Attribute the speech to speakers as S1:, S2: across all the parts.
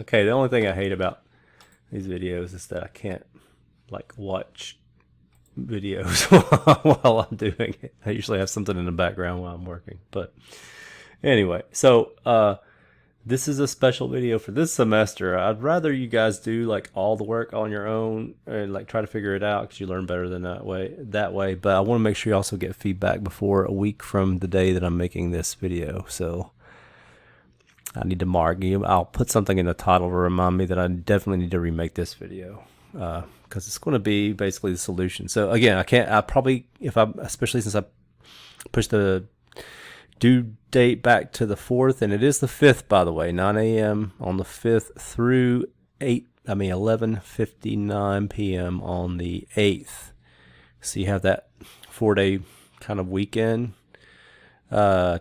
S1: Okay, the only thing I hate about these videos is that I can't like watch videos while I'm doing it. I usually have something in the background while I'm working. But anyway, so this is a special video for this semester. I'd rather you guys do like all the work on your own and like try to figure it out because you learn better than that way. But I want to make sure you also get feedback before a week from the day that I'm making this video. So I need to mark you. I'll put something in the title to remind me that I definitely need to remake this video because it's going to be basically the solution. So again, I probably, especially since I pushed the due date back to the 4th, and it is the 5th, by the way, 9 a.m. on the 5th through 11:59 p.m. on the 8th. So you have that 4-day kind of weekend to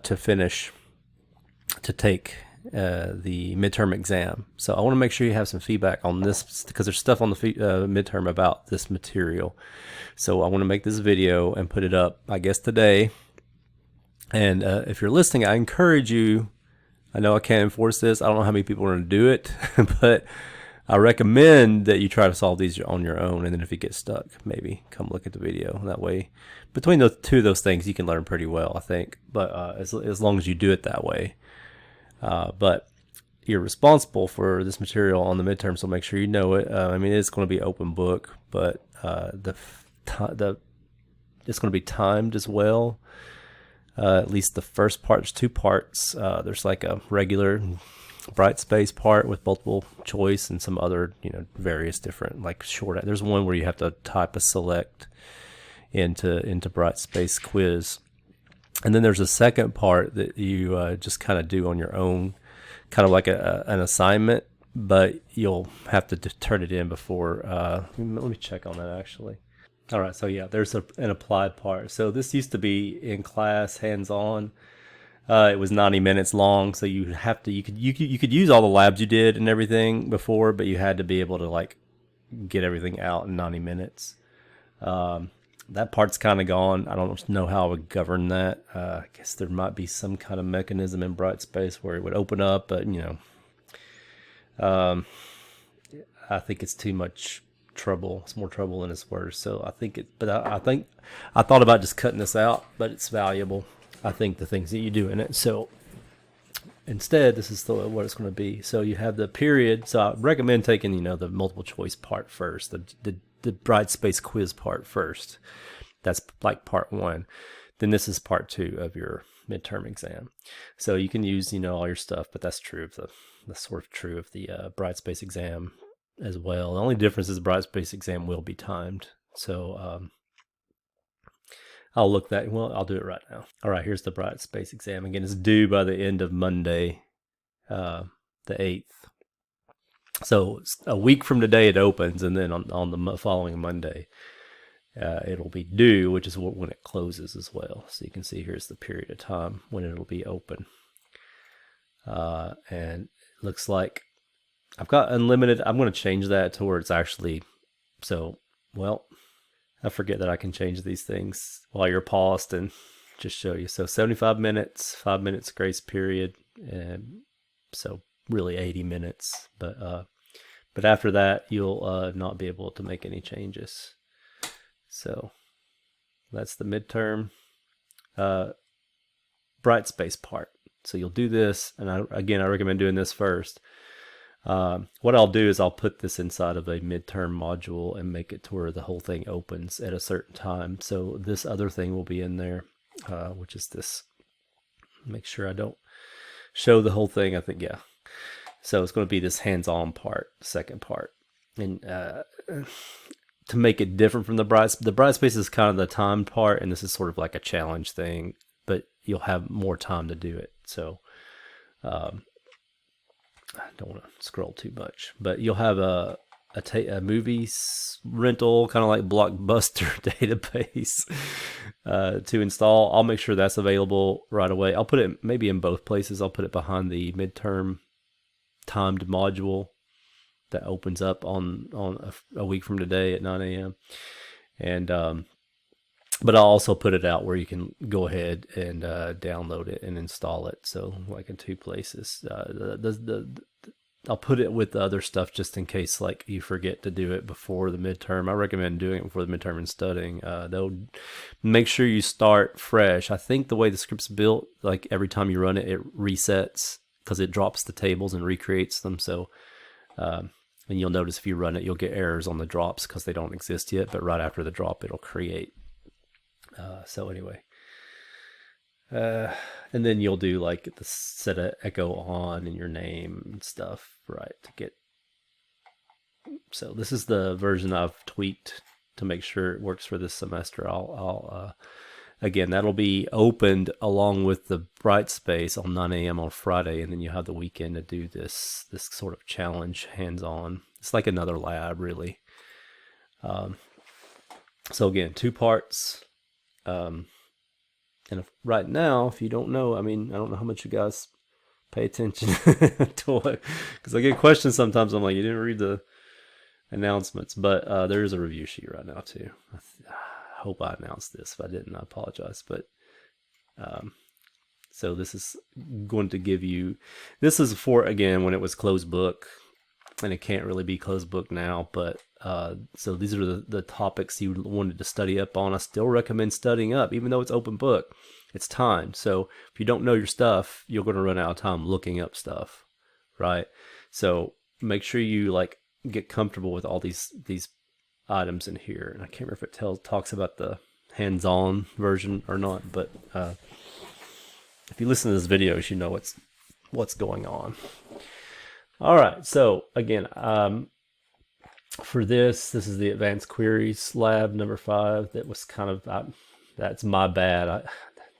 S1: take the midterm exam. So I want to make sure you have some feedback on this because there's stuff on the midterm about this material. So I want to make this video and put it up, I guess, today. And if you're listening, I encourage you. I know I can't enforce this. I don't know how many people are going to do it, but I recommend that you try to solve these on your own. And then if you get stuck, maybe come look at the video. That way, between the two of those things, you can learn pretty well, I think. But as long as you do it that way. But you're responsible for this material on the midterm, so make sure you know it. I mean, it's going to be open book, but it's going to be timed as well. At least the first part, there's 2 parts. There's like a regular bright space part with multiple choice and some other, various different like short. There's one where you have to type a select into bright space quiz. And then there's a second part that you just kind of do on your own, kind of like an assignment, but you'll have to turn it in before. Let me check on that actually. All right, so yeah, there's an applied part. So this used to be in class, hands-on. It was 90 minutes long, so you could use all the labs you did and everything before, but you had to be able to like get everything out in 90 minutes. That part's kind of gone. I don't know how I would govern that. I guess there might be some kind of mechanism in Brightspace where it would open up, but I think it's too much trouble. It's more trouble than it's worth. So I think I thought about just cutting this out, but it's valuable. I think the things that you do in it. So instead, this is what it's going to be. So you have the period. So I recommend taking the multiple choice part first, the bright space quiz part first. That's like part 1. Then this is part 2 of your midterm exam. So you can use all your stuff, but that's true of that's sort of true of the bright space exam as well. The only difference is the bright space exam will be timed. So I'll I'll do it right now. All right, here's the bright space exam. Again, it's due by the end of Monday, the 8th. So a week from today it opens, and then on the following Monday, it'll be due, which is when it closes as well. So you can see here's the period of time when it'll be open. And it looks like I've got unlimited. I'm going to change that to where it's actually, I forget that I can change these things while you're paused and just show you. So 75 minutes, 5 minutes grace period, and so really 80 minutes. But after that, you'll not be able to make any changes. So that's the midterm bright space part. So you'll do this, and I recommend doing this first. What I'll do is I'll put this inside of a midterm module and make it to where the whole thing opens at a certain time. So this other thing will be in there, which is this. Make sure I don't show the whole thing. I think, yeah. So it's going to be this hands-on part, second part. And to make it different from the bright space is kind of the time part, and this is sort of like a challenge thing, but you'll have more time to do it. So I don't want to scroll too much, but you'll have a movie rental, kind of like Blockbuster database to install. I'll make sure that's available right away. I'll put it maybe in both places. I'll put it behind the midterm timed module that opens up on a week from today at 9 a.m. And but I'll also put it out where you can go ahead and download it and install it. So like in 2 places. I'll put it with the other stuff just in case like you forget to do it before the midterm. I recommend doing it before the midterm and studying. They'll make sure you start fresh. I think the way the script's built, like every time you run it, it resets because it drops the tables and recreates them. So, and you'll notice if you run it, you'll get errors on the drops because they don't exist yet. But right after the drop, it'll create. So anyway. And then you'll do like the set of echo on in your name and stuff, right? To get. So this is the version I've tweaked to make sure it works for this semester. Again, that'll be opened along with the Brightspace on 9 a.m. on Friday, and then you have the weekend to do this sort of challenge hands-on. It's like another lab, really. So again, 2 parts. And right now, if you don't know, I mean, I don't know how much you guys pay attention to it, because I get questions sometimes. I'm like, you didn't read the announcements, but there is a review sheet right now too. I hope I announced this. If I didn't, I apologize. But so this is going to give you, this is for, again, when it was closed book, and it can't really be closed book now, but so these are the topics you wanted to study up on. I still recommend studying up, even though it's open book. It's time. So if you don't know your stuff, you're going to run out of time looking up stuff, right? So make sure you like get comfortable with all these items in here. And I can't remember if it talks about the hands-on version or not, but if you listen to this video, you should know what's going on. All right, so again, for this is the advanced queries lab number 5. That was kind of, that's my bad.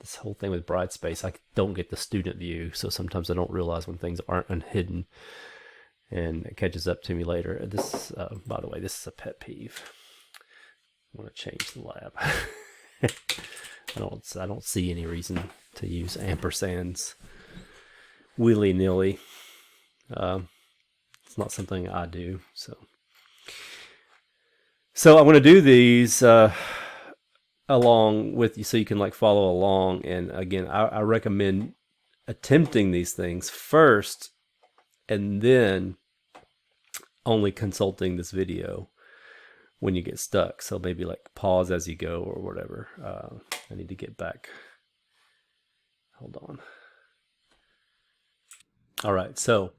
S1: This whole thing with Brightspace, I don't get the student view, so sometimes I don't realize when things aren't hidden, and it catches up to me later. This, by the way, this is a pet peeve. I want to change the lab. I don't see any reason to use ampersands willy-nilly. It's not something I do, so I want to do these along with you so you can like follow along. And again, I recommend attempting these things first and then only consulting this video when you get stuck. So maybe like pause as you go or whatever. I need to get back. Hold on. All right, so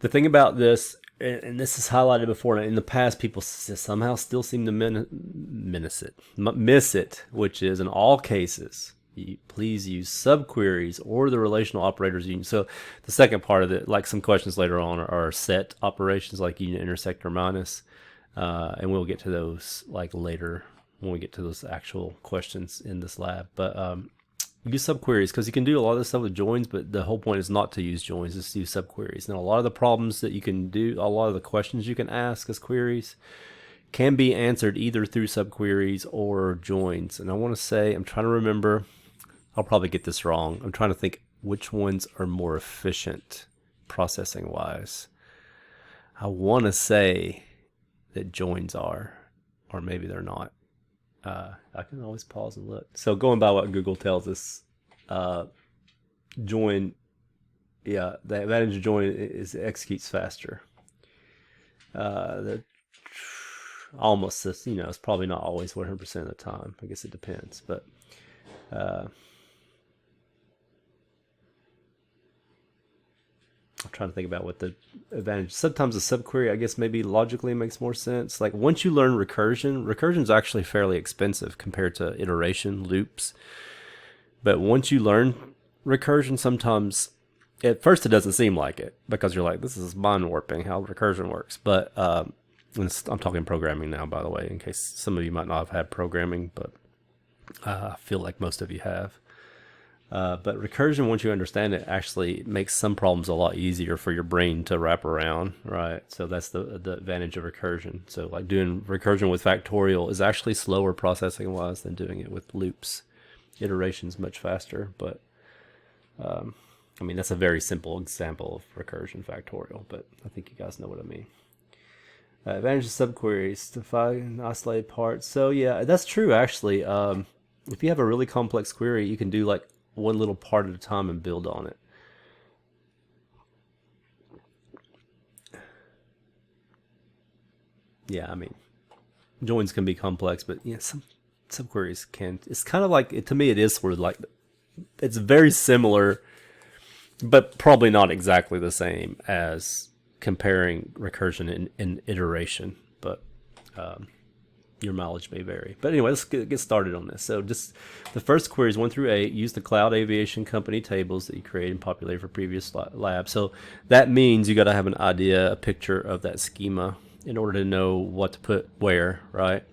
S1: the thing about this, and this is highlighted before, in the past people somehow still seem to miss it, which is in all cases, please use subqueries or the relational operators union. So the second part of it, like some questions later on, are set operations like union, intersect, or minus, and we'll get to those like later when we get to those actual questions in this lab. But use subqueries because you can do a lot of this stuff with joins, but the whole point is not to use joins, is to use subqueries. Now, a lot of the problems that you can do, a lot of the questions you can ask as queries can be answered either through subqueries or joins. And I want to say, I'm trying to remember, I'll probably get this wrong. I'm trying to think which ones are more efficient processing wise. I want to say that joins are, or maybe they're not. I can always pause and look. So going by what Google tells us, join, the advantage of join is it executes faster. Almost, it's probably not always 100% of the time. I guess it depends, but I'm trying to think about what the advantage. Sometimes a subquery, I guess, maybe logically makes more sense. Like once you learn recursion is actually fairly expensive compared to iteration loops. But once you learn recursion, sometimes at first it doesn't seem like it because you're like, this is mind warping how recursion works. But I'm talking programming now, by the way, in case some of you might not have had programming, but I feel like most of you have. But recursion, once you understand it, actually makes some problems a lot easier for your brain to wrap around, right? So that's the advantage of recursion. So like doing recursion with factorial is actually slower processing wise than doing it with loops. Iteration's much faster, but I mean, that's a very simple example of recursion factorial, but I think you guys know what I mean. Advantage of subqueries to find isolated parts. So yeah, that's true actually. If you have a really complex query, you can do like one little part at a time and build on it. yeah, I mean, joins can be complex, but yeah, some subqueries can. It's kind of like, to me, it is sort of like, it's very similar, but probably not exactly the same as comparing recursion and iteration. But your mileage may vary. But anyway, let's get started on this. So just the first queries 1 through 8, use the Cloud Aviation Company tables that you created and populated for previous labs. So that means you got to have an idea, a picture of that schema in order to know what to put where, right?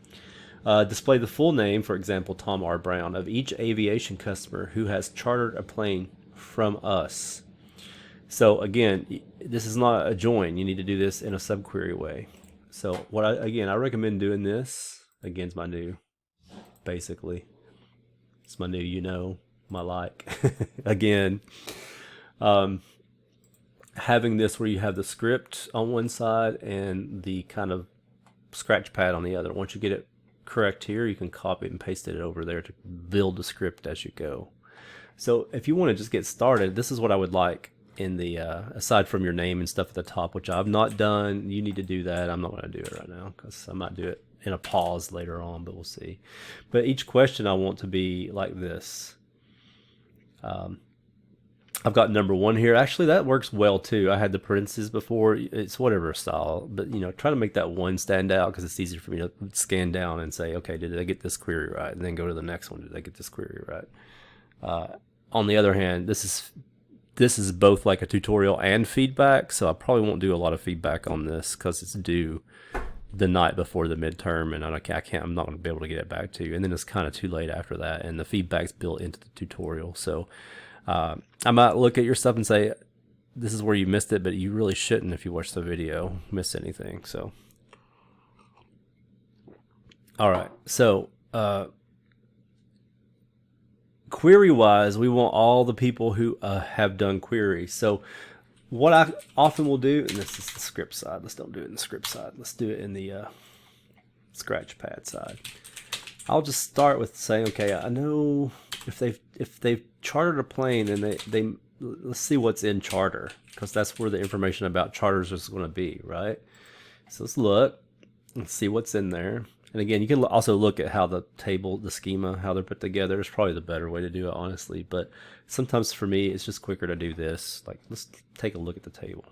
S1: Display the full name, for example, Tom R. Brown, of each aviation customer who has chartered a plane from us. So again, this is not a join. You need to do this in a subquery way. So I recommend doing this. Again, it's my new, basically. It's my new, my like. Again, having this where you have the script on one side and the kind of scratch pad on the other. Once you get it correct here, you can copy it and paste it over there to build the script as you go. So if you want to just get started, this is what I would like in the, aside from your name and stuff at the top, which I've not done. You need to do that. I'm not going to do it right now because I might do it in a pause later on, but we'll see. But each question I want to be like this. I've got number 1 here. Actually, that works well too. I had the parentheses before. It's whatever style, but try to make that 1 stand out because it's easier for me to scan down and say, okay, did I get this query right? And then go to the next one. Did I get this query right? On the other hand, this is both like a tutorial and feedback, so I probably won't do a lot of feedback on this because it's due the night before the midterm, and I'm not going to be able to get it back to you. And then it's kind of too late after that, and the feedback's built into the tutorial. So I might look at your stuff and say, this is where you missed it, but you really shouldn't if you watch the video miss anything. So, all right. So query wise, we want all the people who have done queries. So what I often will do, and this is the script side. Let's don't do it in the script side. Let's do it in the scratch pad side. I'll just start with saying, okay, I know if they've chartered a plane, and let's see what's in charter, because that's where the information about charters is going to be, right? So let's look and see what's in there. And again, you can also look at how the table, the schema, how they're put together. It's probably the better way to do it, honestly. But sometimes for me, it's just quicker to do this. Like, let's take a look at the table.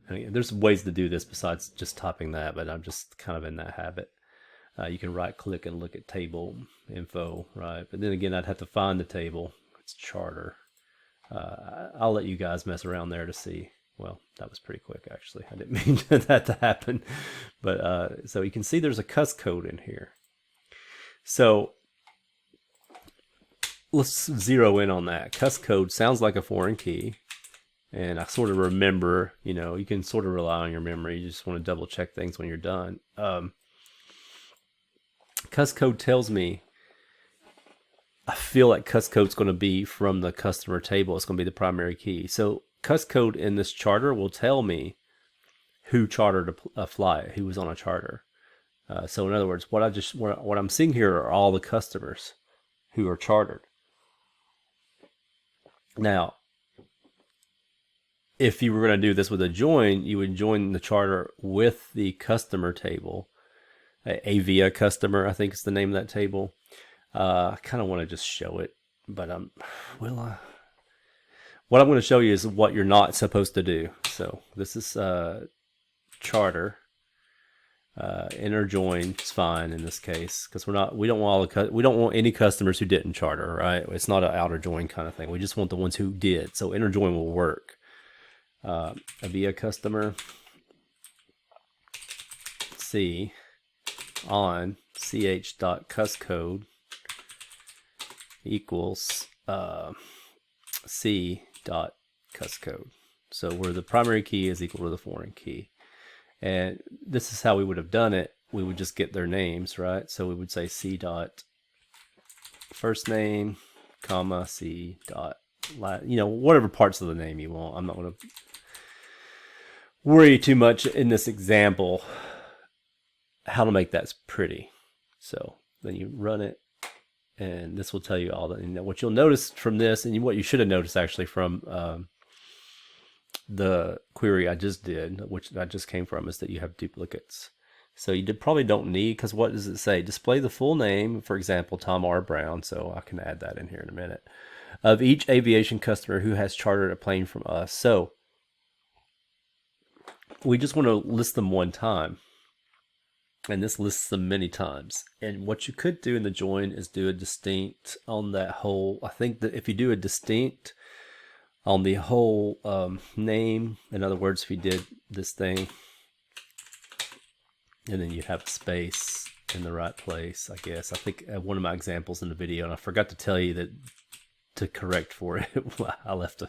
S1: And again, there's ways to do this besides just typing that, but I'm just kind of in that habit. You can right click and look at table info, right? But then again, I'd have to find the table. It's charter. I'll let you guys mess around there to see. Well, that was pretty quick, actually. I didn't mean that to happen. But so you can see there's a cuss code in here. So let's zero in on that. Cuss code sounds like a foreign key. And I sort of remember, you can sort of rely on your memory. You just want to double check things when you're done. Cuss code tells me, I feel like cuss code's going to be from the customer table. It's going to be the primary key. So cuss code in this charter will tell me who chartered a flight, who was on a charter. So in other words, what I'm seeing here are all the customers who are chartered. Now, if you were going to do this with a join, you would join the charter with the customer table. Avia customer, I think is the name of that table. I kind of want to just show it, but what I'm going to show you is what you're not supposed to do. So this is charter. Inner join is fine in this case because we don't want any customers who didn't charter, right? It's not an outer join kind of thing. We just want the ones who did. So inner join will work. Avia customer C on ch.cusscode equals c.cusscode. So where the primary key is equal to the foreign key. And this is how we would have done it. We would just get their names, right? So we would say c dot first name, comma, c dot, whatever parts of the name you want. I'm not going to worry too much in this example how to make that pretty. So then you run it, and this will tell you all that. What you'll notice from this, and what you should have noticed actually from the query I just did, which I just came from, is that you have duplicates. So you probably don't need, because what does it say? Display the full name, for example, Tom R. Brown, so I can add that in here in a minute, of each aviation customer who has chartered a plane from us. So we just want to list them one time. And this lists them many times. And what you could do in the join is do a distinct on that whole. I think that if you do a distinct on the whole name, in other words, if you did this thing, and then you have a space in the right place, I guess. I think one of my examples in the video, and I forgot to tell you that to correct for it, I left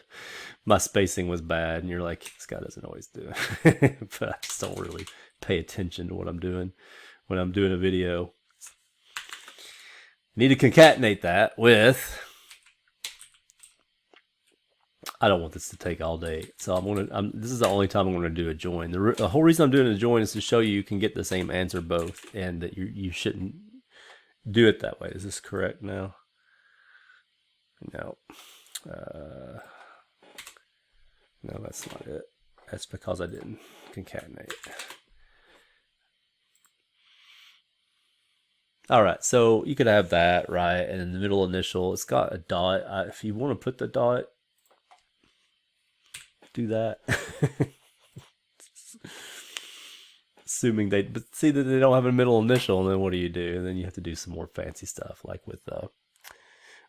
S1: my spacing was bad, and you're like, this guy doesn't always do it. But I just don't really pay attention to what I'm doing when I'm doing a video. I need to concatenate that with, I don't want this to take all day, so this is the only time I'm going to do a join. The whole reason I'm doing a join is to show you can get the same answer both, and that you shouldn't do it that way. Is this correct now? No. No, that's not it. That's because I didn't concatenate. All right, so you could have that, right? And in the middle initial, it's got a dot. If you want to put the dot, do that. Assuming but see that they don't have a middle initial, and then what do? And then you have to do some more fancy stuff, like with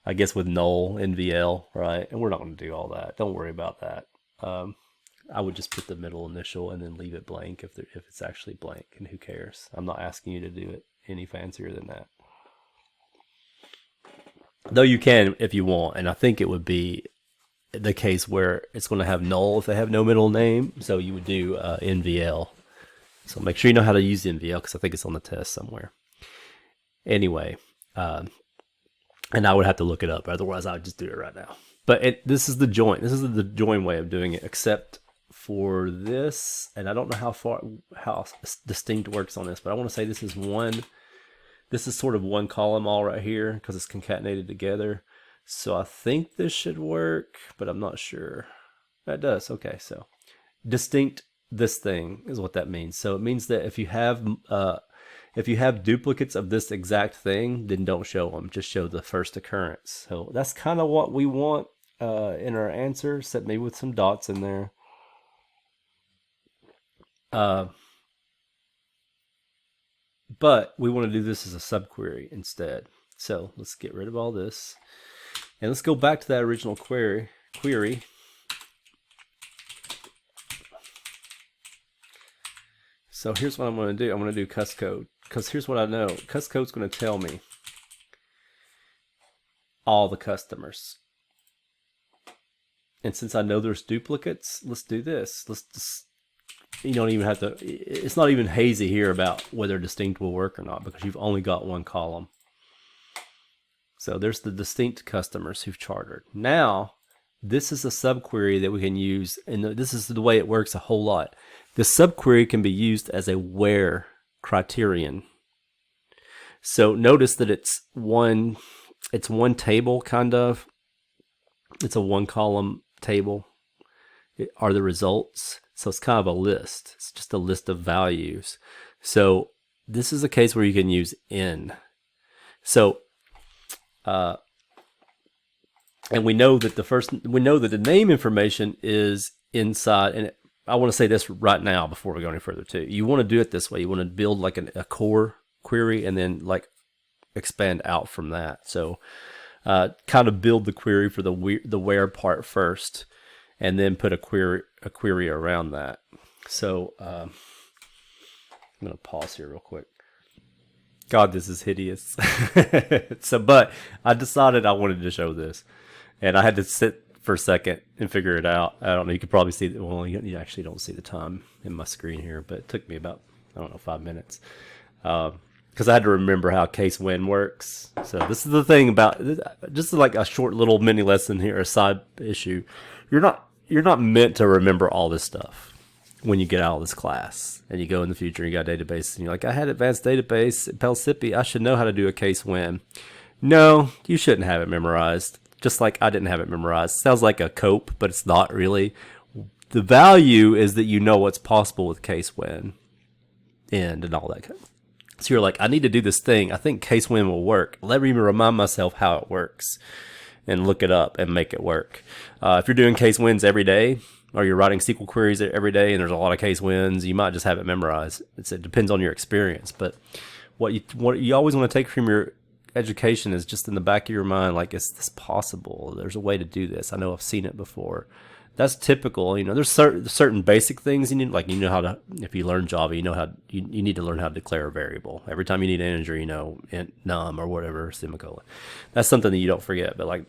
S1: I guess with null, NVL, right? And we're not going to do all that. Don't worry about that. I would just put the middle initial and then leave it blank if it's actually blank, and who cares? I'm not asking you to do it any fancier than that. Though you can if you want, and I think it would be the case where it's going to have null if they have no middle name, so you would do NVL. So make sure you know how to use the NVL, because I think it's on the test somewhere. Anyway, and I would have to look it up, otherwise I would just do it right now. But this is the join. This is the join way of doing it, except for this, and I don't know how distinct works on this, but I want to say this is one. This is sort of one column all right here because it's concatenated together. So I think this should work, but I'm not sure. That does. Okay, so distinct this thing is what that means. So it means that if you have duplicates of this exact thing, then don't show them. Just show the first occurrence. So that's kind of what we want in our answer, except maybe with some dots in there. But we want to do this as a subquery instead. So let's get rid of all this. And let's go back to that original query. So here's what I'm going to do. I'm going to do cuscode, because here's what I know. Cuscode's going to tell me all the customers. And since I know there's duplicates, let's do this. Let's just, you don't even have to, it's not even hazy here about whether distinct will work or not, because you've only got one column. So there's the distinct customers who've chartered. Now, this is a subquery that we can use, and this is the way it works a whole lot. This subquery can be used as a where criterion. So notice that it's one table, kind of. It's a one column table. Are the results. So it's kind of a list. It's just a list of values. So this is a case where you can use in. So and we know that the name information is inside, and I want to say this right now before we go any further too. You want to do it this way. You want to build like a core query and then like expand out from that. So kind of build the query for the where part first, and then put a query around that. So I'm going to pause here real quick. God, this is hideous. But I decided I wanted to show this, and I had to sit for a second and figure it out. I don't know. You could probably see that. Well, you actually don't see the time in my screen here, but it took me about, 5 minutes. Because I had to remember how case when works. So this is the thing about, just like a short little mini lesson here, a side issue. You're not meant to remember all this stuff when you get out of this class and you go in the future and you got a database and you're like, I had advanced database at Pellsippi, I should know how to do a case when. No, you shouldn't have it memorized. Just like I didn't have it memorized. It sounds like a cope, but it's not really. The value is that you know what's possible with case when. end and all that kind of. So you're like, I need to do this thing. I think case when will work. Let me remind myself how it works and look it up and make it work. If you're doing case wins every day, or you're writing SQL queries every day and there's a lot of case wins, you might just have it memorized. It depends on your experience. But what you always want to take from your education is just in the back of your mind, like, is this possible? There's a way to do this. I know I've seen it before. That's typical. There's certain basic things you need, like, how to, if you learn Java, you need to learn how to declare a variable. Every time you need an integer, int num or whatever, semicolon. That's something that you don't forget. But like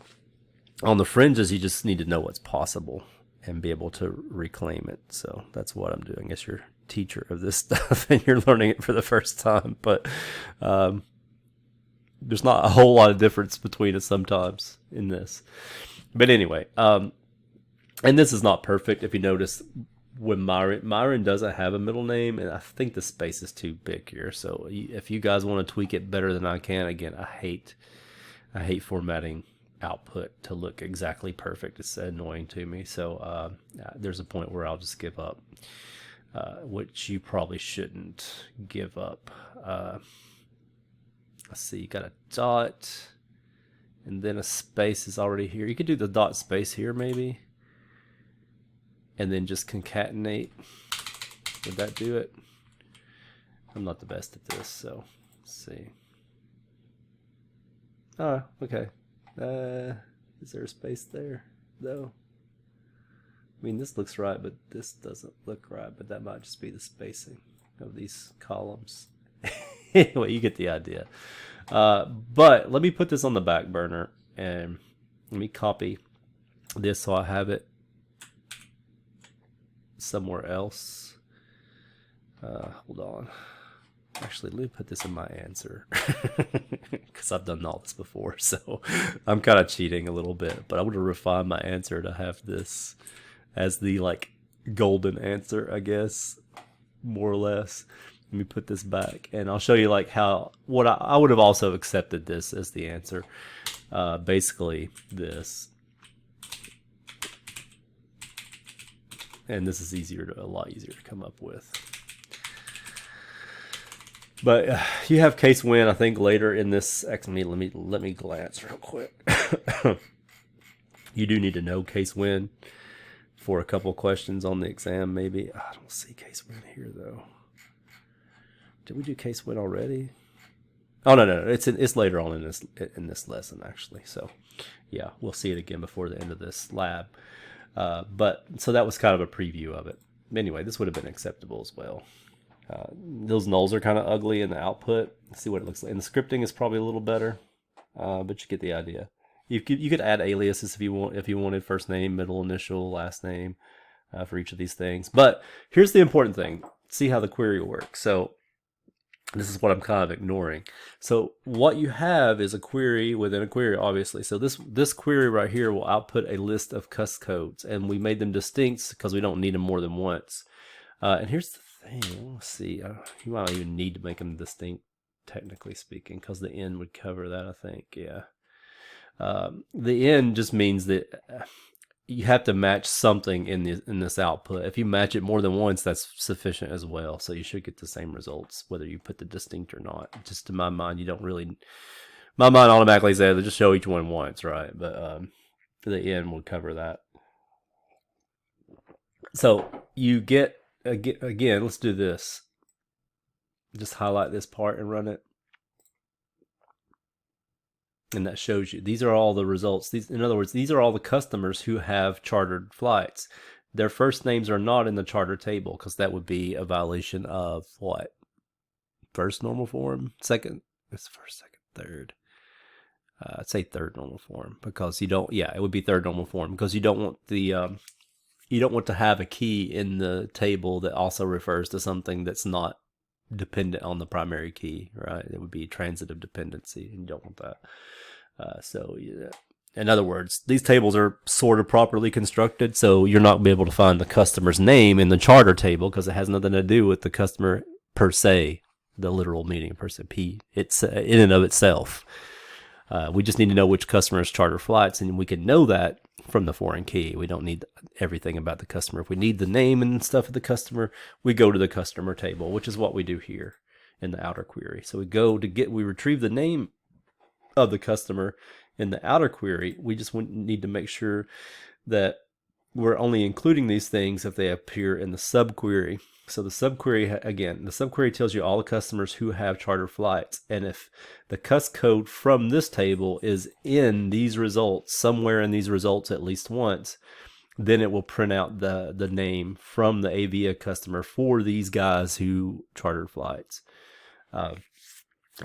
S1: on the fringes, you just need to know what's possible and be able to reclaim it. So that's what I'm doing. I guess you're a teacher of this stuff and you're learning it for the first time. But there's not a whole lot of difference between us sometimes in this. But anyway, and this is not perfect. If you notice, when Myron doesn't have a middle name, and I think the space is too big here. So if you guys want to tweak it better than I can, again, I hate formatting output to look exactly perfect. It's annoying to me. So there's a point where I'll just give up, which you probably shouldn't give up. Let's see, you got a dot, and then a space is already here. You could do the dot space here maybe, and then just concatenate. Would that do it? I'm not the best at this, so let's see. Oh, okay. Is there a space there, though? I mean, this looks right, but this doesn't look right, but that might just be the spacing of these columns. Anyway, you get the idea. But let me put this on the back burner, and let me copy this so I have it somewhere else. Hold on. Actually, let me put this in my answer because I've done all this before, so I'm kind of cheating a little bit, but I want to refine my answer to have this as the like golden answer, I guess, more or less. Let me put this back, and I'll show you like what I would have also accepted this as the answer. Basically this, and this is a lot easier to come up with. But you have case when, I think, later in this. Actually, let me glance real quick. You do need to know case when for a couple questions on the exam, maybe. I don't see case when here though. Did we do case when already? Oh no, it's later on in this lesson actually. So yeah, we'll see it again before the end of this lab. But so that was kind of a preview of it. Anyway, this would have been acceptable as well. Those nulls are kind of ugly in the output. Let's see what it looks like. And the scripting is probably a little better, but you get the idea. You could add aliases if you wanted first name, middle initial, last name for each of these things. But here's the important thing. See how the query works. So this is what I'm kind of ignoring. So what you have is a query within a query, obviously. So this query right here will output a list of cuss codes, and we made them distinct because we don't need them more than once. And here's the thing. Let's see. You might not even need to make them distinct, technically speaking, because the end would cover that, I think. Yeah. The end just means that you have to match something in this output. If you match it more than once, that's sufficient as well. So you should get the same results, whether you put the distinct or not. Just to my mind, you don't really. My mind automatically says just show each one once, right? But the end will cover that. So you get again. Let's do this. Just highlight this part and run it. And that shows you, these are all the results. In other words, these are all the customers who have chartered flights. Their first names are not in the charter table because that would be a violation of what? First normal form? Second? It's first, second, third. I'd say third normal form because you don't, yeah, it would be third normal form because you don't want you don't want to have a key in the table that also refers to something that's not dependent on the primary key, right? It would be transitive dependency, and you don't want that. So yeah. In other words, these tables are sort of properly constructed, so you're not going to be able to find the customer's name in the charter table because it has nothing to do with the customer per se, the literal meaning of per se, P, it's in and of itself. We just need to know which customers charter flights, and we can know that from the foreign key. We don't need everything about the customer. If we need the name and stuff of the customer, we go to the customer table, which is what we do here in the outer query. So we retrieve the name of the customer in the outer query. We just need to make sure that we're only including these things if they appear in the subquery. So the subquery tells you all the customers who have charter flights. And if the cus code from this table is in these results, somewhere in these results at least once, then it will print out the name from the Avia customer for these guys who chartered flights. And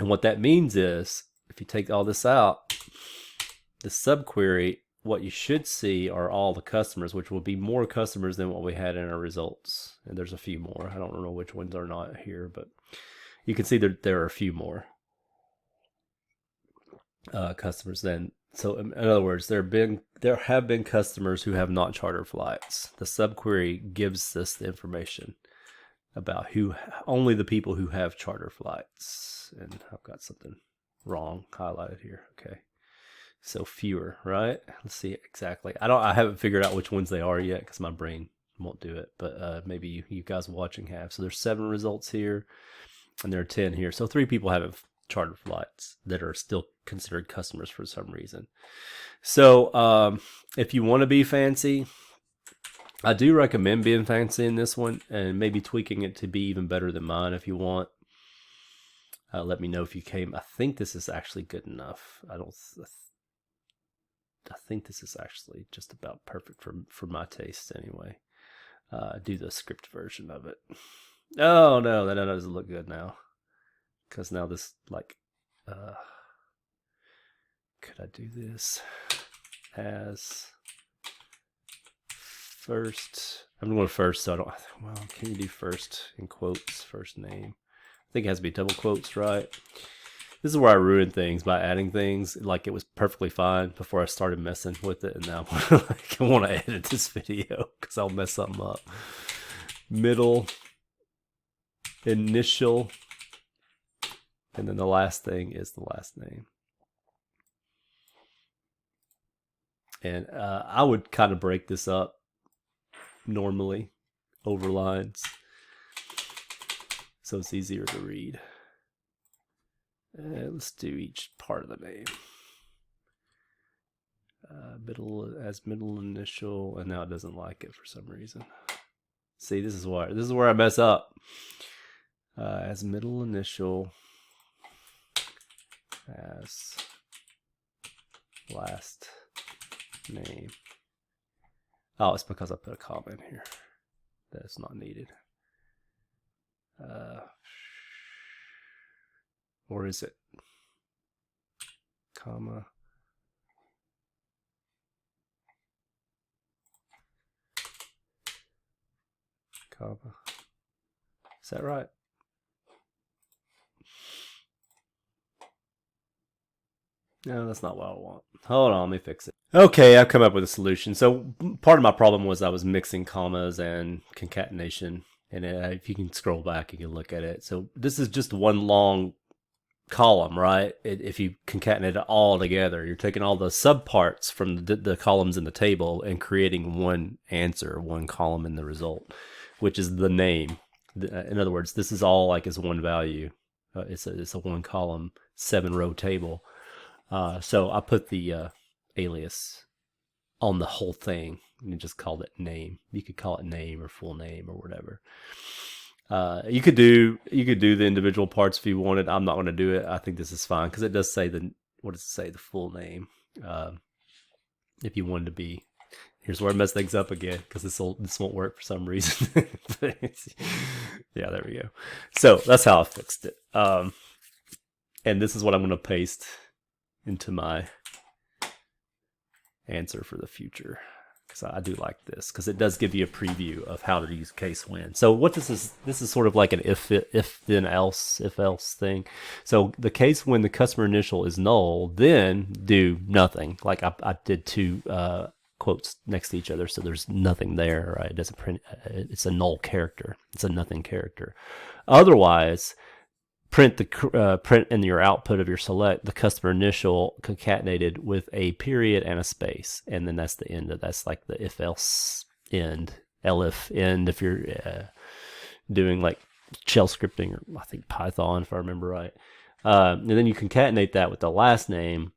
S1: what that means is, if you take all this out, the subquery, what you should see are all the customers, which will be more customers than what we had in our results. And there's a few more. I don't know which ones are not here, but you can see there are a few more customers then. So in other words, there have been customers who have not chartered flights. The subquery gives us the information about only the people who have charter flights. And I've got something wrong highlighted here. Okay. So fewer, right? Let's see exactly. I haven't figured out which ones they are yet because my brain won't do it, but maybe you guys watching have. So there's 7 results here and there are 10 here. So 3 people haven't chartered flights that are still considered customers for some reason. So if you want to be fancy, I do recommend being fancy in this one and maybe tweaking it to be even better than mine if you want. Let me know if you came. I think this is actually good enough. I think this is actually just about perfect for my taste anyway. Do the script version of it. Oh no, that doesn't look good now. Because now this could I do this as first? I'm going first, so I don't. Well, can you do first in quotes? First name. I think it has to be double quotes, right? This is where I ruin things by adding things. Like, it was perfectly fine before I started messing with it, and now I want to edit this video because I'll mess something up. Middle, initial, and then the last thing is the last name. And I would kind of break this up normally over lines so it's easier to read. Let's do each part of the name. Middle initial, and now it doesn't like it for some reason. See, this is where I mess up. As middle initial, as last name. Oh, it's because I put a comma in here. That's not needed. Or is it comma? Comma. Is that right? No, that's not what I want. Hold on, let me fix it. Okay, I've come up with a solution. So part of my problem was I was mixing commas and concatenation. And if you can scroll back, you can look at it. So this is just one long column, right? If you concatenate it all together, you're taking all the subparts from the columns in the table and creating one answer, one column in the result, which is the name. In other words, this is all like as one value. It's a one column, 7-row table. So I put the alias on the whole thing and just called it name. You could call it name or full name or whatever. You could do the individual parts if you wanted. I'm not going to do it. I think this is fine because it does say what does it say? The full name. If you wanted to be, here's where I mess things up again because this won't work for some reason. Yeah, there we go. So that's how I fixed it. And this is what I'm going to paste into my answer for the future. Because I do like this because it does give you a preview of how to use case when. So what this is sort of like an if then else, if else thing. So the case when the customer initial is null, then do nothing. Like I did 2 quotes next to each other, so there's nothing there, right? It doesn't print. It's a null character. It's a nothing character. Otherwise, print the print in your output of your select the customer initial concatenated with a period and a space, and then that's the end of that's like the if else end, elif end if you're doing like shell scripting, or I think Python if I remember right. And then you concatenate that with the last name,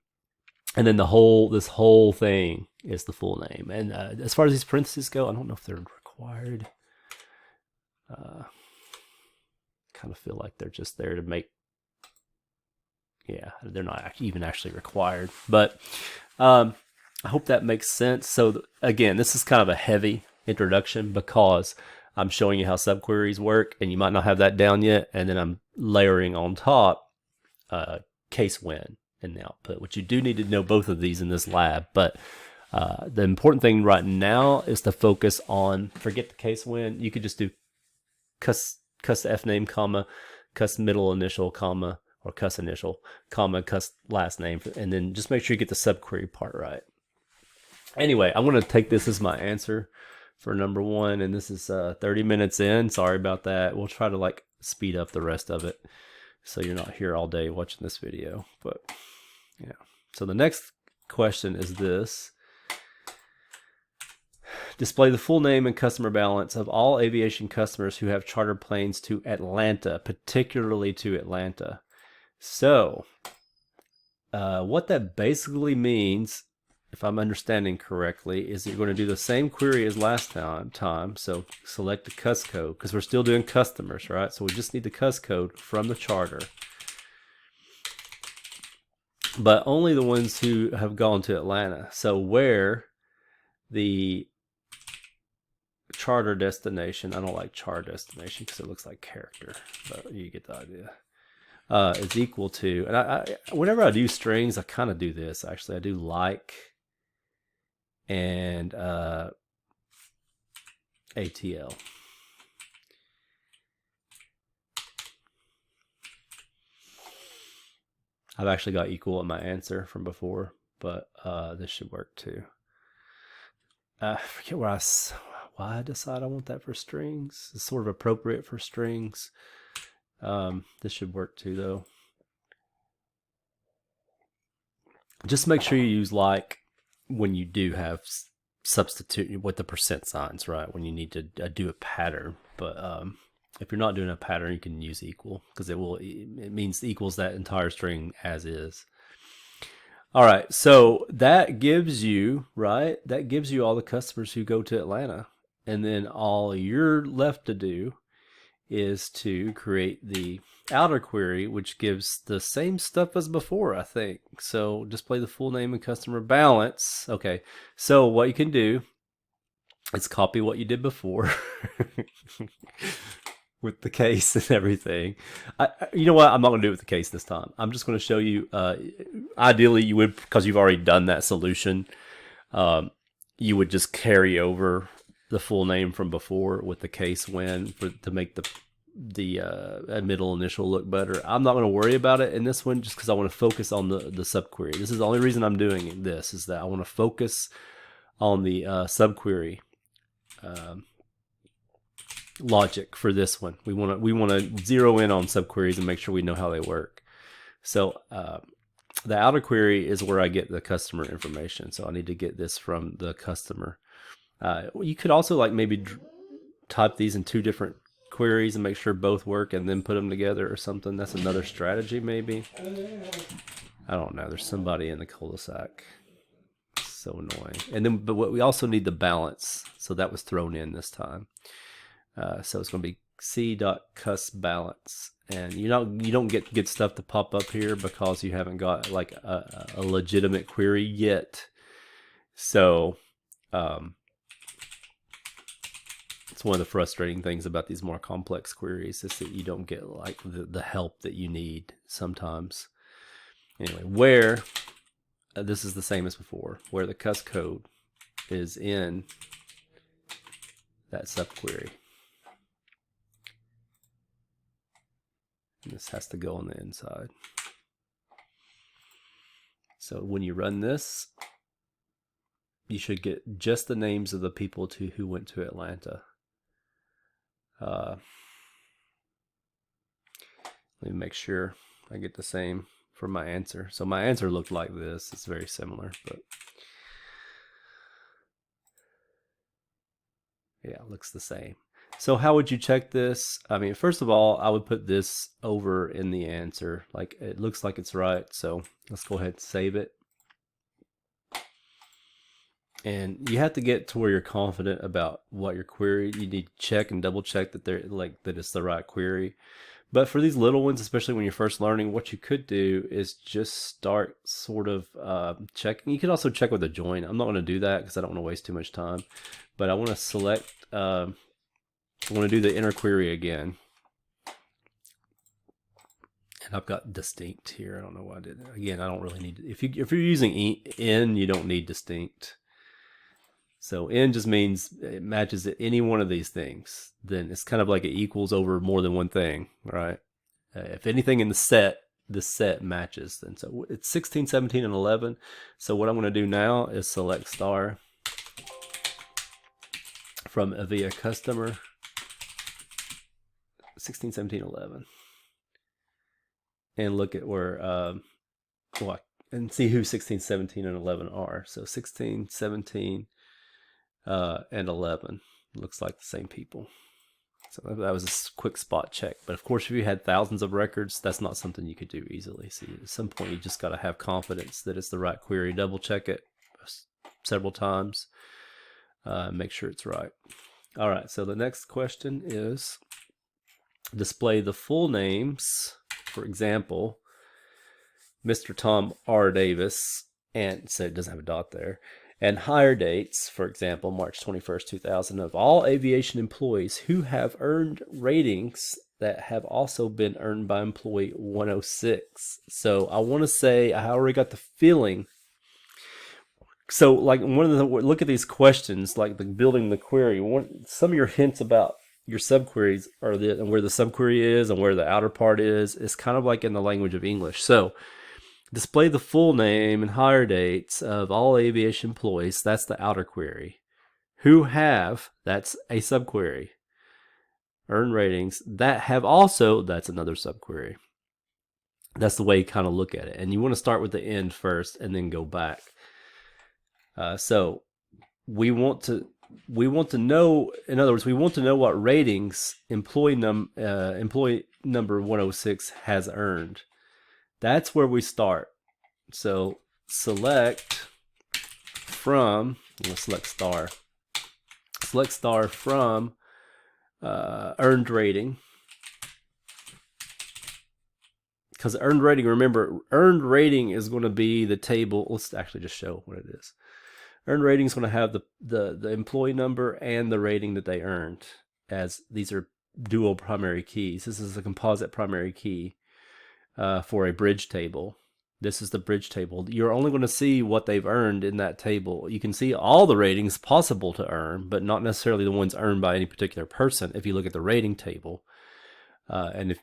S1: and then this whole thing is the full name. And as far as these parentheses go, I don't know if they're required. Kind of feel like they're just there to make, yeah, they're not even actually required. But I hope that makes sense. So again, this is kind of a heavy introduction because I'm showing you how subqueries work, and you might not have that down yet. And then I'm layering on top case when in the output, which you do need to know both of these in this lab. But the important thing right now is to focus on, forget the case when. You could just do cuss F name, comma, cuss middle initial, comma, or cuss initial, comma, cuss last name, and then just make sure you get the subquery part right. Anyway, I'm going to take this as my answer for number 1, and this is 30 minutes in. Sorry about that. We'll try to like speed up the rest of it so you're not here all day watching this video. But yeah. So the next question is this. Display the full name and customer balance of all aviation customers who have chartered planes to Atlanta, particularly to Atlanta. So, what that basically means, if I'm understanding correctly, is you're going to do the same query as last time. So select the cus code, because we're still doing customers, right? So we just need the cus code from the charter. But only the ones who have gone to Atlanta. So where the charter destination, I don't like char destination because it looks like character, but you get the idea, is equal to, and I whenever I do strings, I kind of do this actually. I do like and ATL. I've actually got equal in my answer from before, but this should work too. I forget why I decide I want that for strings. It's sort of appropriate for strings. This should work too, though. Just make sure you use like when you do have substitute with the percent signs, right? When you need to do a pattern. But if you're not doing a pattern, you can use equal, because it means equals that entire string as is. All right, so that gives you, right? That gives you all the customers who go to Atlanta. And then all you're left to do is to create the outer query, which gives the same stuff as before, I think. So display the full name and customer balance. Okay, so what you can do is copy what you did before with the case and everything. You know what? I'm not going to do it with the case this time. I'm just going to show you. Ideally, you would, because you've already done that solution, you would just carry over the full name from before with the case when to make the middle initial look better. I'm not going to worry about it in this one just because I want to focus on the subquery. This is the only reason I'm doing this, is that I want to focus on the subquery logic for this one. We want to zero in on subqueries and make sure we know how they work. So the outer query is where I get the customer information. So I need to get this from the customer. You could also like maybe type these in 2 different queries and make sure both work and then put them together or something. That's another strategy maybe. I don't know. There's somebody in the cul-de-sac. So annoying. And then, but we also need the balance. So that was thrown in this time. So it's going to be c.cusBalance. And you don't get good stuff to pop up here because you haven't got like a legitimate query yet. So it's one of the frustrating things about these more complex queries, is that you don't get like the help that you need sometimes. Anyway, where this is the same as before, where the cus code is in that subquery. And this has to go on the inside. So when you run this, you should get just the names of the people who went to Atlanta. Let me make sure I get the same for my answer. So my answer looked like this. It's very similar, but yeah, it looks the same. So how would you check this? I mean, first of all, I would put this over in the answer. Like, it looks like it's right. So let's go ahead and save it. And you have to get to where you're confident about what your query. You need to check and double check that that it's the right query. But for these little ones, especially when you're first learning, what you could do is just start sort of checking. You could also check with a join. I'm not going to do that because I don't want to waste too much time. But I want to select, I want to do the inner query again. And I've got distinct here. I don't know why I did that. Again, I don't really need to. If you're using in, you don't need distinct. So in just means it matches any one of these things. Then it's kind of like it equals over more than one thing, right? If anything in the set, this set matches. Then so it's 16, 17, and 11. So what I'm going to do now is select star from via customer 16, 17, 11. And look at where, and see who 16, 17, and 11 are. So 16, 17, and 11 looks like the same people. So that was a quick spot check. But of course, if you had thousands of records, that's not something you could do easily. So at some point, you just got to have confidence that it's the right query. Double check it several times. Make sure it's right. All right, so the next question is display the full names. For example, Mr. Tom R. Davis, and so it doesn't have a dot there, and hire dates, for example, March 21st, 2000, of all aviation employees who have earned ratings that have also been earned by employee 106. So I want to say I already got the feeling. So like look at these questions, like building the query. Some of your hints about your subqueries are and where the subquery is and where the outer part is kind of like in the language of English. So display the full name and hire dates of all aviation employees. That's the outer query. Who have, that's a subquery. Earn ratings that have also, that's another subquery. That's the way you kind of look at it. And you want to start with the end first and then go back. So we want to know, in other words, we want to know what ratings employee number 106 has earned. That's where we start. So select from, let's select star. Select star from earned rating. Because earned rating, remember, earned rating is going to be the table. Let's actually just show what it is. Earned rating is going to have the employee number and the rating that they earned, as these are dual primary keys. This is a composite primary key. For a bridge table. This is the bridge table. You're only going to see what they've earned in that table. You can see all the ratings possible to earn, but not necessarily the ones earned by any particular person if you look at the rating table. And if,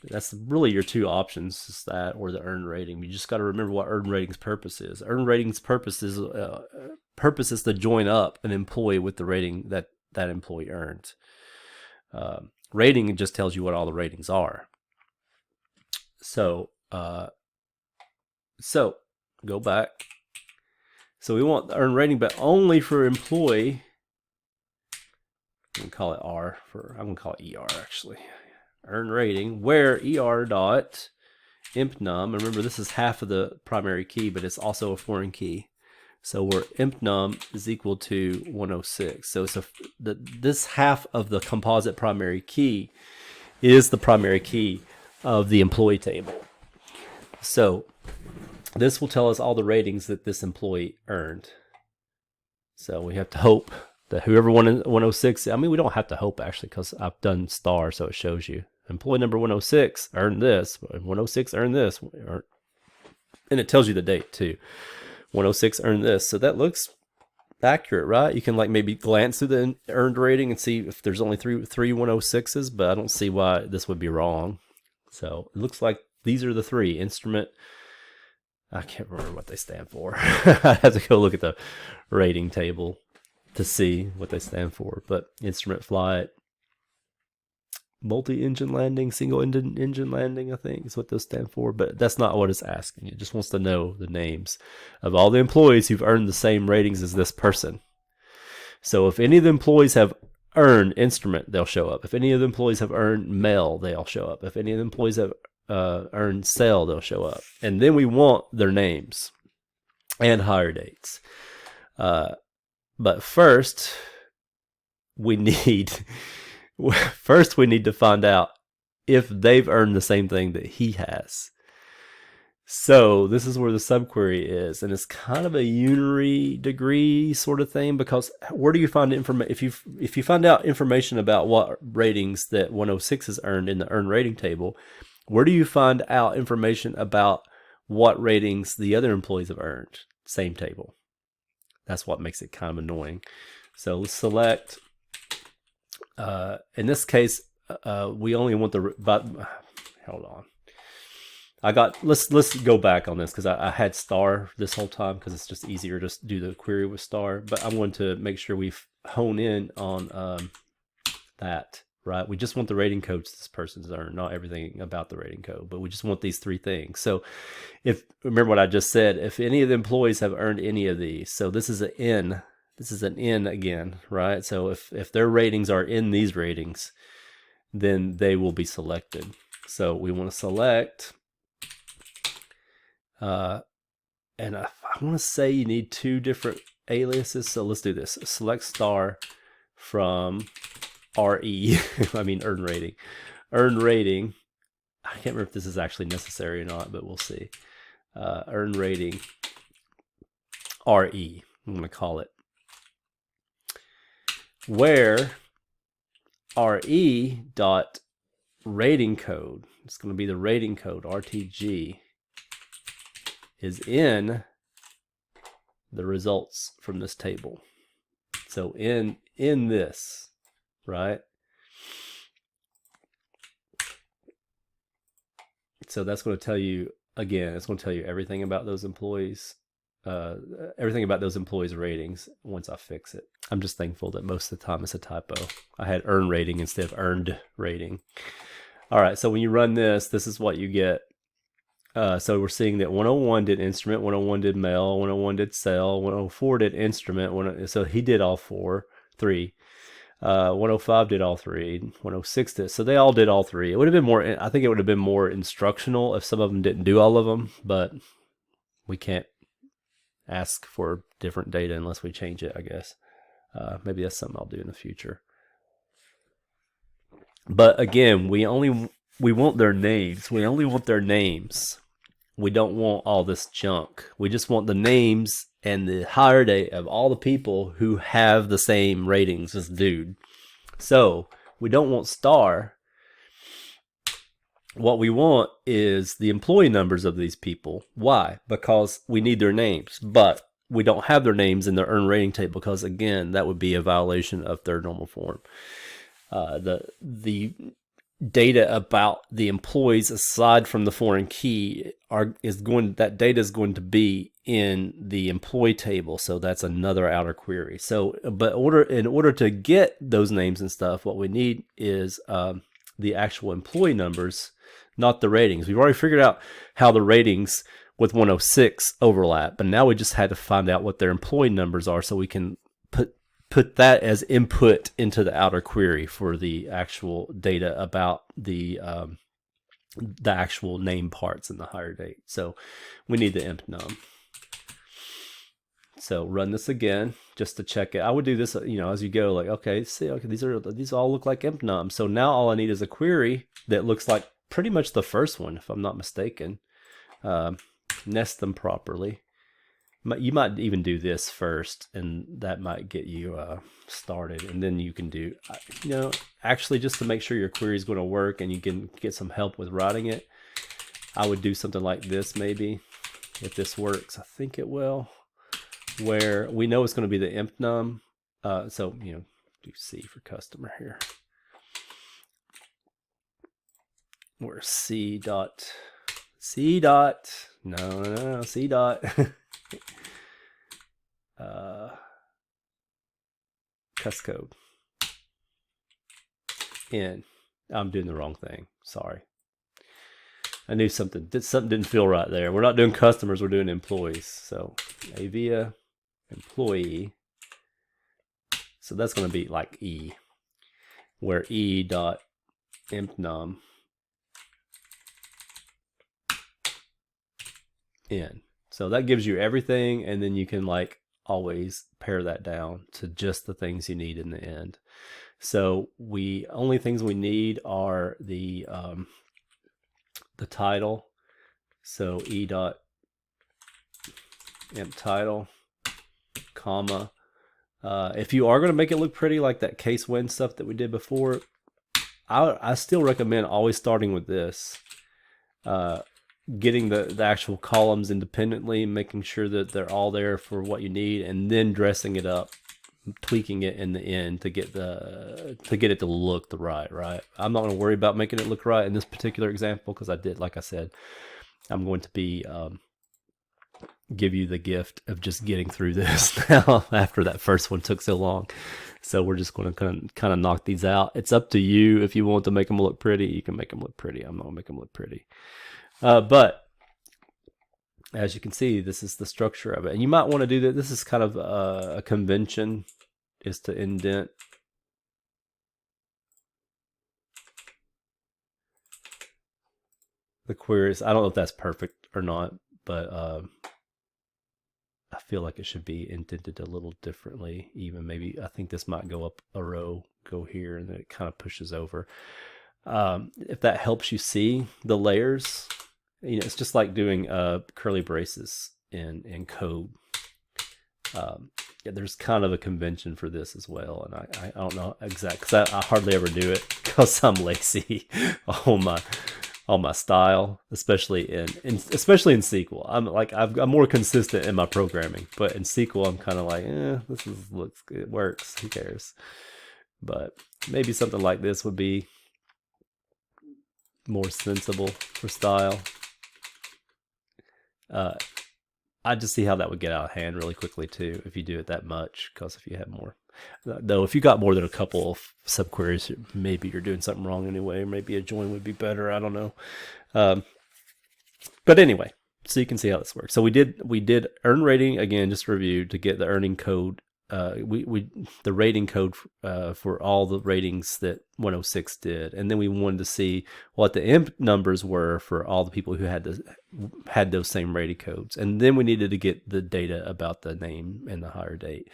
S1: that's really your two options, is that or the earned rating. You just got to remember what earned ratings purpose is. Earned ratings purpose is to join up an employee with the rating that employee earned. Rating just tells you what all the ratings are. So go back. So we want the earned rating, but only for employee. I'm gonna call it R I'm gonna call it ER actually. Earned rating where ER dot impnum. And remember, this is half of the primary key, but it's also a foreign key. So where impnum is equal to 106. So it's this half of the composite primary key is the primary key of the employee table. So this will tell us all the ratings that this employee earned. So we have to hope that whoever won 106, I mean, we don't have to hope actually, because I've done star, so it shows you employee number 106 earned this, 106 earned this, and it tells you the date too. 106 earned this, so that looks accurate, right? You can like maybe glance through the earned rating and see if there's only three 106s, but I don't see why this would be wrong. So it looks like these are the three. Instrument, I can't remember what they stand for. I have to go look at the rating table to see what they stand for. But instrument flight, multi-engine landing, single engine landing, I think is what those stand for, but that's not what it's asking. It just wants to know the names of all the employees who've earned the same ratings as this person. So if any of the employees have earned instrument, they'll show up. If any of the employees have earned mail, they'll show up. If any of the employees have earned sale, they'll show up. And then we want their names and hire dates. But first, we need to find out if they've earned the same thing that he has. So this is where the subquery is, and it's kind of a unary degree sort of thing, because where do you find information? If you find out information about what ratings that 106 has earned in the earned rating table, where do you find out information about what ratings the other employees have earned? Same table. That's what makes it kind of annoying. So let's select. In this case, we only want the. But hold on. Let's go back on this, because I had star this whole time because it's just easier to do the query with star. But I want to make sure we hone in on that, right? We just want the rating codes this person's earned, not everything about the rating code, but we just want these three things. So remember what I just said, if any of the employees have earned any of these, so this is an N. This is an N again, right? So if their ratings are in these ratings, then they will be selected. So we want to select. And I want to say you need two different aliases, so let's do this. Select star from RE, I mean earned rating. Earned rating, I can't remember if this is actually necessary or not, but we'll see. Earned rating RE, I'm going to call it. Where RE dot rating code, it's going to be the rating code, RTG, is in the results from this table. So in this, right? So that's going to tell you, again, it's going to tell you everything about those employees, ratings once I fix it. I'm just thankful that most of the time it's a typo. I had earned rating instead of earned rating. All right, so when you run this, this is what you get. So we're seeing that 101 did instrument, 101 did mail, 101 did sell, 104 did instrument. So he did all three. 105 did all three. 106 did. So they all did all three. It would have been more. I think it would have been more instructional if some of them didn't do all of them. But we can't ask for different data unless we change it, I guess. Maybe that's something I'll do in the future. But again, we want their names. We only want their names. We don't want all this junk. We just want the names and the hire date of all the people who have the same ratings as dude. So we don't want star. What we want is the employee numbers of these people. Why? Because we need their names, but we don't have their names in the earned rating table, because again, that would be a violation of third normal form. The data about the employees aside from the foreign key that data is going to be in the employee table. So that's another outer query. So, but in order to get those names and stuff, what we need is the actual employee numbers, not the ratings. We've already figured out how the ratings with 106 overlap, but now we just had to find out what their employee numbers are so we can put that as input into the outer query for the actual data about the actual name parts and the hire date. So we need the imp num. So run this again just to check it. I would do this, as you go, like, okay, see, okay, these all look like imp num. So now all I need is a query that looks like pretty much the first one, if I'm not mistaken. Nest them properly. You might even do this first, and that might get you started, and then you can do, actually, just to make sure your query is going to work and you can get some help with writing it, I would do something like this maybe, if this works. I think it will, where we know it's going to be the imp num. So, do C for customer here. Or C dot, no, C dot. Cus code in. I'm doing the wrong thing. Sorry. I knew something didn't feel right there. We're not doing customers, we're doing employees. So Avia employee. So that's going to be like E, where E dot empnum in. So that gives you everything, and then you can like always pare that down to just the things you need in the end. So only things we need are the title. So E dot emp title, comma. If you are going to make it look pretty like that case when stuff that we did before, I still recommend always starting with this. Getting the actual columns independently, making sure that they're all there for what you need, and then dressing it up, tweaking it in the end to get it to look right. I'm not going to worry about making it look right in this particular example because like I said, I'm going to be give you the gift of just getting through this now after that first one took so long. So we're just going to kind of knock these out. It's up to you. If you want to make them look pretty, you can make them look pretty. I'm not going to make them look pretty. But as you can see, this is the structure of it. And you might want to do that. This is kind of a convention, is to indent the queries. I don't know if that's perfect or not, but I feel like it should be indented a little differently. Even maybe I think this might go up a row, go here, and then it kind of pushes over. If that helps you see the layers, it's just like doing curly braces in code. Yeah, there's kind of a convention for this as well, and I don't know exactly because I hardly ever do it because I'm lazy on my style, especially in SQL. I'm more consistent in my programming, but in SQL I'm kind of like, looks good, it works, who cares? But maybe something like this would be more sensible for style. I just see how that would get out of hand really quickly too if you do it that much. Because if you have more, though, if you got more than a couple of subqueries, maybe you're doing something wrong anyway. Maybe a join would be better. I don't know. But anyway, so you can see how this works. So we did earn rating again, just review to get the earning code. The rating code for all the ratings that 106 did, and then we wanted to see what the imp numbers were for all the people who had those same rating codes, and then we needed to get the data about the name and the hire date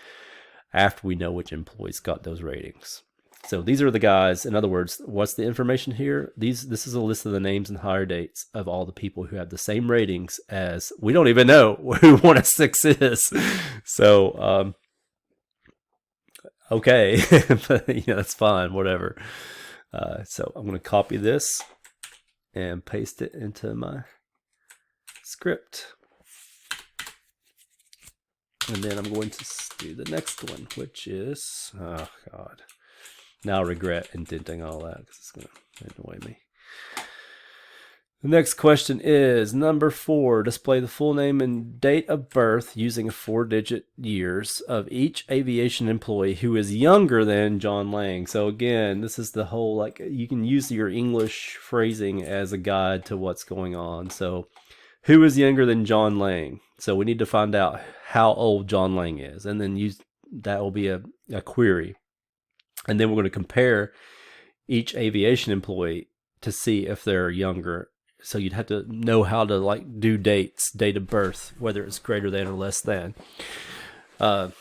S1: after we know which employees got those ratings. So these are the guys. In other words, what's the information here? This is a list of the names and hire dates of all the people who have the same ratings as we don't even know who 106 is. So okay, but that's fine, whatever. So I'm going to copy this and paste it into my script. And then I'm going to do the next one, which is, oh God. Now I regret indenting all that because it's going to annoy me. The next question is number 4. Display the full name and date of birth using 4-digit years of each aviation employee who is younger than John Lang. So again, this is the whole, like, you can use your English phrasing as a guide to what's going on. So who is younger than John Lang? So we need to find out how old John Lang is, and then that will be a query. And then we're going to compare each aviation employee to see if they're younger. So you'd have to know how to like do dates, date of birth, whether it's greater than or less than. And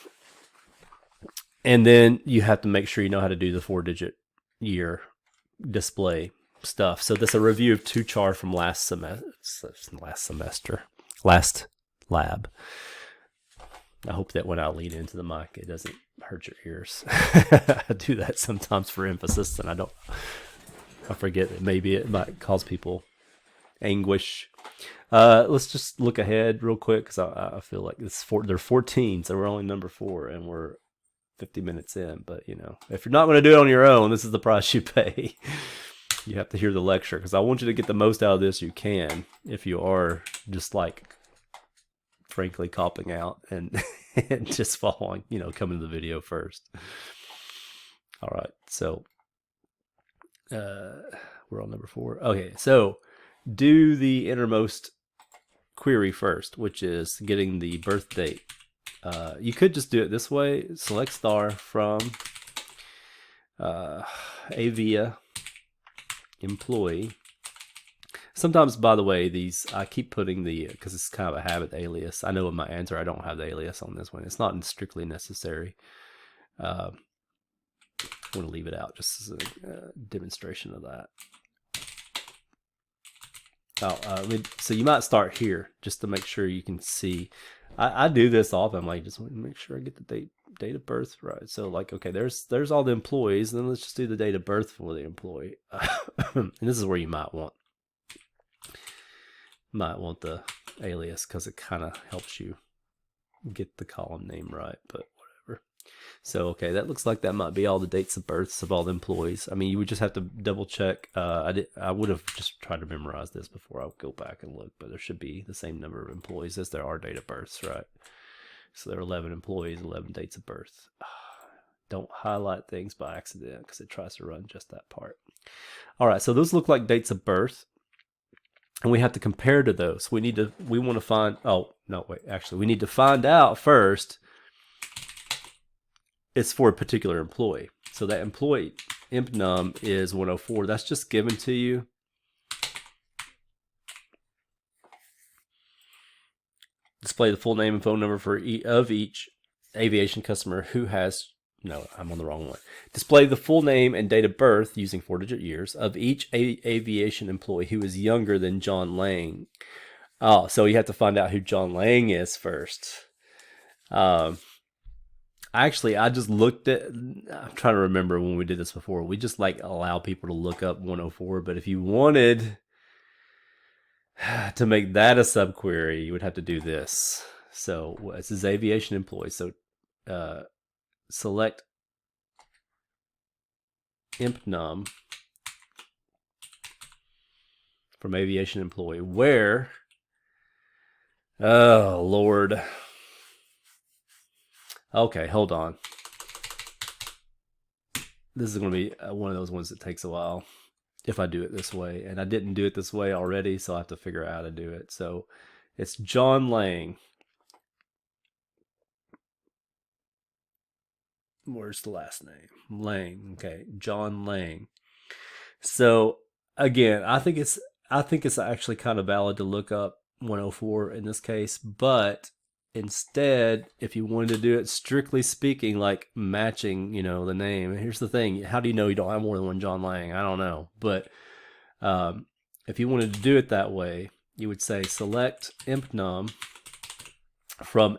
S1: then you have to make sure you know how to do the 4-digit year display stuff. So that's a review of 2 char from last lab. I hope that when I lean into the mic, it doesn't hurt your ears. I do that sometimes for emphasis, and I forget that maybe it might cause people anguish. Let's just look ahead real quick because I feel like they're 14, so we're only number 4, and we're 50 minutes in. But if you're not going to do it on your own, this is the price you pay. You have to hear the lecture because I want you to get the most out of this you can. If you are just like frankly copping out and just following, coming to the video first. All right, so we're on number 4. Okay, so do the innermost query first, which is getting the birth date. You could just do it this way. Select star from Avia employee. Sometimes, by the way, these I keep putting the, because it's kind of a habit, alias. I know in my answer I don't have the alias on this one. It's not strictly necessary. I want to leave it out just as a demonstration of that. So you might start here just to make sure you can see. I do this often. I'm like, just want to make sure I get the date of birth right. So like, okay, there's all the employees, and then let's just do the date of birth for the employee. And this is where you might want the alias, because it kind of helps you get the column name right, but whatever. So okay, that looks like that might be all the dates of births of all the employees. I mean, you would just have to double check. I would have just tried to memorize this before I would go back and look, but there should be the same number of employees as there are date of births, right? So there are 11 employees, 11 dates of birth. Don't highlight things by accident, because it tries to run just that part. All right, so those look like dates of birth. And we have to compare to those. We want to find, oh, no, wait, actually, we need to find out first it's for a particular employee. So that employee imp num is 104. That's just given to you. Display the full name and phone number of each aviation customer who has, no, I'm on the wrong one. Display the full name and date of birth using 4-digit years of each aviation employee who is younger than John Lang. Oh, so you have to find out who John Lang is first. Actually, I just looked at, I'm trying to remember when we did this before. We just like allow people to look up 104, but if you wanted to make that a subquery, you would have to do this. So this is aviation employee. So select imp num from aviation employee where, oh Lord. Okay, hold on. This is going to be one of those ones that takes a while if I do it this way. And I didn't do it this way already, so I have to figure out how to do it. So it's John Lang. Where's the last name? Lang. Okay, John Lang. So again, I think it's actually kind of valid to look up 104 in this case, but instead, if you wanted to do it strictly speaking, like matching, the name. Here's the thing: how do you know you don't have more than one John Lang? I don't know, but if you wanted to do it that way, you would say select imp num from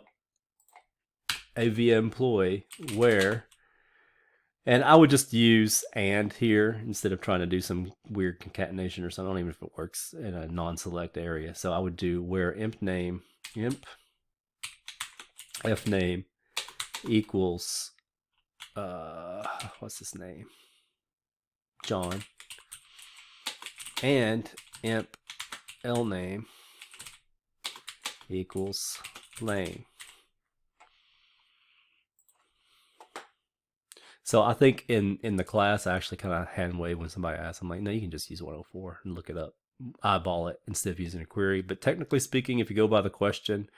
S1: Avia employee where, and I would just use and here instead of trying to do some weird concatenation or something. I don't even know if it works in a non-select area. So I would do where imp f name equals what's this name, John, and imp l name equals Lang. So I think in the class I actually kind of hand wave when somebody asks. I'm like, no, you can just use 104 and look it up, eyeball it instead of using a query. But technically speaking, if you go by the question,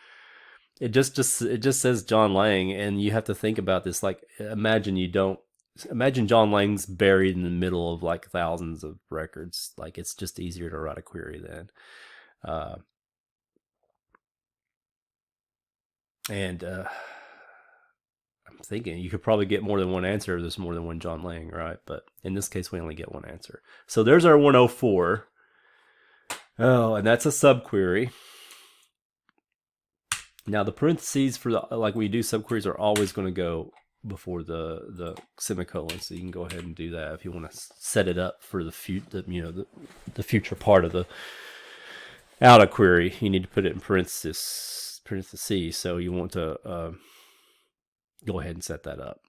S1: it just says John Lang, and you have to think about this. Like, imagine John Lang's buried in the middle of like thousands of records. Like, it's just easier to write a query then. I'm thinking you could probably get more than one answer if there's more than one John Lang, right? But in this case, we only get one answer. So there's our 104. Oh, and that's a subquery. Now the parentheses for like when you do subqueries are always going to go before the semicolon, so you can go ahead and do that if you want to set it up for the future part of the outer query. You need to put it in parentheses. So you want to go ahead and set that up.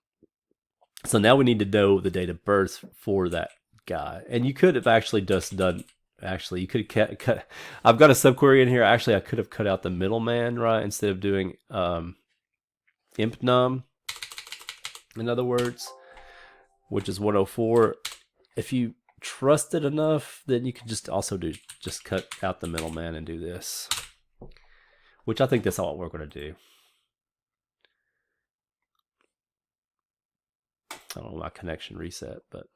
S1: So now we need to know the date of birth for that guy, and you could have actually just done. Actually, you could cut. I've got a subquery in here. Actually, I could have cut out the middleman, right? Instead of doing imp num, in other words, which is 104. If you trust it enough, then you can just also just cut out the middleman and do this, which I think that's all we're going to do. I don't know my connection reset, but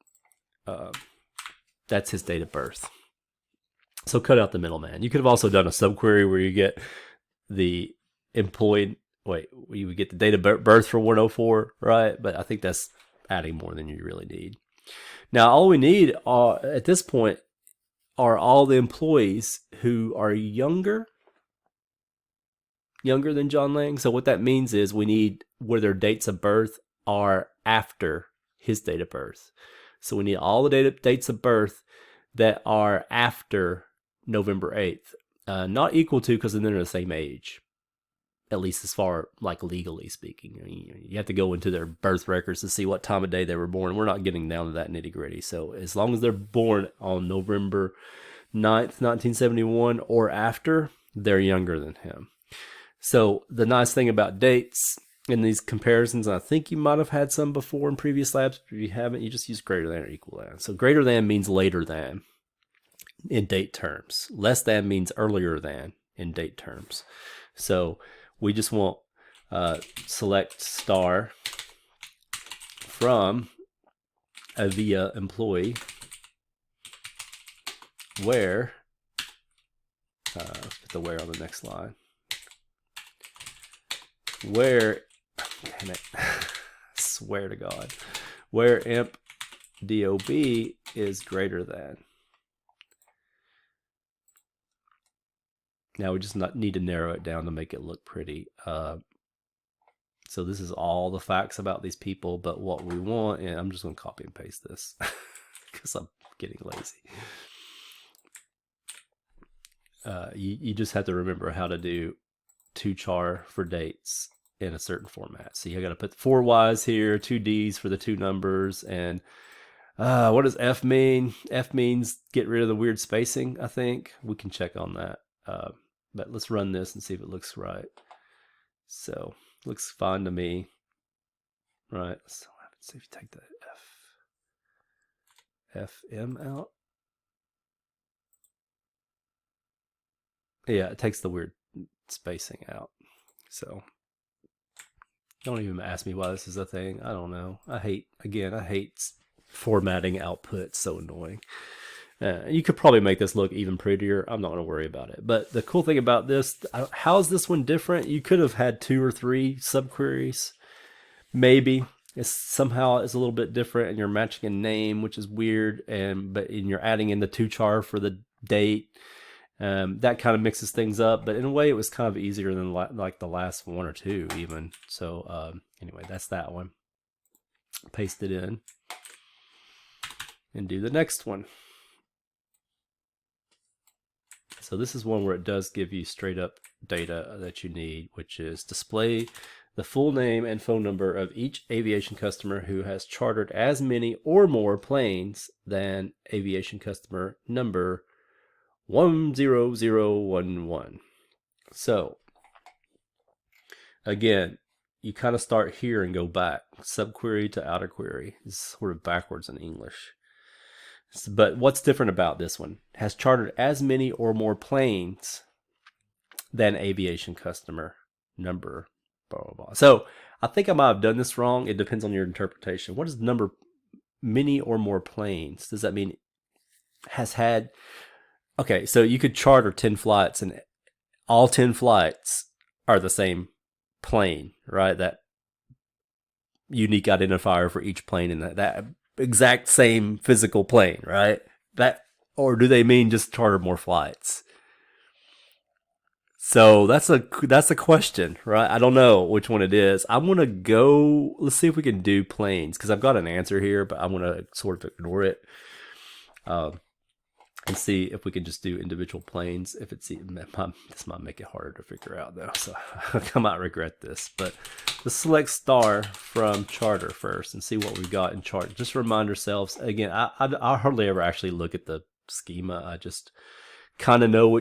S1: that's his date of birth. So cut out the middleman. You could have also done a subquery where you get the employed, you would get the date of birth for 104, right? But I think that's adding more than you really need. Now, all we need at this point are all the employees who are younger than John Lang. So what that means is we need where their dates of birth are after his date of birth. So we need all the dates of birth that are after November 8th. Not equal to, because then they're the same age. At least as far, like, legally speaking. You have to go into their birth records to see what time of day they were born. We're not getting down to that nitty gritty. So as long as they're born on November 9th, 1971 or after, they're younger than him. So the nice thing about dates in these comparisons, I think you might have had some before in previous labs, but if you haven't, you just use greater than or equal than. So greater than means later than in date terms. Less than means earlier than in date terms. So we just want select star from a via employee where, let's put the where on the next line, where, damn it, swear to God, where imp dob is greater than. Now we just need to narrow it down to make it look pretty. So this is all the facts about these people, but what we want, and I'm just going to copy and paste this because I'm getting lazy. You just have to remember how to do toChar for dates in a certain format. So you got to put 4 Y's here, 2 D's for the 2 numbers, and what does F mean? F means get rid of the weird spacing, I think. We can check on that. But let's run this and see if it looks right. So looks fine to me. Right. So let's see if you take the FM out. Yeah, it takes the weird spacing out. So don't even ask me why this is a thing. I don't know. I hate formatting output. It's so annoying. You could probably make this look even prettier. I'm not going to worry about it. But the cool thing about this, how is this one different? You could have had 2 or 3 subqueries. Maybe. Somehow it's a little bit different, and you're matching a name, which is weird. But you're adding in the toChar for the date. That kind of mixes things up. But in a way, it was kind of easier than like the last 1 or 2 even. So anyway, that's that one. Paste it in. And do the next one. So this is one where it does give you straight up data that you need, which is display the full name and phone number of each aviation customer who has chartered as many or more planes than aviation customer number 10011. So again, you kind of start here and go back, subquery to outer query. It's sort of backwards in English. But what's different about this one? Has chartered as many or more planes than aviation customer number, blah, blah, blah. So I think I might have done this wrong. It depends on your interpretation. What is number many or more planes? Does that mean has had? Okay, so you could charter 10 flights and all 10 flights are the same plane, right? That unique identifier for each plane in that exact same physical plane, right? Or do they mean just charter more flights? So that's a question, right? I don't know which one it is. I'm gonna go. Let's see if we can do planes, because I've got an answer here, but I'm gonna sort of ignore it and see if we can just do individual planes. If it's this might make it harder to figure out though, so I might regret this. But let's select star from charter first and see what we've got in charter. Just remind ourselves again. I hardly ever actually look at the schema. I just kind of know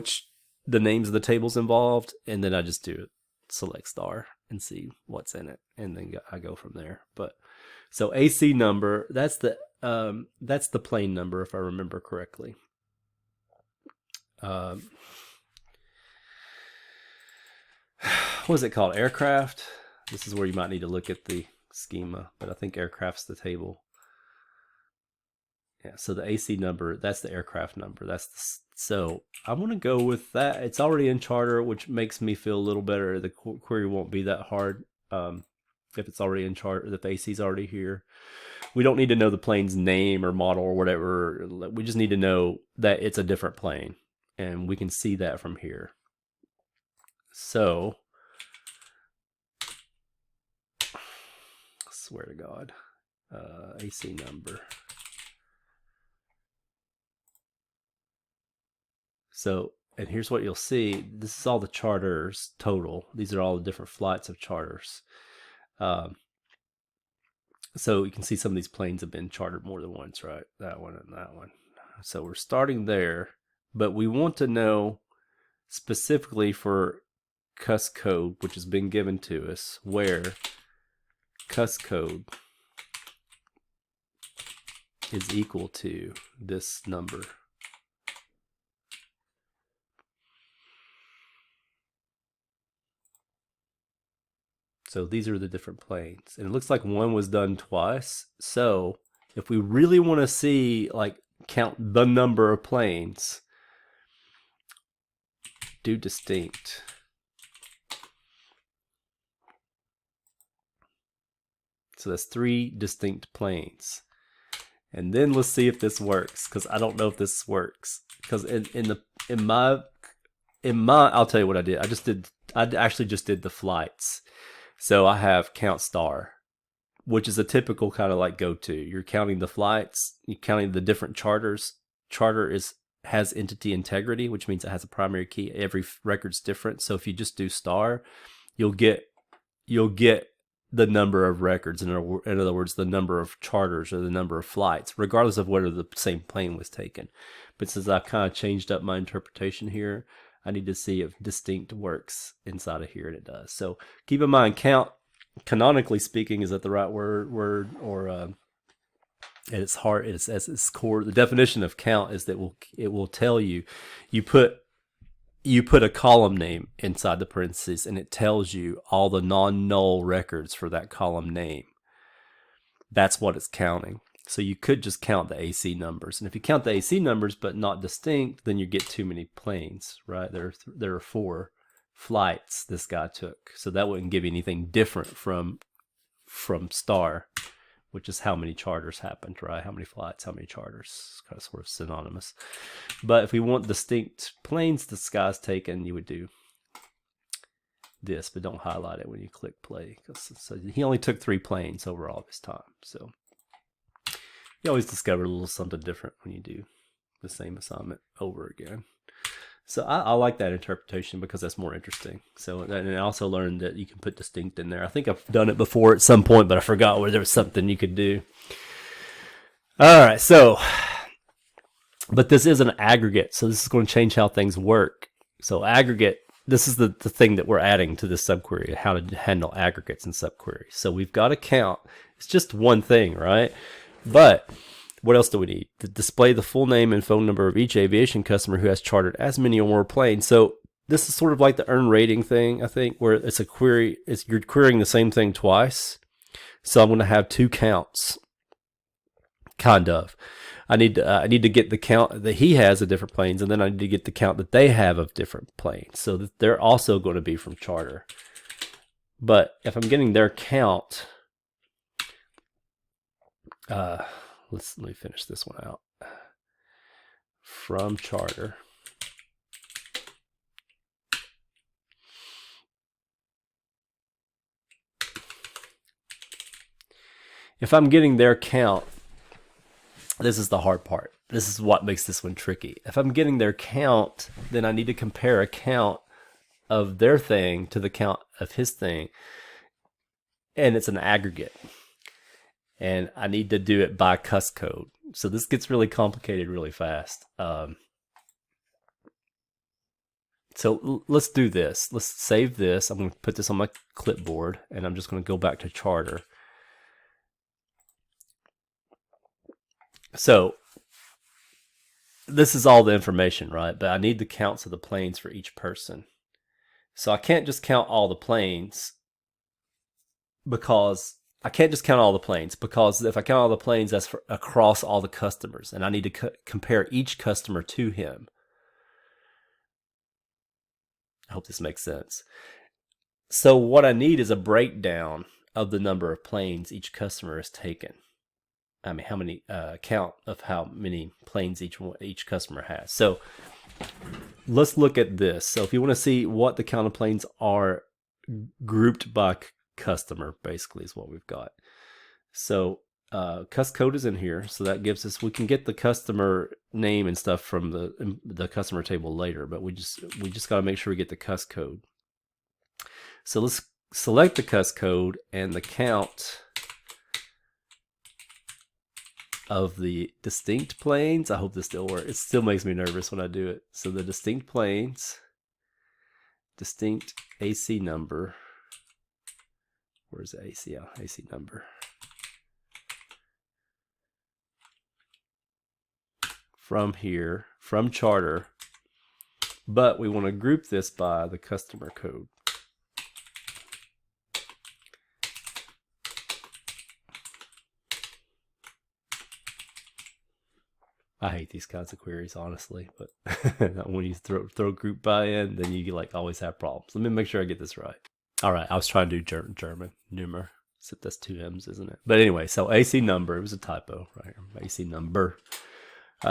S1: the names of the tables involved, and then I just do select star and see what's in it, and then I go from there. But so AC number, that's the That's the plane number, if I remember correctly. What is it called? Aircraft? This is where you might need to look at the schema, but I think aircraft's the table. Yeah, so the AC number, that's the aircraft number. So I'm going to go with that. It's already in Charter, which makes me feel a little better. The query won't be that hard if it's already in Charter, if the AC is already here. We don't need to know the plane's name or model or whatever. We just need to know that it's a different plane, and we can see that from here. So, I swear to God, AC number. So, and here's what you'll see. This is all the charters total. These are all the different flights of charters. So you can see some of these planes have been chartered more than once, right? That one and that one. So we're starting there, but we want to know specifically for CUS code, which has been given to us, where CUS code is equal to this number. So these are the different planes. And it looks like one was done twice. So if we really want to see, like, count the number of planes, do distinct. So that's 3 distinct planes. And then let's see if this works, because I don't know if this works. Because in my I'll tell you what I did. I actually just did the flights. So I have count star, which is a typical kind of like go-to. You're counting the flights, you're counting the different charters. Charter has entity integrity, which means it has a primary key. Every record's different. So if you just do star, you'll get the number of records. In other words, the number of charters or the number of flights, regardless of whether the same plane was taken. But since I've kind of changed up my interpretation here, I need to see if distinct works inside of here, and it does. So keep in mind, count, canonically speaking, is that the right word or at its heart, it's as its core. The definition of count is that it will tell you, you put a column name inside the parentheses, and it tells you all the non-null records for that column name. That's what it's counting. So you could just count the AC numbers. And if you count the AC numbers but not distinct, then you get too many planes, right? There are 4 flights this guy took. So that wouldn't give you anything different from star, which is how many charters happened, right? How many flights, how many charters, kind of sort of synonymous. But if we want distinct planes this guy's taken, you would do this, but don't highlight it when you click play. So he only took 3 planes over all this time. So you always discover a little something different when you do the same assignment over again. So I like that interpretation because that's more interesting. So, and I also learned that you can put distinct in there. I think I've done it before at some point, but I forgot where there was something you could do. All right, so, but this is an aggregate, so this is going to change how things work. So aggregate, this is the thing that we're adding to this subquery, how to handle aggregates in subqueries. So we've got a count. It's just one thing, right? But what else do we need? To display the full name and phone number of each aviation customer who has chartered as many or more planes. So this is sort of like the earn rating thing, I think, where it's a query. You're querying the same thing twice. So I'm going to have 2 counts, kind of. I need to get the count that he has of different planes, and then I need to get the count that they have of different planes. So that they're also going to be from charter. But if I'm getting their count, let me finish this one out. From charter. If I'm getting their count, this is the hard part. This is what makes this one tricky. If I'm getting their count, then I need to compare a count of their thing to the count of his thing. And it's an aggregate. And I need to do it by CUS code. So this gets really complicated really fast. So let's do this. Let's save this. I'm going to put this on my clipboard, and I'm just going to go back to charter. So this is all the information, right? But I need the counts of the planes for each person. So I can't just count all the planes because if I count all the planes, that's for across all the customers, and I need to compare each customer to him. I hope this makes sense. So what I need is a breakdown of the number of planes each customer has taken. I mean, how many count of how many planes each customer has. So let's look at this. So if you want to see what the count of planes are grouped by customer, basically is what we've got. So cust code is in here, so that gives us, we can get the customer name and stuff from the customer table later, but we just got to make sure we get the cust code. So let's select the cust code and the count of the distinct planes. I hope this still works. It still makes me nervous when I do it. So the distinct planes, distinct AC number. Where's the AC? AC number. From here, from charter, but we want to group this by the customer code. I hate these kinds of queries, honestly, but when you throw group by in, then you like always have problems. Let me make sure I get this right. All right, I was trying to do German, Nummer, except that's two M's, isn't it? But anyway, so AC number, it was a typo, right? AC number.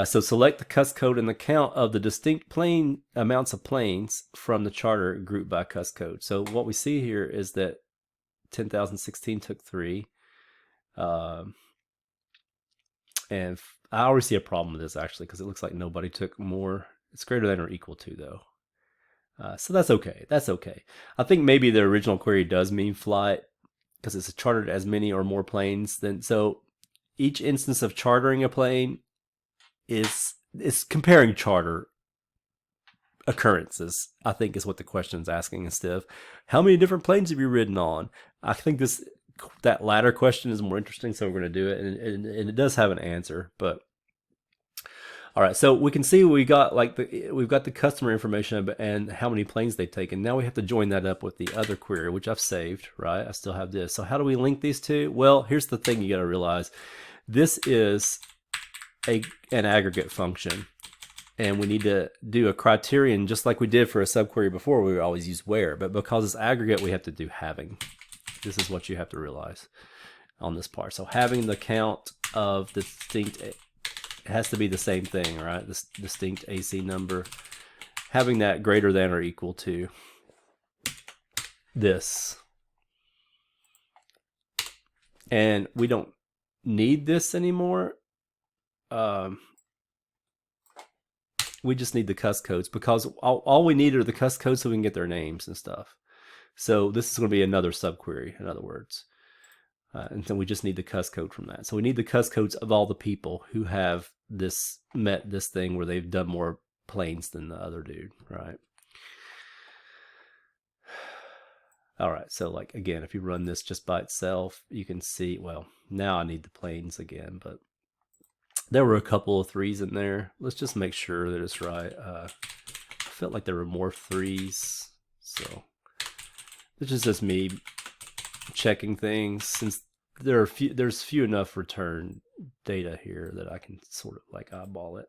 S1: So select the cust code and the count of the distinct plane amounts of planes from the charter grouped by cust code. So what we see here is that 10,016 took 3. And I already see a problem with this, actually, because it looks like nobody took more. It's greater than or equal to, though. So that's okay. That's okay. I think maybe the original query does mean flight, because it's chartered as many or more planes. So each instance of chartering a plane is comparing charter occurrences, I think, is what the question is asking, instead of how many different planes have you ridden on. I think that latter question is more interesting, so we're going to do it, and it does have an answer. But all right, so we can see we've got the customer information and how many planes they've taken. Now we have to join that up with the other query, which I've saved, right? I still have this. So how do we link these two? Well, here's the thing you got to realize. This is an aggregate function, and we need to do a criterion just like we did for a subquery before. We would always use where, but because it's aggregate, we have to do having. This is what you have to realize on this part. So having the count of the distinct, it has to be the same thing, right? This distinct AC number, having that greater than or equal to this. And we don't need this anymore. We just need the cust codes, because all we need are the cust codes so we can get their names and stuff. So this is going to be another subquery, in other words. And then we just need the cust code from that. So we need the cust codes of all the people who have met this thing where they've done more planes than the other dude, right? All right, so like again, if you run this just by itself, you can see, well, now I need the planes again, but there were a couple of 3s in there. Let's just make sure that it's right. I felt like there were more 3s, so this is just me checking things, since there's few enough return data here that I can sort of like eyeball it.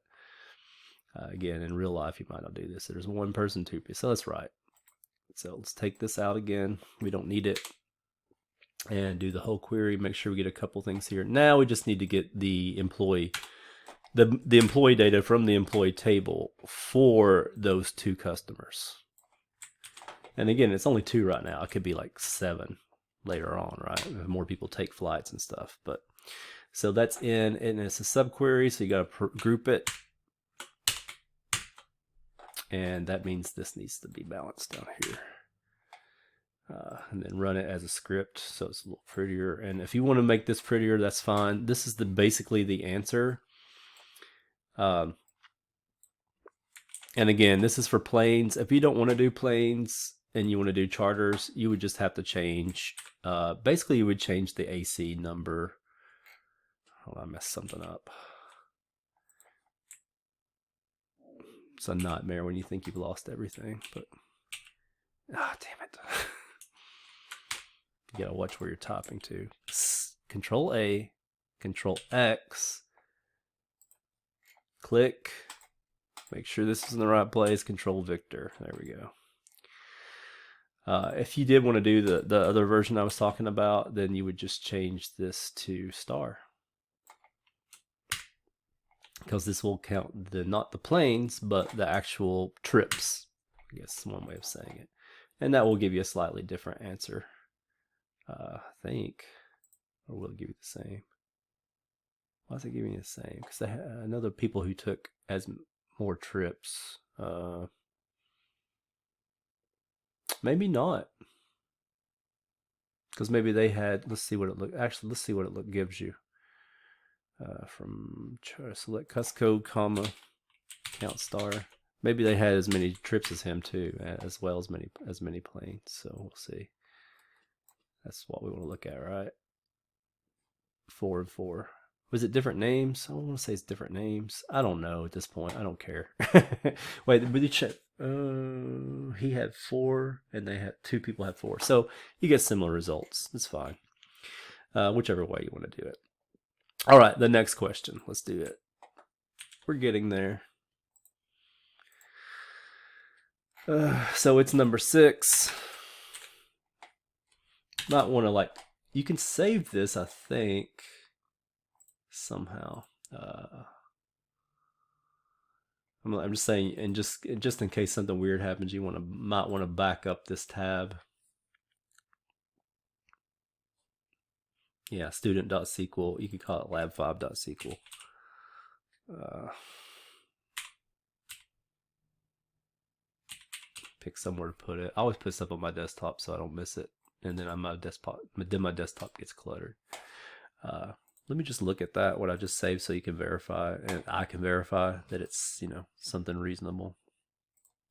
S1: Again, in real life, you might not do this. There's one person, 2 people, so that's right. So let's take this out again. We don't need it. And do the whole query. Make sure we get a couple things here. Now we just need to get the employee, the employee data from the employee table for those 2 customers. And again, it's only 2 right now. It could be like 7 later on, right? If more people take flights and stuff. But so that's in, and it's a subquery, so you got to group it. And that means this needs to be balanced down here. And then run it as a script, so it's a little prettier. And if you want to make this prettier, that's fine. This is basically the answer. And again, this is for planes. If you don't want to do planes and you want to do charters, you would just have to change. Basically, you would change the AC number. Hold on, I messed something up. It's a nightmare when you think you've lost everything, but damn it. You gotta watch where you're typing to. Control A, Control X, click, make sure this is in the right place, Control Victor. There we go. If you did want to do the other version I was talking about, then you would just change this to star, because this will count not the planes, but the actual trips. I guess is one way of saying it. And that will give you a slightly different answer, I think. Or will it give you the same? Why is it giving you the same? Because I know the people who took as more trips. Maybe not. Because maybe they had, let's see what it look. Actually, let's see what it gives you. From select cuss code, comma, count star. Maybe they had as many trips as him too, as well as many planes. So we'll see. That's what we want to look at, right? 4 and 4. Was it different names? I don't want to say it's different names. I don't know at this point. I don't care. Wait, but you check. He had 4, and they had 2 people had 4. So you get similar results. It's fine. Whichever way you want to do it. All right, the next question. Let's do it. We're getting there. So it's number 6. Might want to you can save this, I think, somehow. I'm just saying, and just in case something weird happens, you might want to back up this tab. Yeah, student.sql. You could call it lab5.sql. Pick somewhere to put it. I always put stuff on my desktop so I don't miss it. And then my desktop gets cluttered. Let me just look at that, what I just saved, so you can verify, and I can verify that it's, something reasonable,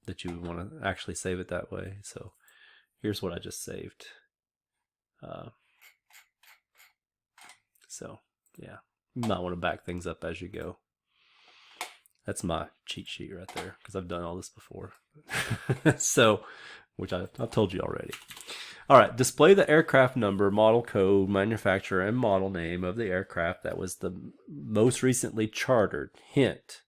S1: that you want to actually save it that way. So here's what I just saved. So yeah, you might want to back things up as you go. That's my cheat sheet right there, because I've done all this before. So, which I've told you already. All right, display the aircraft number, model code, manufacturer, and model name of the aircraft that was the most recently chartered. Hint,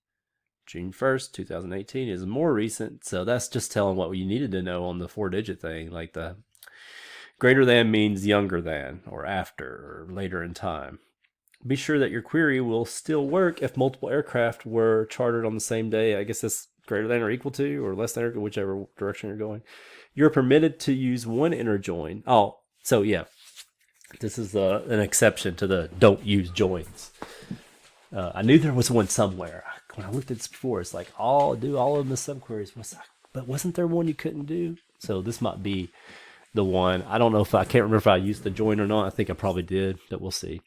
S1: June 1st, 2018 is more recent, so that's just telling what you needed to know on the 4-digit thing, like the greater than means younger than, or after, or later in time. Be sure that your query will still work if multiple aircraft were chartered on the same day. I guess that's greater than or equal to, or less than or equal, whichever direction you're going. You're permitted to use one inner join. Oh, so yeah, this is an exception to the don't use joins. I knew there was one somewhere. When I looked at this before, it's like, do all of them as subqueries. But wasn't there one you couldn't do? So this might be the one. I don't know I can't remember if I used the join or not. I think I probably did, but we'll see.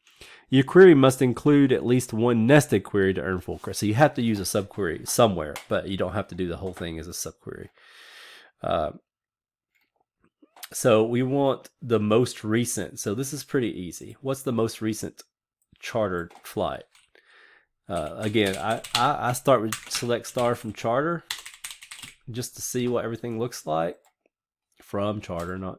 S1: Your query must include at least one nested query to earn full credit. So you have to use a subquery somewhere, but you don't have to do the whole thing as a subquery. So we want the most recent. So this is pretty easy. What's the most recent chartered flight? Again, I start with select star from charter just to see what everything looks like from charter. Not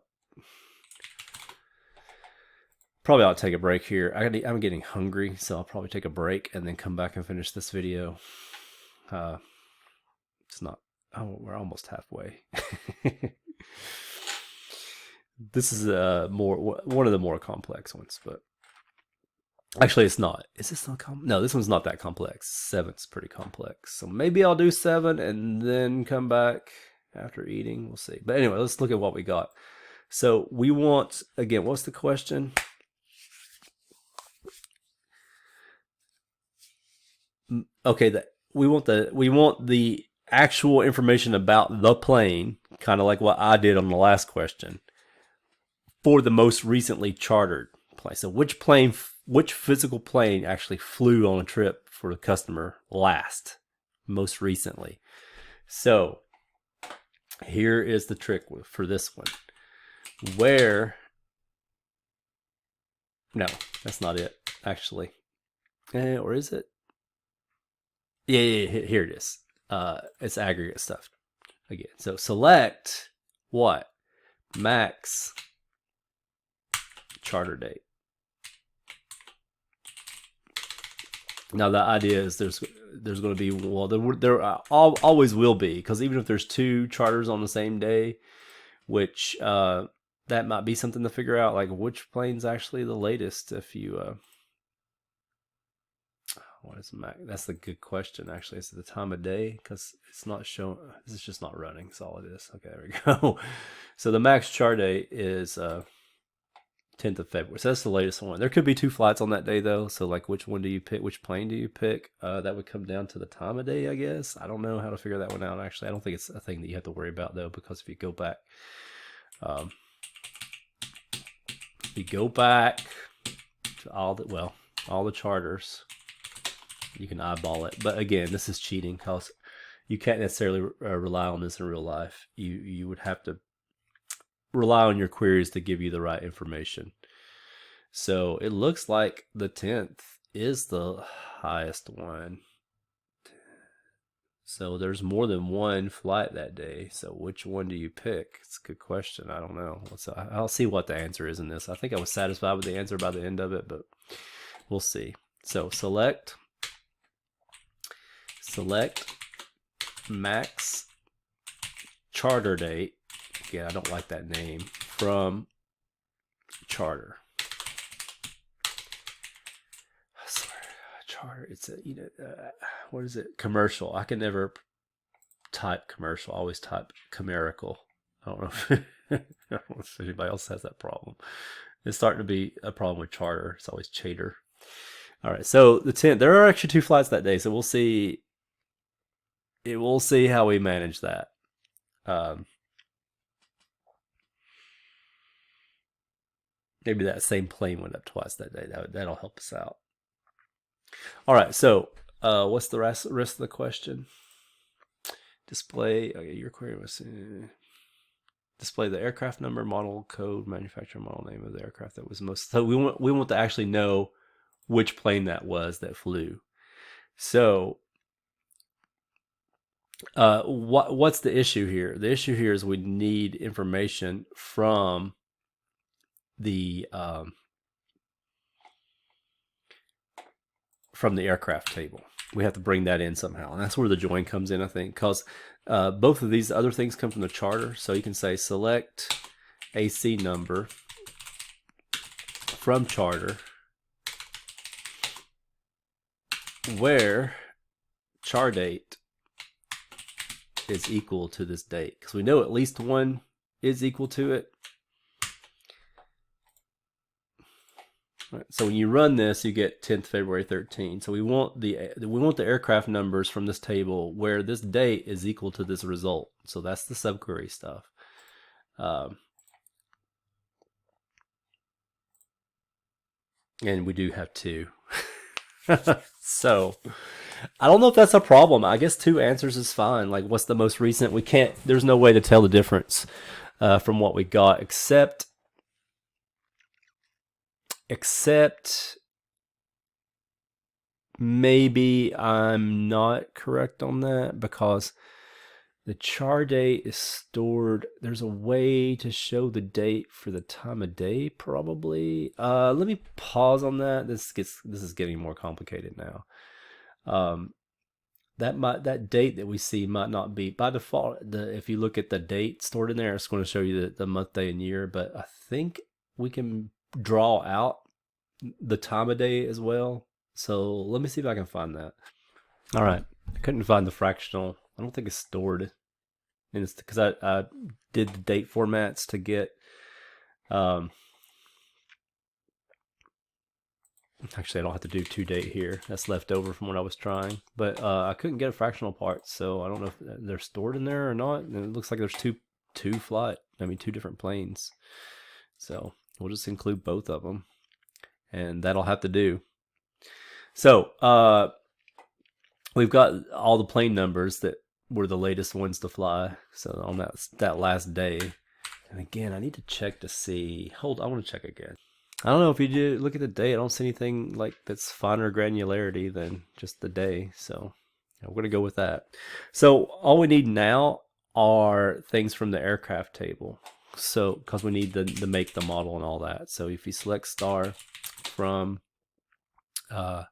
S1: probably ought to take a break here. I'm getting hungry, so I'll probably take a break and then come back and finish this video. It's not. Oh, we're almost halfway. This is one of the more complex ones, but actually it's not. Is this not complex? No, this one's not that complex. 7's pretty complex. So maybe I'll do 7 and then come back after eating. We'll see. But anyway, let's look at what we got. So we want, again, what's the question? Okay, we want the actual information about the plane, kind of like what I did on the last question, for the most recently chartered plane. So which physical plane actually flew on a trip for the customer most recently. So here is the trick for this one. No, that's not it, actually. Or is it? Yeah, here it is. It's aggregate stuff again. So select what? Max charter date. Now the idea is there's going to be, well, there always will be, because even if there's 2 charters on the same day, which that might be something to figure out, like which plane's actually the latest. If you what is max? That's a good question, actually. Is it the time of day? Because it's not showing. This is just not running. That's all it is. Okay, there we go. So the max chart date is 10th of February. So that's the latest one. There could be 2 flights on that day, though. So like, which one do you pick? Which plane do you pick? That would come down to the time of day, I guess. I don't know how to figure that one out, actually. I don't think it's a thing that you have to worry about, though, because if you go back, to all the charters, you can eyeball it. But again, this is cheating, because you can't necessarily rely on this in real life. You would have to rely on your queries to give you the right information. So it looks like the 10th is the highest one. So there's more than 1 flight that day. So which one do you pick? It's a good question. I don't know. So I'll see what the answer is in this. I think I was satisfied with the answer by the end of it, but we'll see. So select max charter date. Again, I don't like that name. From charter. I swear, charter. It's a, what is it? Commercial. I can never type commercial. I always type chimerical. I don't know if anybody else has that problem. It's starting to be a problem with charter. It's always chater. All right. So the 10th. There are actually 2 flights that day. So we'll see. We'll see how we manage that. Maybe that same plane went up twice that day. That'll help us out. All right, so what's the rest of the question? Display. Okay, your query was display the aircraft number, model code, manufacturer model name of the aircraft that was most. So we want to actually know which plane that was that flew. So what's the issue here? The issue here is we need information from the aircraft table. We have to bring that in somehow, and that's where the join comes in, I think, because both of these other things come from the charter. So you can say select AC number from charter where char date is equal to this date, because we know at least one is equal to it. Right, so when you run this, you get 10th February 13. So we want the aircraft numbers from this table where this date is equal to this result. So that's the subquery stuff. And we do have 2. So I don't know if that's a problem. I guess 2 answers is fine. Like, what's the most recent? We can't. There's no way to tell the difference from what we got, except maybe I'm not correct on that, because the char date is stored. There's a way to show the date for the time of day, probably. Let me pause on that. This is getting more complicated now. That date that we see might not be by default. If you look at the date stored in there, it's going to show you the month, day, and year. But I think we can draw out the time of day as well. So let me see if I can find that. All right, I couldn't find the fractional. I don't think it's stored, and it's because I did the date formats to get. Actually, I don't have to do to date here. That's left over from what I was trying, but I couldn't get a fractional part, so I don't know if they're stored in there or not. And it looks like there's two different planes. So we'll just include both of them, and that'll have to do. So we've got all the plane numbers that were the latest ones to fly. So on that last day, and again, I need to check to see. I want to check again. I don't know if you do look at the day. I don't see anything like that's finer granularity than just the day. So we're going to go with that. So all we need now are things from the aircraft table. So because we need the make, the model, and all that. So if you select star from, I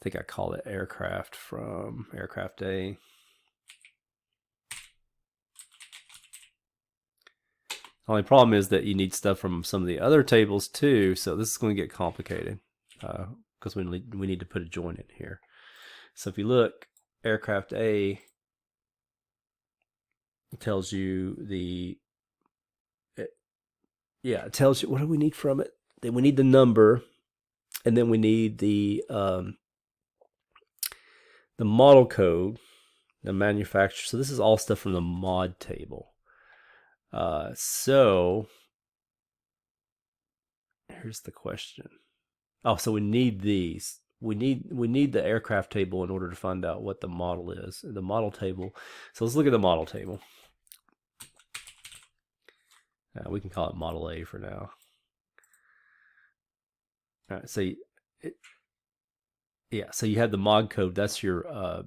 S1: think I call it aircraft from aircraft A. Only problem is that you need stuff from some of the other tables too. So this is going to get complicated because we need to put a join in here. So if you look, aircraft A tells you it tells you what do we need from it. Then we need the number, and then we need the model code, the manufacturer. So this is all stuff from the mod table. So here's the question. Oh, so we need these. We need the aircraft table in order to find out what the model is. The model table. So let's look at the model table. We can call it Model A for now. All right. So so you have the mod code. That's your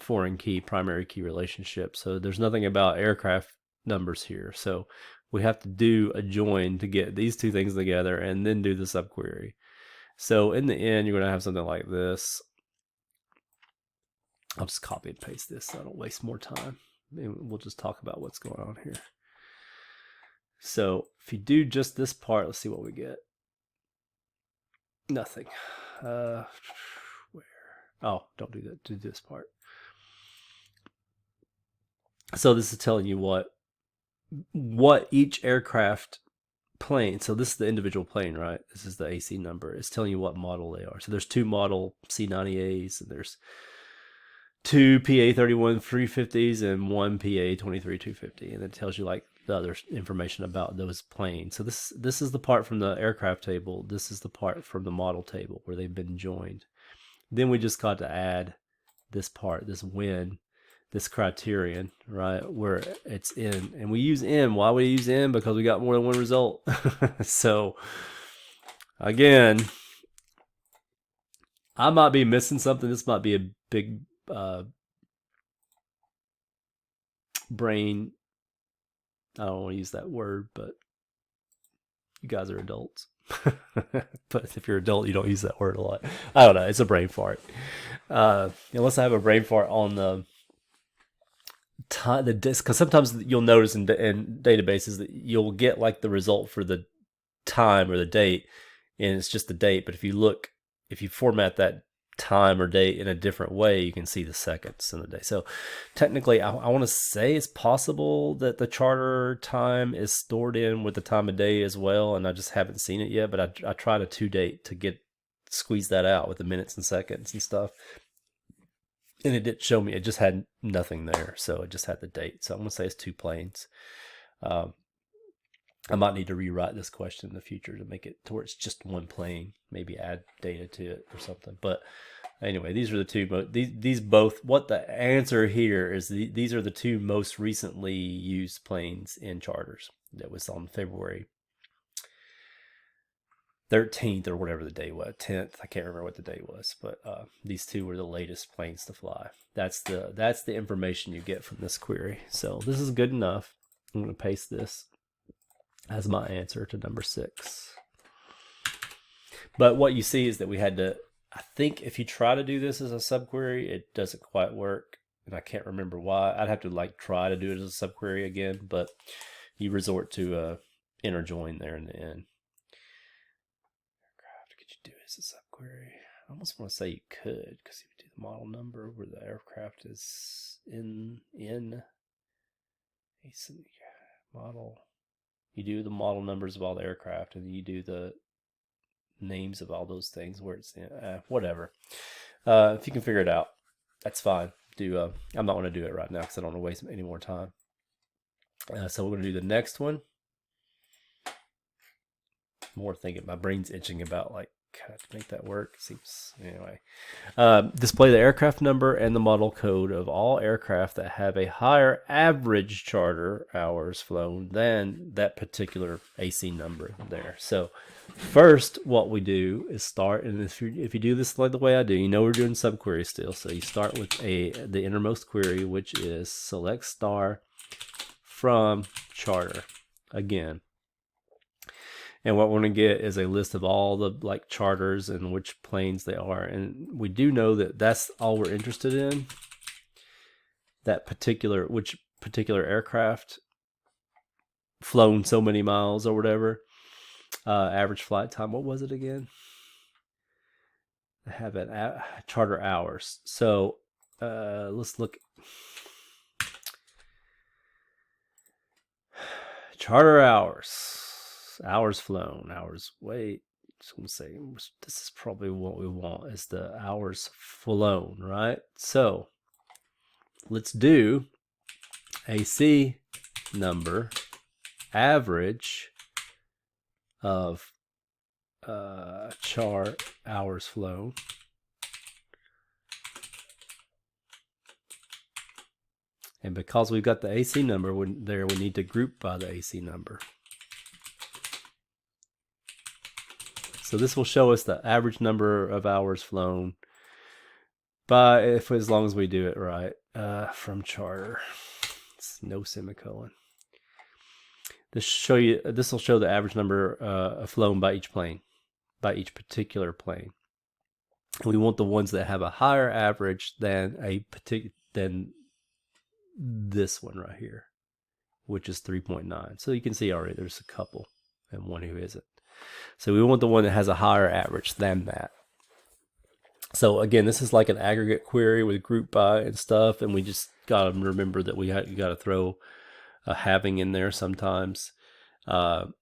S1: foreign key, primary key relationship. So there's nothing about aircraft numbers here. So we have to do a join to get these two things together and then do the subquery. So in the end, you're going to have something like this. I'll just copy and paste this so I don't waste more time. And we'll just talk about what's going on here. So if you do just this part, let's see what we get. Nothing. Where? Oh, don't do that. Do this part. So this is telling you what each aircraft plane, so this is the individual plane, right? This is the AC number. It's telling you what model they are. So there's two model C90As, and there's two PA31 350s and one PA23 250, and it tells you like the other information about those planes. So this is the part from the aircraft table. This is the part from the model table where they've been joined. Then we just got to add this part, this when, this criterion, right, where it's in. And we use in. Why we use in? Because we got more than one result. So again, I might be missing something. This might be a big brain, I don't want to use that word, but you guys are adults. But if you're an adult, you don't use that word a lot. I don't know. It's a brain fart. Unless I have a brain fart on the time, the disk, because sometimes you'll notice in databases that you'll get like the result for the time or the date, and it's just the date. But if you format that time or date in a different way, you can see the seconds in the day. So technically, I want to say it's possible that the charter time is stored in with the time of day as well, and I just haven't seen it yet. But I tried a to date to squeeze that out with the minutes and seconds and stuff, and it didn't show me. It just had nothing there, so it just had the date. So I'm gonna say it's two planes. I might need to rewrite this question in the future to make it to where it's just one plane, maybe add data to it or something. But anyway, these are the two, these both, what the answer here is, these are the two most recently used planes in charters. That was on February 13th or whatever the day was, 10th. I can't remember what the day was, but these two were the latest planes to fly. That's the information you get from this query. So this is good enough. I'm going to paste this as my answer to number 6. But what you see is that we had to, I think if you try to do this as a subquery, it doesn't quite work. And I can't remember why. I'd have to like try to do it as a subquery again, but you resort to inner join there in the end. Aircraft, could you do it as a subquery? I almost want to say you could, because you would do the model number where the aircraft is in a model. You do the model numbers of all the aircraft, and you do the names of all those things where it's in, whatever. If you can figure it out, that's fine. I'm not going to do it right now because I don't want to waste any more time. So we're going to do the next one. More thinking, my brain's itching about like God, to make that work seems anyway. Display the aircraft number and the model code of all aircraft that have a higher average charter hours flown than that particular AC number there. So first, what we do is start, and if you do this like the way I do, you know we're doing subquery still. So you start with the innermost query, which is select star from charter again. And what we're going to get is a list of all the like charters and which planes they are. And we do know that that's all we're interested in. Which particular aircraft flown so many miles or whatever. Average flight time. What was it again? I have it charter hours. So let's look. Charter hours. Hours flown, hours wait. Just gonna say this is probably what we want is the hours flown, right? So let's do AC number average of char hours flown. And because we've got the AC number there, we need to group by the AC number. So this will show us the average number of hours flown as long as we do it right from charter. It's no semicolon. This will show the average number flown by each plane, by each particular plane. And we want the ones that have a higher average than than this one right here, which is 3.9. So you can see already there's a couple and one who isn't. So we want the one that has a higher average than that. So again, this is like an aggregate query with group by and stuff, and we just got to remember that you got to throw a having in there sometimes, and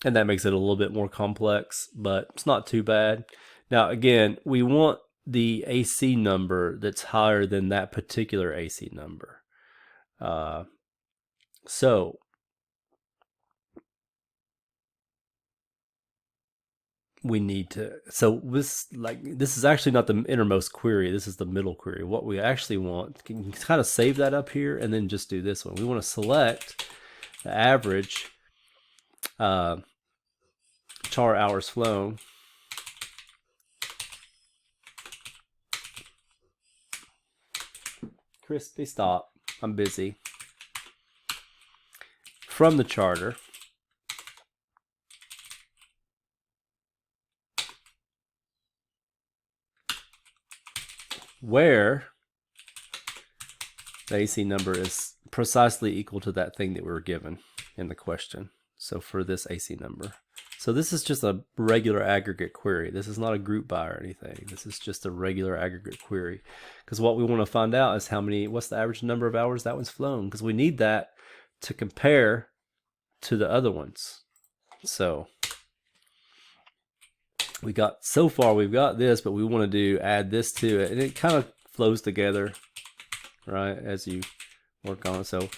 S1: that makes it a little bit more complex, but it's not too bad. Now again, we want the AC number that's higher than that particular AC number. So we need to, this is actually not the innermost query, this is the middle query. What we actually want, can kind of save that up here and then just do this one. We want to select the average char hours flown Crispy, stop, I'm busy, from the charter where the AC number is precisely equal to that thing that we were given in the question. So for this AC number. So this is just a regular aggregate query. This is not a group by or anything. This is just a regular aggregate query. Because what we want to find out is what's the average number of hours that one's flown. Because we need that to compare to the other ones. So so far we've got this, but we want to add this to it, and it kind of flows together, right, as you work on it. So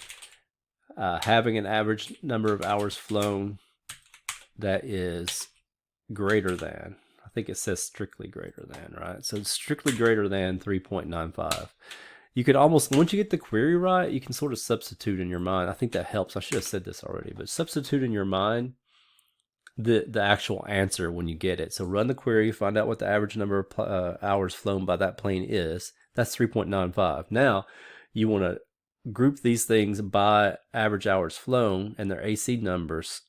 S1: having an average number of hours flown that is greater than, I think it says strictly greater than, right? So it's strictly greater than 3.95. You could almost, once you get the query right, you can sort of substitute in your mind. I think that helps. I should have said this already, but substitute in your mind the actual answer when you get it. So run the query, find out what the average number of hours flown by that plane is. That's 3.95. Now you want to group these things by average hours flown and their AC numbers,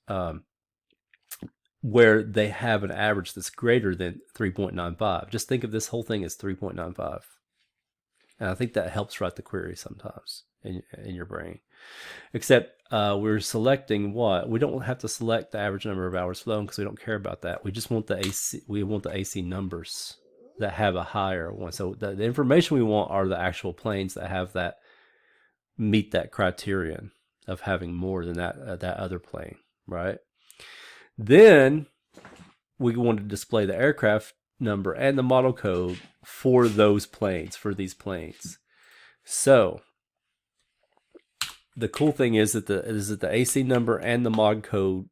S1: where they have an average that's greater than 3.95. Just think of this whole thing as 3.95. And I think that helps write the query sometimes in your brain. Except we're selecting what? We don't have to select the average number of hours flown because we don't care about that. We just want the AC. We want the AC numbers that have a higher one. So the information we want are the actual planes that meet that criterion of having more than that other plane, right? Then we want to display the aircraft number and the model code for those planes, for these planes. So the cool thing is that the AC number and the mod code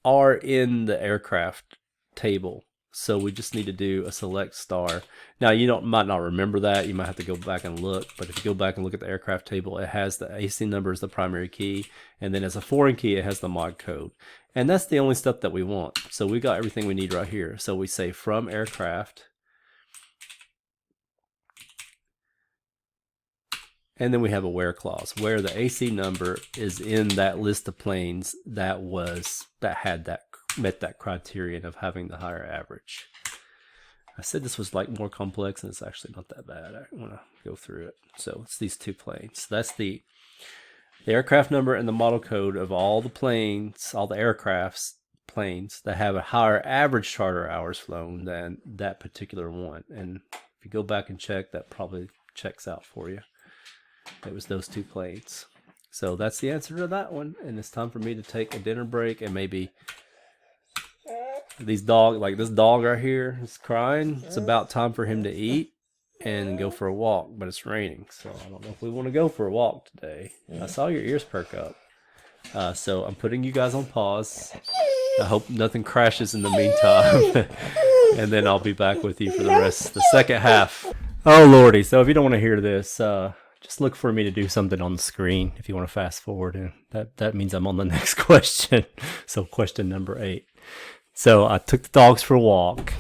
S1: are in the aircraft table So we just need to do a select star. Now you might not remember that. You might have to go back and look. But if you go back and look at the aircraft table, it has the AC number as the primary key, and then as a foreign key, it has the mod code. And that's the only stuff that we want. So we got everything we need right here. So we say from aircraft, and then we have a where clause where the AC number is in that list of planes that met that criterion of having the higher average. I said this was like more complex, and it's actually not that bad. I want to go through it. So it's these two planes. That's the aircraft number and the model code of all the planes, all the aircraft's planes that have a higher average charter hours flown than that particular one. And if you go back and check, that probably checks out for you. It was those two planes. So that's the answer to that one. And it's time for me to take a dinner break, and maybe these like this dog right here is crying. It's about time for him to eat and go for a walk, but it's raining, so I don't know if we want to go for a walk today. I saw your ears perk up. So I'm putting you guys on pause. I hope nothing crashes in the meantime. And then I'll be back with you for the rest, the second half. Oh lordy. So if you don't want to hear this, just look for me to do something on the screen if you want to fast forward, and that means I'm on the next question. So question number 8. So I took the dogs for a walk,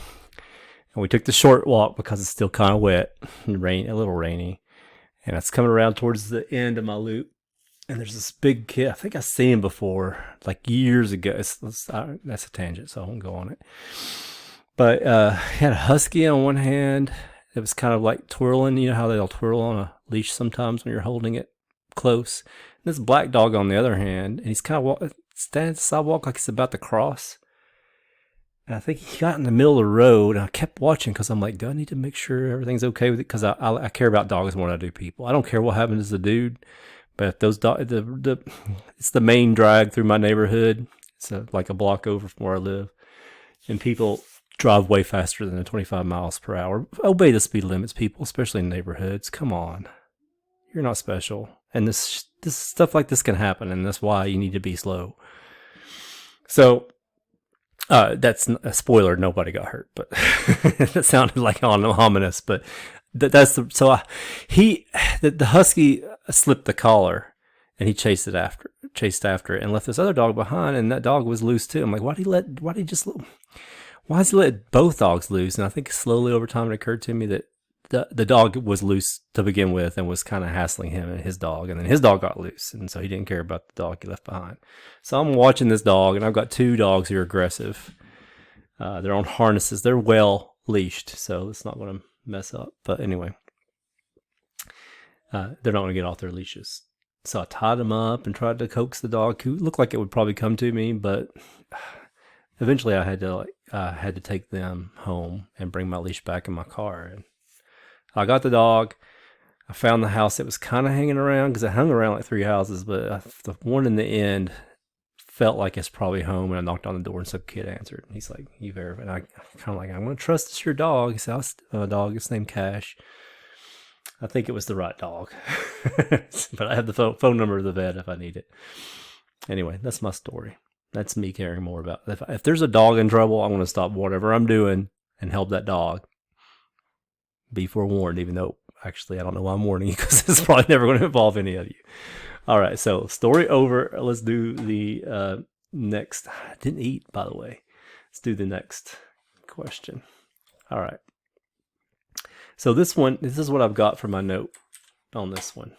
S1: and we took the short walk because it's still kind of wet and a little rainy. And it's coming around towards the end of my loop, and there's this big kid. I think I've seen him before, like years ago. That's a tangent, so I won't go on it. But he had a husky on one hand. It was kind of like twirling. You know how they'll twirl on a leash sometimes when you're holding it close. And this black dog on the other hand, and he's kind of standing at the sidewalk like he's about to cross. And I think he got in the middle of the road, and I kept watching because I'm like, do I need to make sure everything's okay with it? Because I care about dogs more than I do people. I don't care what happens to the dude, but if those dogs, it's the main drag through my neighborhood. It's like a block over from where I live, and people drive way faster than 25 miles per hour. Obey the speed limits, people, especially in neighborhoods. Come on, you're not special, and this stuff like this can happen, and that's why you need to be slow. So. That's a spoiler. Nobody got hurt, but that sounded like ominous. But the husky slipped the collar, and he chased after it, and left this other dog behind, and that dog was loose too. I'm like, why does he let both dogs loose? And I think slowly over time it occurred to me that the dog was loose to begin with and was kind of hassling him and his dog, and then his dog got loose, and so he didn't care about the dog he left behind. So I'm watching this dog, and I've got 2 dogs who are aggressive. They're on harnesses. They're well leashed, so it's not going to mess up. But anyway, they're not going to get off their leashes. So I tied them up and tried to coax the dog, who looked like it would probably come to me, but eventually I had to take them home and bring my leash back in my car. And I got the dog. I found the house that was kind of hanging around, because it hung around like 3 houses, but the one in the end felt like it's probably home. And I knocked on the door, and some kid answered. And he's like, "You verified?" And I kind of like, "I'm going to trust it's your dog." He said, "I'll dog. It's named Cash." I think it was the right dog, but I have the phone number of the vet if I need it. Anyway, that's my story. That's me caring more about if there's a dog in trouble, I'm going to stop whatever I'm doing and help that dog. Be forewarned, even though actually I don't know why I'm warning you, because it's probably never going to involve any of you. All right, so story over. Let's do the next. I didn't eat, by the way. Let's do the next question. All right. So this is what I've got for my note on this one.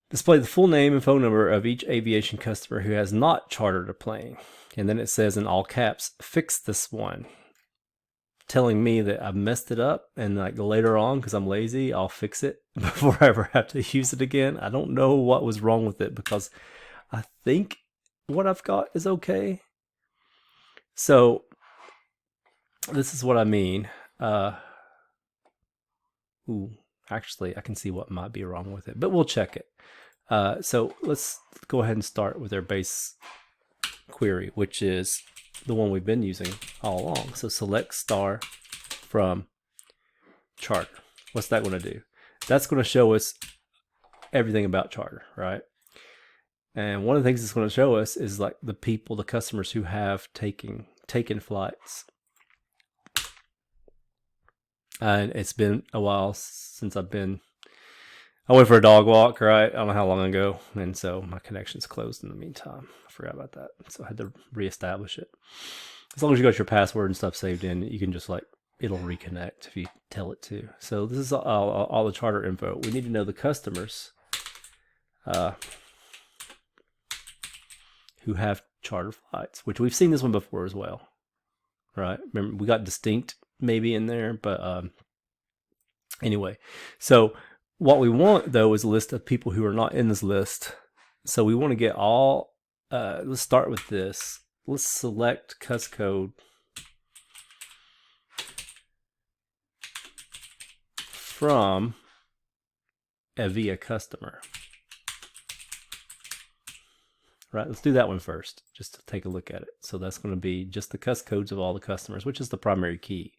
S1: Display the full name and phone number of each aviation customer who has not chartered a plane. And then it says in all caps, "Fix this one." Telling me that I've messed it up, and like later on, because I'm lazy, I'll fix it before I ever have to use it again. I don't know what was wrong with it, because I think what I've got is okay. So this is what I mean. Actually, I can see what might be wrong with it, but we'll check it. So let's go ahead and start with our base query, which is the one we've been using all along. So select star from charter. What's that going to do? That's going to show us everything about charter, right? And one of the things it's going to show us is like the people, the customers who have taken flights. And it's been a while since I went for a dog walk, right? I don't know how long ago. And so my connection's closed in the meantime. I forgot about that. So I had to reestablish it. As long as you got your password and stuff saved in, you can just like, it'll reconnect if you tell it to. So this is all the charter info. We need to know the customers who have charter flights, which we've seen this one before as well, right? Remember, we got distinct maybe in there, but anyway. So what we want though is a list of people who are not in this list. So we want to get all, let's start with this. Let's select cuss code from a via customer. Right, let's do that one first, just to take a look at it. So that's going to be just the cuss codes of all the customers, which is the primary key.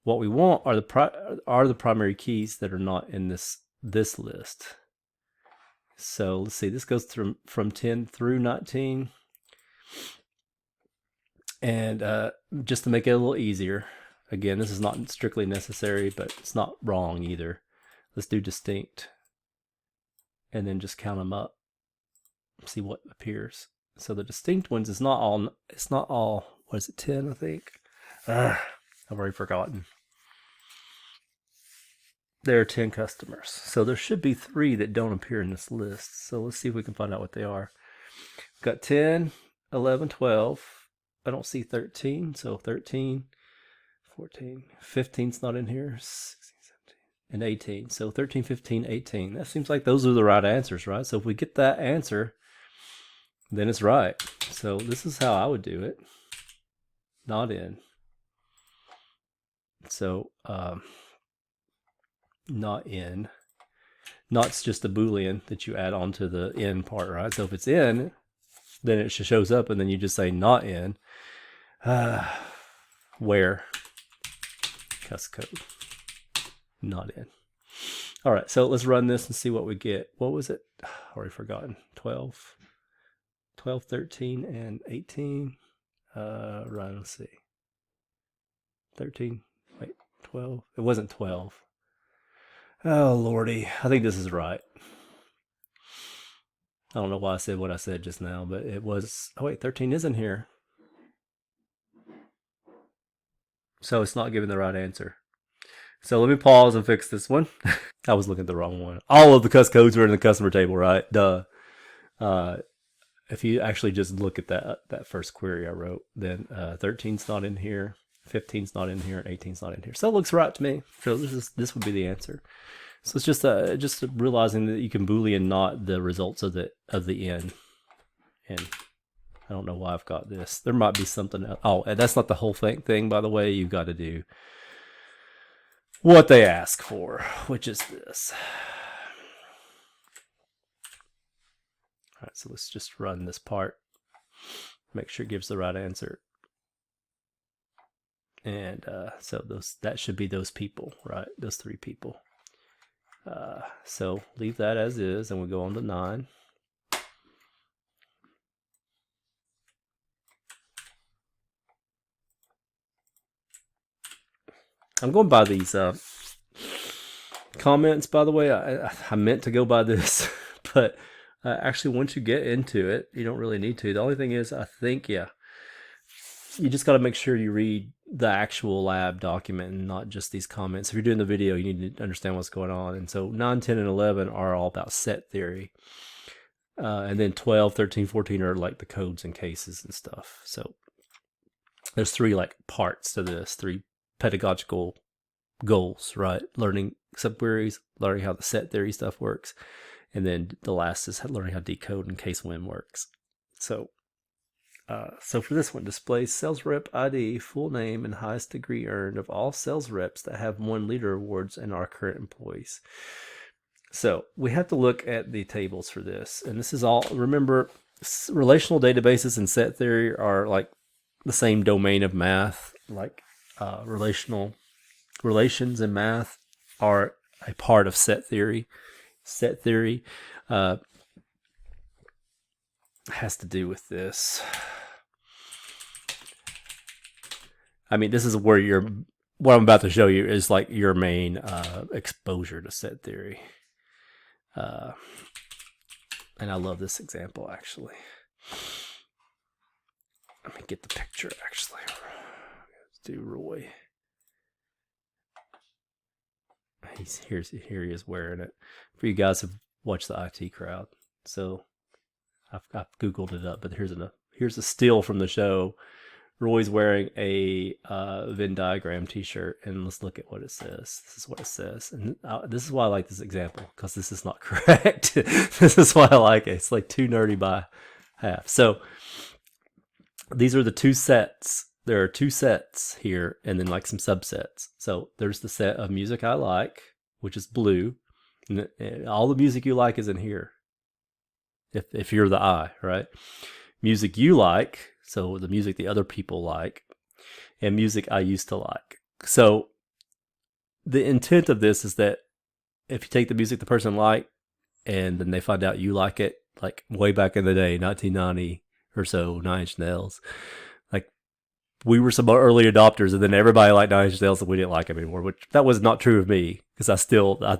S1: What we want are the primary keys that are not in this list. So let's see, this goes from 10 through 19. And just to make it a little easier, again, this is not strictly necessary, but it's not wrong either. Let's do distinct and then just count them up, see what appears. So the distinct ones is not all, what is it, 10, I think? I've already forgotten. There are 10 customers. So there should be 3 that don't appear in this list. So let's see if we can find out what they are. We've got 10, 11, 12. I don't see 13, so 13, 14, 15's not in here, 16, 17, and 18. So 13, 15, 18. That seems like those are the right answers, right? So if we get that answer, then it's right. So this is how I would do it. Not in. So not in. Not's just a Boolean that you add onto the in part, right? So if it's in, then it shows up, and then you just say not in. Where? Cuss code. Not in. All right, so let's run this and see what we get. What was it? Already forgotten. 12, 13, and 18. Right, let's see. 13, wait, 12. It wasn't 12. Oh, Lordy. I think this is right. I don't know why I said what I said just now, but it was, oh wait, 13 isn't here. So it's not giving the right answer. So let me pause and fix this one. I was looking at the wrong one. All of the cuss codes are in the customer table, right? Duh. If you actually just look at that first query I wrote, then 13's not in here, 15's not in here, and 18's not in here. So it looks right to me. So this would be the answer. So it's just realizing that you can Boolean not the results of the in. And I don't know why I've got this. There might be something else. Oh, and that's not the whole thing, by the way. You've got to do what they ask for, which is this. All right, so let's just run this part. Make sure it gives the right answer. And so that should be those people, right? Those 3 people. So leave that as is, and we'll go on to 9. I'm going by these comments, by the way. I meant to go by this, but actually once you get into it, you don't really need to. The only thing is, I think, yeah, you just got to make sure you read the actual lab document and not just these comments. If you're doing the video, you need to understand what's going on. And so 9, 10, and 11 are all about set theory. And then 12, 13, 14 are like the codes and cases and stuff. So there's 3 like parts to this, 3 pedagogical goals, right? Learning subqueries, learning how the set theory stuff works, and then the last is learning how decode and case when works. So for this one, display sales rep ID, full name, and highest degree earned of all sales reps that have won leader awards and are current employees. So we have to look at the tables for this, and this is all, remember, relational databases and set theory are like the same domain of math. Like relations in math are a part of set theory. Set theory has to do with this. I mean, this is where what I'm about to show you is like your main exposure to set theory. And I love this example, actually. Let me get the picture, actually. Let's do Roy. Here he is wearing it. For you guys who've watched the IT crowd. So I've Googled it up, but here's a still from the show. Roy's wearing a Venn diagram t-shirt, and let's look at what it says. This is what it says. And this is why I like this example, because this is not correct. This is why I like it. It's like too nerdy by half. So these are the two sets. There are two sets here, and then like some subsets. So there's the set of music I like, which is blue. And all the music you like is in here. If you're the I, right? Music you like, so the music the other people like, and music I used to like. So the intent of this is that if you take the music the person liked, and then they find out you like it, like way back in the day, 1990 or so, 9 Inch Nails, like we were some early adopters, and then everybody liked 9 Inch Nails and we didn't like them anymore, which that was not true of me, because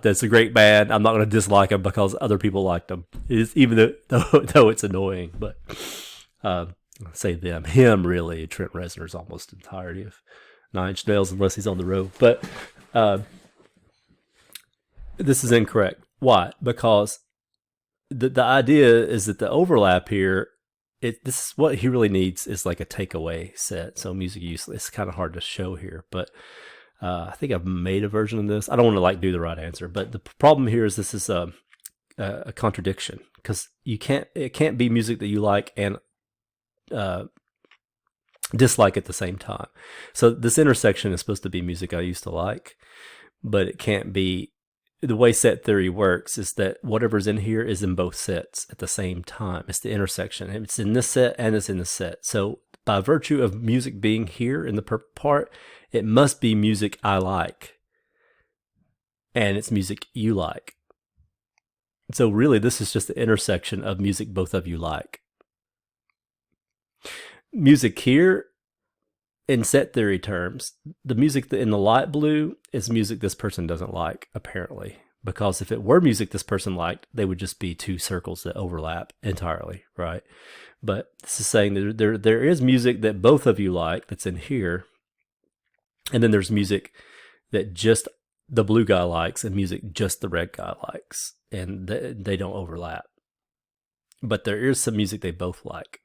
S1: that's a great band. I'm not going to dislike them because other people liked them, even though it's annoying. But say him really, Trent Reznor's almost entirety of 9 Inch Nails, unless he's on the road. But this is incorrect. Why? Because the idea is that the overlap here, this is what he really needs, is like a takeaway set. So music use, it's kind of hard to show here, but I think I've made a version of this. I don't want to like do the right answer, but the problem here is this is a contradiction, because it can't be music that you like and dislike at the same time. So this intersection is supposed to be music I used to like, but it can't be. The way set theory works is that whatever's in here is in both sets at the same time. It's the intersection. It's in this set and it's in the set. So by virtue of music being here in the purple part, it must be music I like, and it's music you like. So really, this is just the intersection of music both of you like. Music here, in set theory terms, the music in the light blue is music this person doesn't like, apparently. Because if it were music this person liked, they would just be two circles that overlap entirely, right? But this is saying that there is music that both of you like that's in here, and then there's music that just the blue guy likes and music just the red guy likes, and they don't overlap. But there is some music they both like,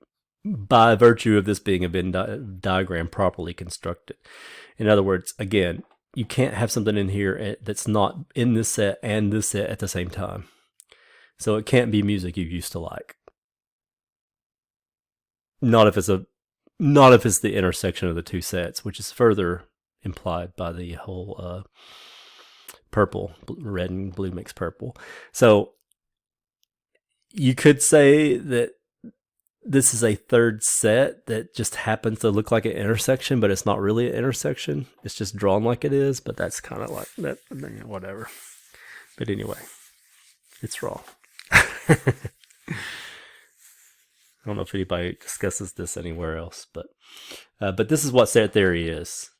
S1: by virtue of this being a Venn diagram properly constructed. In other words, again, you can't have something in here that's not in this set and this set at the same time. So it can't be music you used to like. Not if it's the intersection of the two sets, which is further implied by the whole purple, red and blue mixed purple. So you could say that this is a third set that just happens to look like an intersection, but it's not really an intersection. It's just drawn like it is, but that's kind of like that, whatever. But anyway, it's wrong. I don't know if anybody discusses this anywhere else, but this is what set theory is.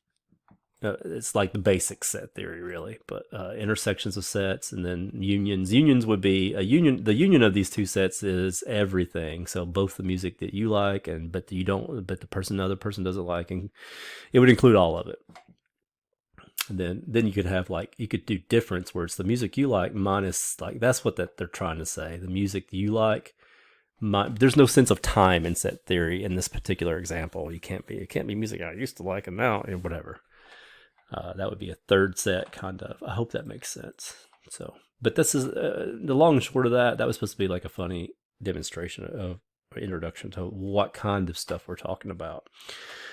S1: It's like the basic set theory, really, but intersections of sets, and then unions. Unions would be a union. The union of these two sets is everything. So both the music that you like, but the other person doesn't like, and it would include all of it. And then you could have you could do difference, where it's the music you like minus that's what they're trying to say. The music you like. There's no sense of time in set theory in this particular example. It can't be music I used to like and now and whatever. That would be a third set, kind of. I hope that makes sense. So, but this is the long and short of that. That was supposed to be like a funny demonstration of introduction to what kind of stuff we're talking about.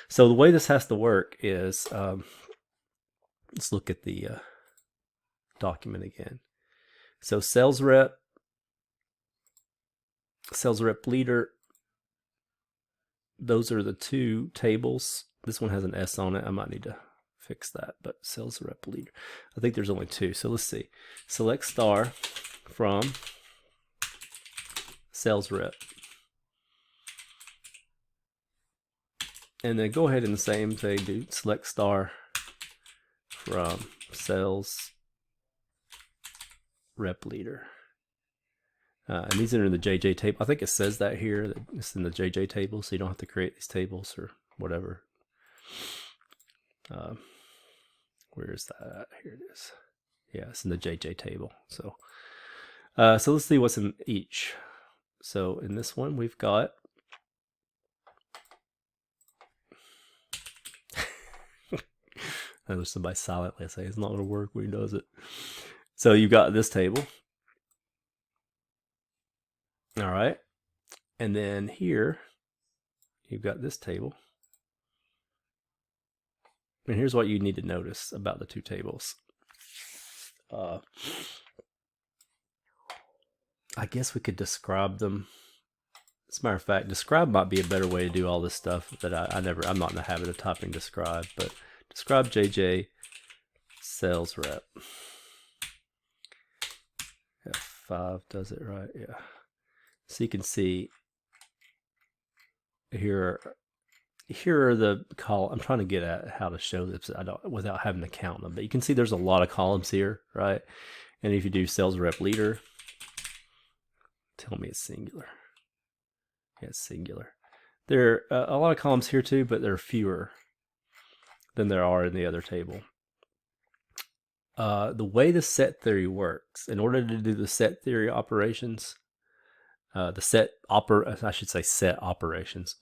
S1: So the way this has to work is, let's look at the document again. So sales rep leader. Those are the two tables. This one has an S on it. I might need to fix that, but sales rep leader, I think there's only two. So let's see. Select star from sales rep. And then go ahead and the same thing, do select star from sales rep leader. And these are in the JJ table. I think it says that here, that it's in the JJ table, so you don't have to create these tables or whatever. Where is that? Here it is. Yeah, it's in the JJ table. So, so let's see what's in each. So in this one, we've got there's somebody silently say it's not going to work when he does it. So you've got this table. All right. And then here, you've got this table. And here's what you need to notice about the two tables. I guess we could describe them. As a matter of fact, describe might be a better way to do all this stuff that I'm not in the habit of typing describe, but describe JJ sales rep. F5 does it right, yeah. So you can see here are the columns. I'm trying to get at how to show this without having to count them, but you can see there's a lot of columns here, right? And if you do sales rep leader, tell me it's singular. Yeah, it's singular. There are a lot of columns here too, but there are fewer than there are in the other table. The way the set theory works, in order to do the set theory operations, set operations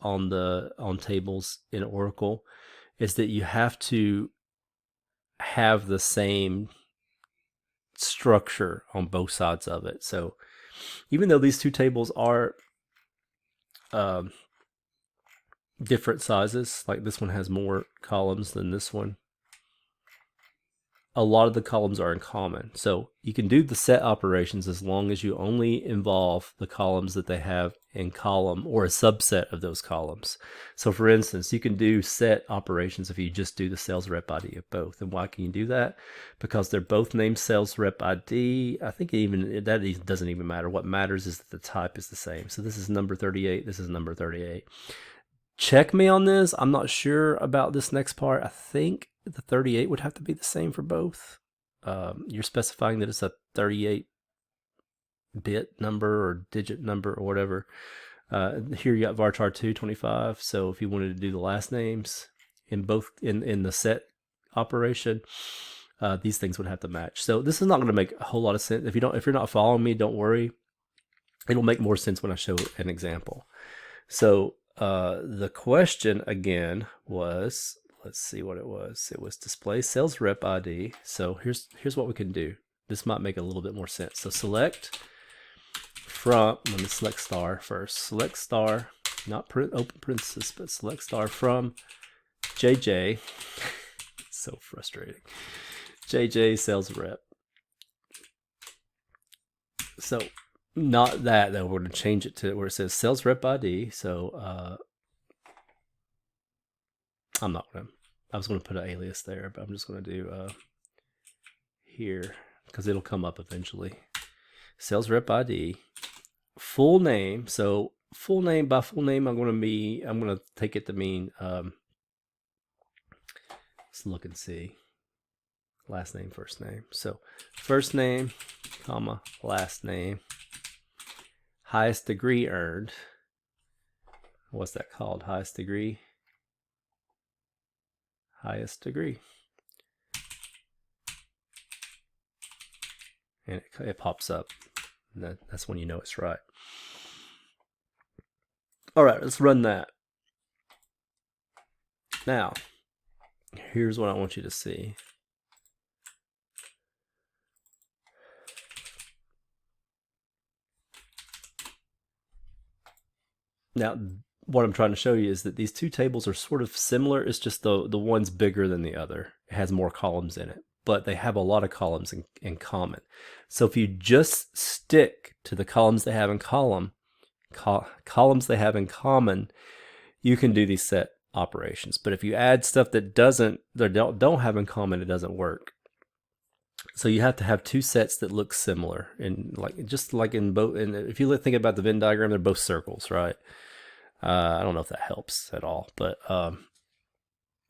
S1: on tables in Oracle, is that you have to have the same structure on both sides of it. So even though these two tables are different sizes, like this one has more columns than this one, a lot of the columns are in common. So you can do the set operations as long as you only involve the columns that they have in column or a subset of those columns. So for instance, you can do set operations if you just do the sales rep ID of both. And why can you do that? Because they're both named sales rep ID. I think that doesn't even matter. What matters is that the type is the same. So this is number 38. This is number 38. Check me on this. I'm not sure about this next part. I think the 38 would have to be the same for both. You're specifying that it's a 38-bit number or digit number or whatever. Here you got varchar 225. So if you wanted to do the last names in both in the set operation, these things would have to match. So this is not going to make a whole lot of sense. If you're not following me, don't worry. It'll make more sense when I show an example. So the question again was, let's see what it was. It was display sales rep ID. So here's what we can do. This might make a little bit more sense. So select from, let me select star first. Select star, not open parenthesis, but select star from JJ. So frustrating. JJ sales rep. So not that though. We're going to change it to where it says sales rep ID. So I was going to put an alias there, but I'm just going to do here because it'll come up eventually. Sales rep ID, full name. So full name, by full name, I'm going to take it to mean, let's look and see. Last name, first name. So first name, comma, last name, highest degree earned. What's that called? Highest degree. Highest degree. And it pops up. And that's when you know it's right. All right, let's run that. Now, here's what I want you to see. Now, what I'm trying to show you is that these two tables are sort of similar. It's just the one's bigger than the other. It has more columns in it, but they have a lot of columns in common. So if you just stick to the columns they have in columns they have in common, you can do these set operations. But if you add stuff that don't have in common, it doesn't work. So you have to have two sets that look similar, and just like in both. And if you think about the Venn diagram, they're both circles, right? I don't know if that helps at all, but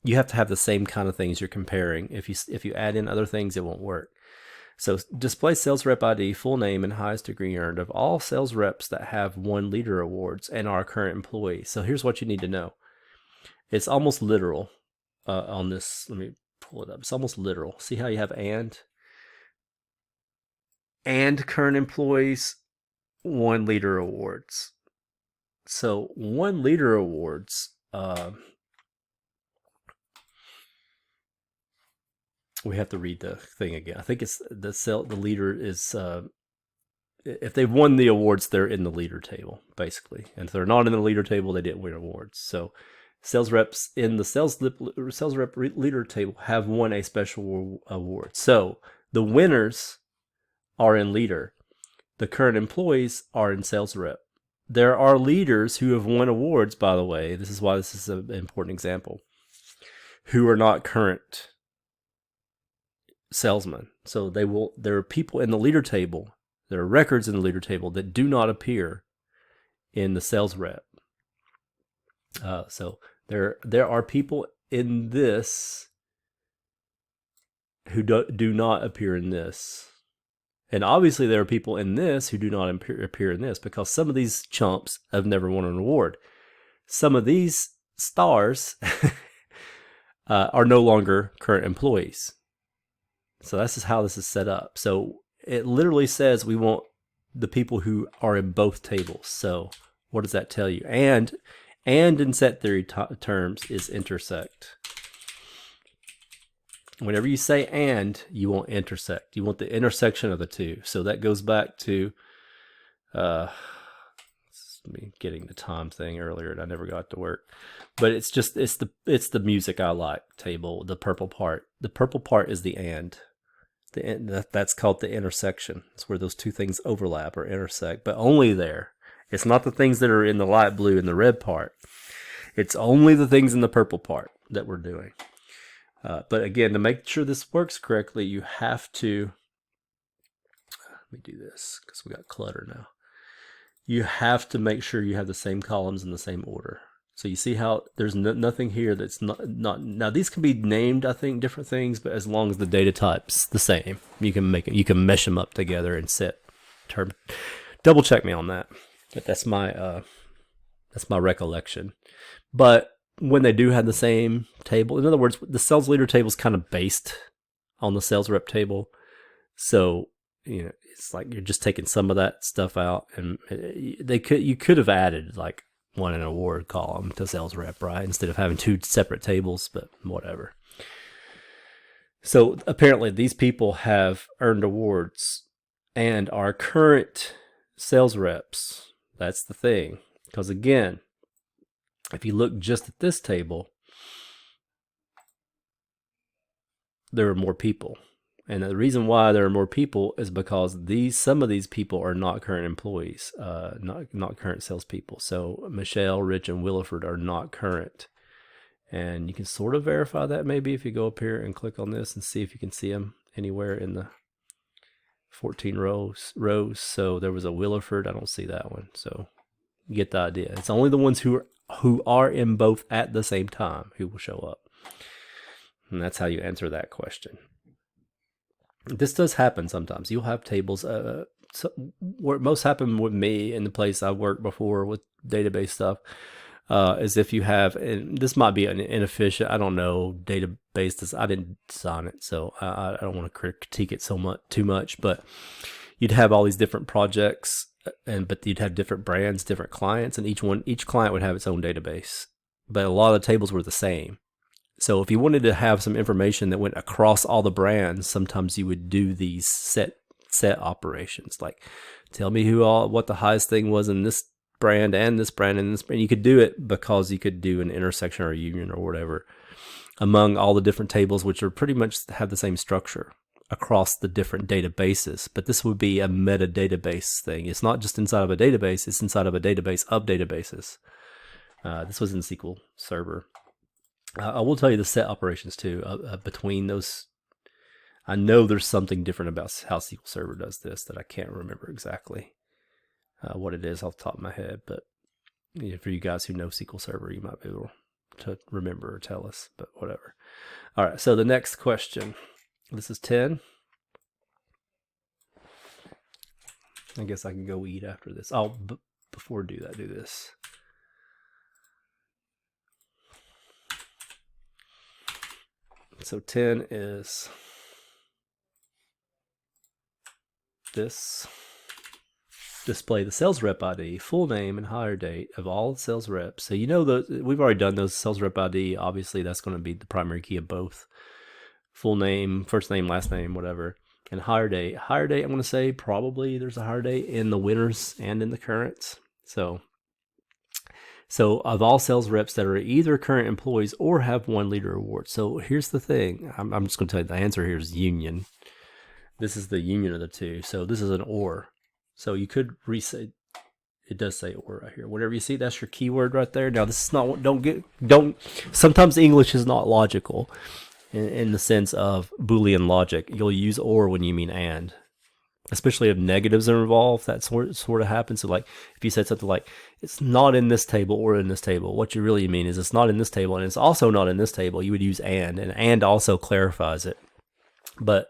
S1: you have to have the same kind of things you're comparing. If you add in other things, it won't work. So display sales rep ID, full name, and highest degree earned of all sales reps that have won leader awards and are current employees. So here's what you need to know. It's almost literal on this. Let me pull it up. It's almost literal. See how you have and current employees, won leader awards. So won leader awards. We have to read the thing again. I think it's the leader is if they've won the awards, they're in the leader table basically, and if they're not in the leader table, they didn't win awards. So sales reps in the sales rep leader table have won a special award. So the winners are in leader. The current employees are in sales rep. There are leaders who have won awards, by the way. This is why this is an important example, who are not current salesmen. So there are people in the leader table, there are records in the leader table that do not appear in the sales rep. So there are people in this who do not appear in this. And obviously there are people in this who do not appear in this, because some of these chumps have never won an award. Some of these stars are no longer current employees. So this is how this is set up. So it literally says we want the people who are in both tables. So what does that tell you? And in set theory terms is intersect. Whenever you say and, you want intersect. You want the intersection of the two. So that goes back to me getting the time thing earlier, and I never got to work. But it's the music I like table, the purple part. The purple part is the and. That's called the intersection. It's where those two things overlap or intersect, but only there. It's not the things that are in the light blue and the red part. It's only the things in the purple part that we're doing. But again, to make sure this works correctly, you have to, let me do this because we got clutter now. You have to make sure you have the same columns in the same order. So you see how there's nothing here that's not, now these can be named, I think, different things, but as long as the data type's the same, you can mesh them up together and set term. Double check me on that. But that's my recollection. But when they do have the same table, in other words, the sales leader table is kind of based on the sales rep table. So, it's like you're just taking some of that stuff out, and you could have added like won an award column to sales rep, right? Instead of having two separate tables, but whatever. So apparently these people have earned awards and are current sales reps. That's the thing. Because again, if you look just at this table, there are more people. And the reason why there are more people is because some of these people are not current employees, not current salespeople. So Michelle, Rich, and Williford are not current. And you can sort of verify that maybe if you go up here and click on this and see if you can see them anywhere in the 14 rows. So there was a Williford. I don't see that one. So you get the idea. It's only the ones who are in both at the same time who will show up. And that's how you answer that question. This does happen sometimes. You'll have tables. Where most happened with me in the place I've worked before with database stuff is if you have, and this might be an inefficient, I don't know, database. I didn't design it, so I don't want to critique it too much. But you'd have all these different projects, but you'd have different brands, different clients, and each client would have its own database. But a lot of the tables were the same. So if you wanted to have some information that went across all the brands, sometimes you would do these set operations, like tell me what the highest thing was in this brand and this brand and this brand. You could do it because you could do an intersection or a union or whatever among all the different tables, which are pretty much have the same structure across the different databases. But this would be a meta database thing. It's not just inside of a database, it's inside of a database of databases. This was in SQL Server. I will tell you the set operations too, between those. I know there's something different about how SQL Server does this that I can't remember exactly what it is off the top of my head, but for you guys who know SQL Server, you might be able to to remember or tell us, but whatever. All right, so the next question. This is 10. I guess I can go eat after this. Before do this. So 10 is this. Display the sales rep ID, full name, and hire date of all sales reps. So you know we've already done those. Sales rep ID, obviously that's going to be the primary key of both. Full name, first name, last name, whatever. And hire date. Hire date, I'm going to say probably there's a hire date in the winners and in the currents. So of all sales reps that are either current employees or have won leader awards. So here's the thing. I'm just going to tell you the answer here is union. This is the union of the two. So this is an or. So you could reset. It does say or right here. Whatever you see, that's your keyword right there. Now this is not. Sometimes English is not logical. In the sense of Boolean logic, you'll use or when you mean and, especially if negatives are involved. That sort of happens. So like if you said something like it's not in this table or in this table, what you really mean is it's not in this table and it's also not in this table. You would use and also clarifies it. But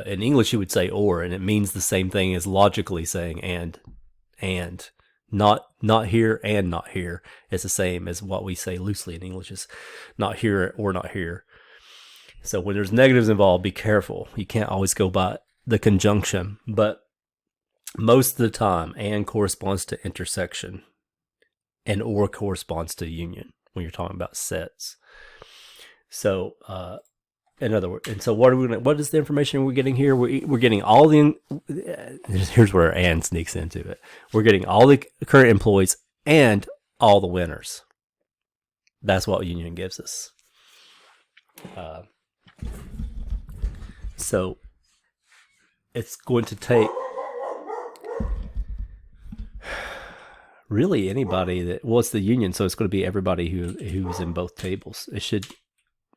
S1: in English you would say or, and it means the same thing as logically saying and not here and not here. It's the same as what we say loosely in English is not here or not here. So when there's negatives involved, be careful. You can't always go by the conjunction, but most of the time, and corresponds to intersection, and or corresponds to union when you're talking about sets. So, in other words, and so what is the information we're getting here? We're getting all the. Here's where and sneaks into it. We're getting all the current employees and all the winners. That's what union gives us. So it's going to take really anybody it's the union, so it's going to be everybody who's in both tables.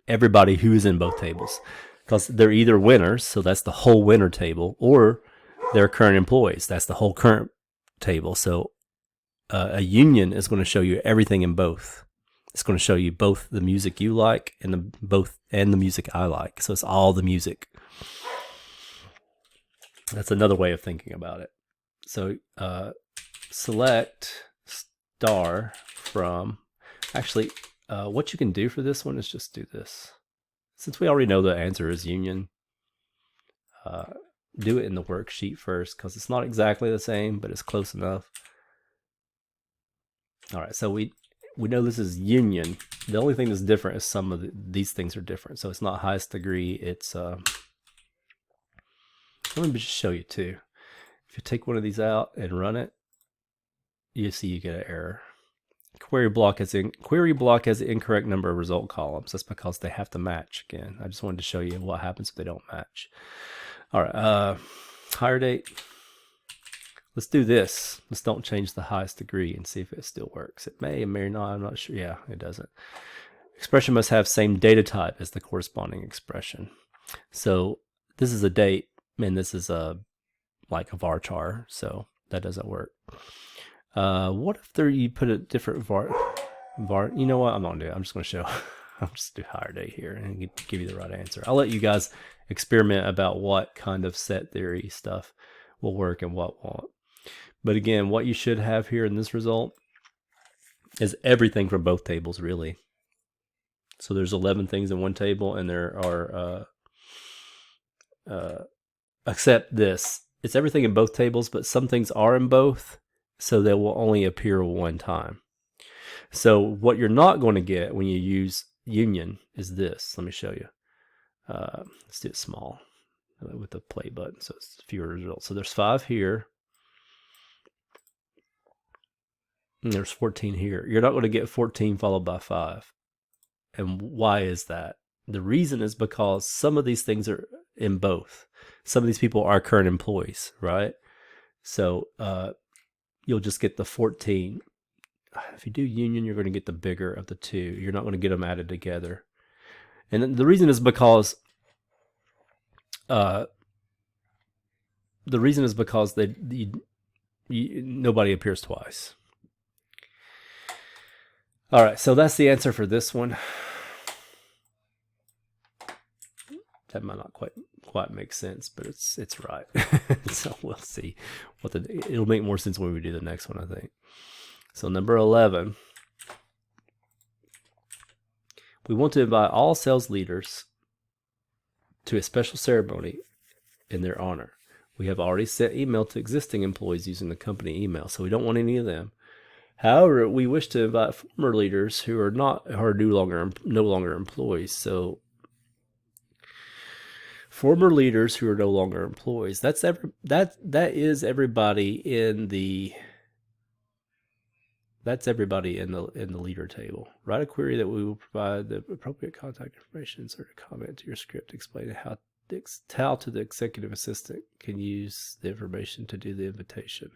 S1: Everybody who's in both tables, because they're either winners, so that's the whole winner table, or they're current employees, that's the whole current table. So a union is going to show you everything in both. It's going to show you both the music you like and the music I like. So it's all the music. That's another way of thinking about it. So select star from. Actually, what you can do for this one is just do this. Since we already know the answer is union, do it in the worksheet first because it's not exactly the same, but it's close enough. All right, so we know this is union. The only thing that's different is some of these things are different. So it's not highest degree. It's let me just show you too. If you take one of these out and run it, you see you get an error. Query block has the incorrect number of result columns. That's because they have to match again. I just wanted to show you what happens if they don't match. All right, hire date. Let's do this. Let's don't change the highest degree and see if it still works. It may or may not. I'm not sure. Yeah, it doesn't. Expression must have same data type as the corresponding expression. So this is a date, and this is like a varchar. So that doesn't work. What if you put a different var? You know what? I'm not gonna do it. I'm just gonna show. I'll just do hire date here and give you the right answer. I'll let you guys experiment about what kind of set theory stuff will work and what won't. But again, what you should have here in this result is everything from both tables, really. So there's 11 things in one table, and there are, except this. It's everything in both tables, but some things are in both, so they will only appear one time. So what you're not going to get when you use union is this. Let me show you. Let's do it small with the play button, so it's fewer results. So there's 5 here. And there's 14 here. You're not going to get 14 followed by 5. And why is that? The reason is because some of these things are in both. Some of these people are current employees, right? So you'll just get the 14. If you do union, you're going to get the bigger of the two. You're not going to get them added together. And the reason is because nobody appears twice. All right, so that's the answer for this one. That might not quite make sense, but it's right. So we'll see what it'll make more sense when we do the next one, I think. So number 11, we want to invite all sales leaders to a special ceremony in their honor. We have already sent email to existing employees using the company email, so we don't want any of them. However, we wish to invite former leaders who are no longer employees. So former leaders who are no longer employees. That is everybody in the leader table. Write a query that we will provide the appropriate contact information. Insert a comment to your script explaining how to the executive assistant can use the information to do the invitation.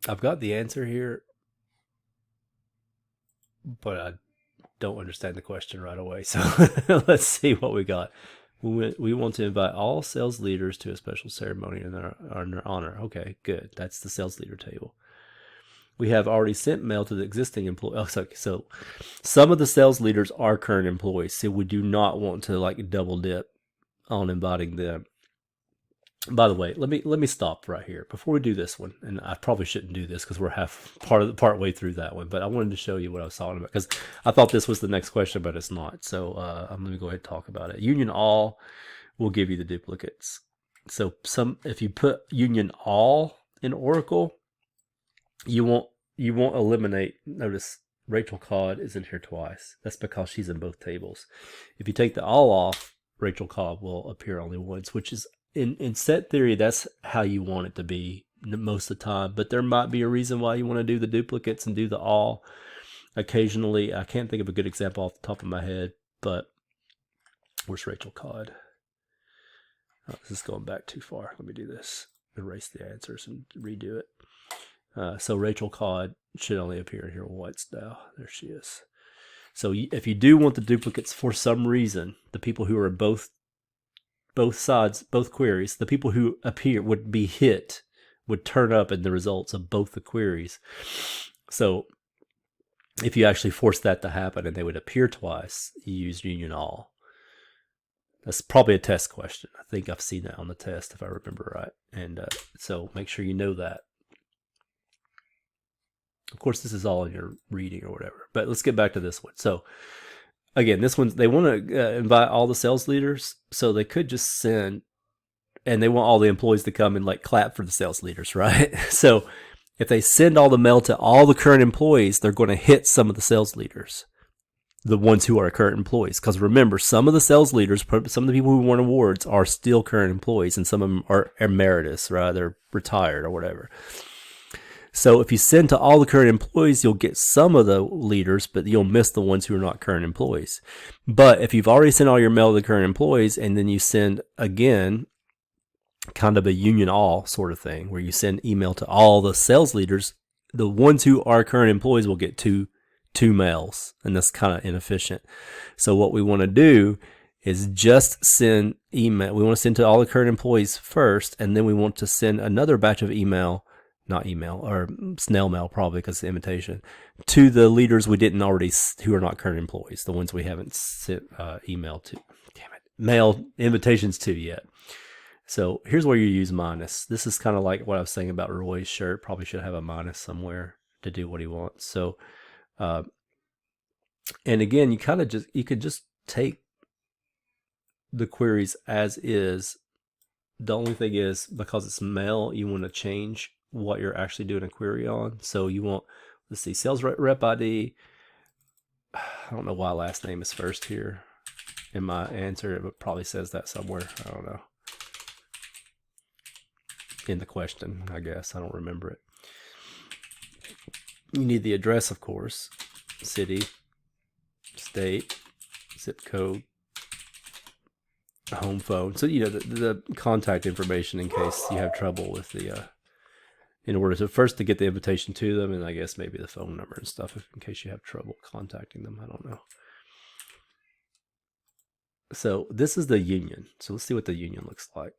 S1: I've got the answer here, but I don't understand the question right away. So let's see what we got. We want to invite all sales leaders to a special ceremony in their honor. Okay, good. That's the sales leader table. We have already sent mail to the existing employee. Oh, so some of the sales leaders are current employees, so we do not want to like double dip on inviting them. By the way, let me stop right here before we do this one. And I probably shouldn't do this because we're part way through that one. But I wanted to show you what I was talking about because I thought this was the next question, but it's not. So I'm going to go ahead and talk about it. Union all will give you the duplicates. So if you put union all in Oracle, you won't eliminate. Notice Rachel Codd is in here twice. That's because she's in both tables. If you take the all off, Rachel Codd will appear only once, which is in set theory, that's how you want it to be most of the time. But there might be a reason why you want to do the duplicates and do the all occasionally. I can't think of a good example off the top of my head, but where's Rachel Codd? Oh, this is going back too far. Let me do this. Erase the answers and redo it. So Rachel Codd should only appear here once now. There she is. So if you do want the duplicates for some reason, the people who are both sides, both queries, the people who appear would turn up in the results of both the queries. So if you actually force that to happen and they would appear twice, you use union all. That's probably a test question. I think I've seen that on the test if I remember right. And so make sure you know that. Of course, this is all in your reading or whatever. But let's get back to this one. So again, this one, they want to invite all the sales leaders, so they could just send, and they want all the employees to come and like clap for the sales leaders, right? So if they send all the mail to all the current employees, they're going to hit some of the sales leaders, the ones who are current employees. Because remember, some of the sales leaders, some of the people who won awards are still current employees, and some of them are emeritus, right? They're retired or whatever. So if you send to all the current employees, you'll get some of the leaders, but you'll miss the ones who are not current employees. But if you've already sent all your mail to the current employees and then you send again, kind of a union all sort of thing, where you send email to all the sales leaders, the ones who are current employees will get two mails, and that's kind of inefficient. So what we want to do is just send email. We want to send to all the current employees first, and then we want to send another batch of not email or snail mail, probably because it's invitation, to the leaders we didn't already, who are not current employees, the ones we haven't sent mail invitations to yet. So here's where you use minus. This is kind of like what I was saying about Roy's shirt. Probably should have a minus somewhere to do what he wants. So, and again, you could just take the queries as is. The only thing is, because it's mail, you want to change what you're actually doing a query on. So you want, let's see, sales rep ID. I don't know why last name is first here in my answer. It probably says that somewhere. I don't know. In the question, I guess. I don't remember it. You need the address, of course. City, state, zip code, home phone. So, the contact information in case you have trouble with the, in order to get the invitation to them, and I guess maybe the phone number and stuff in case you have trouble contacting them. I don't know. So this is the union. So let's see what the union looks like.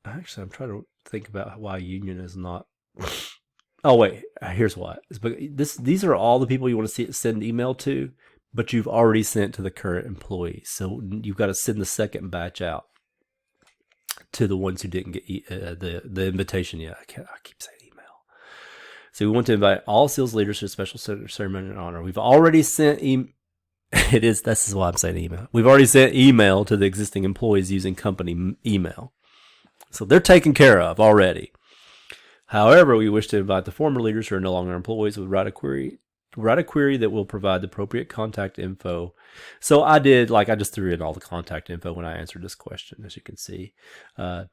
S1: Actually, I'm trying to think about why union is not. Oh wait, here's why. These are all the people you want to send email to, but you've already sent to the current employees. So you've got to send the second batch out to the ones who didn't get the invitation yet. I keep saying email. So we want to invite all sales leaders to a special ceremony and honor. We've already sent this is why I'm saying email. We've already sent email to the existing employees using company email. So they're taken care of already. However, we wish to invite the former leaders who are no longer employees with write a query that will provide the appropriate contact info. So I just threw in all the contact info when I answered this question, as you can see. The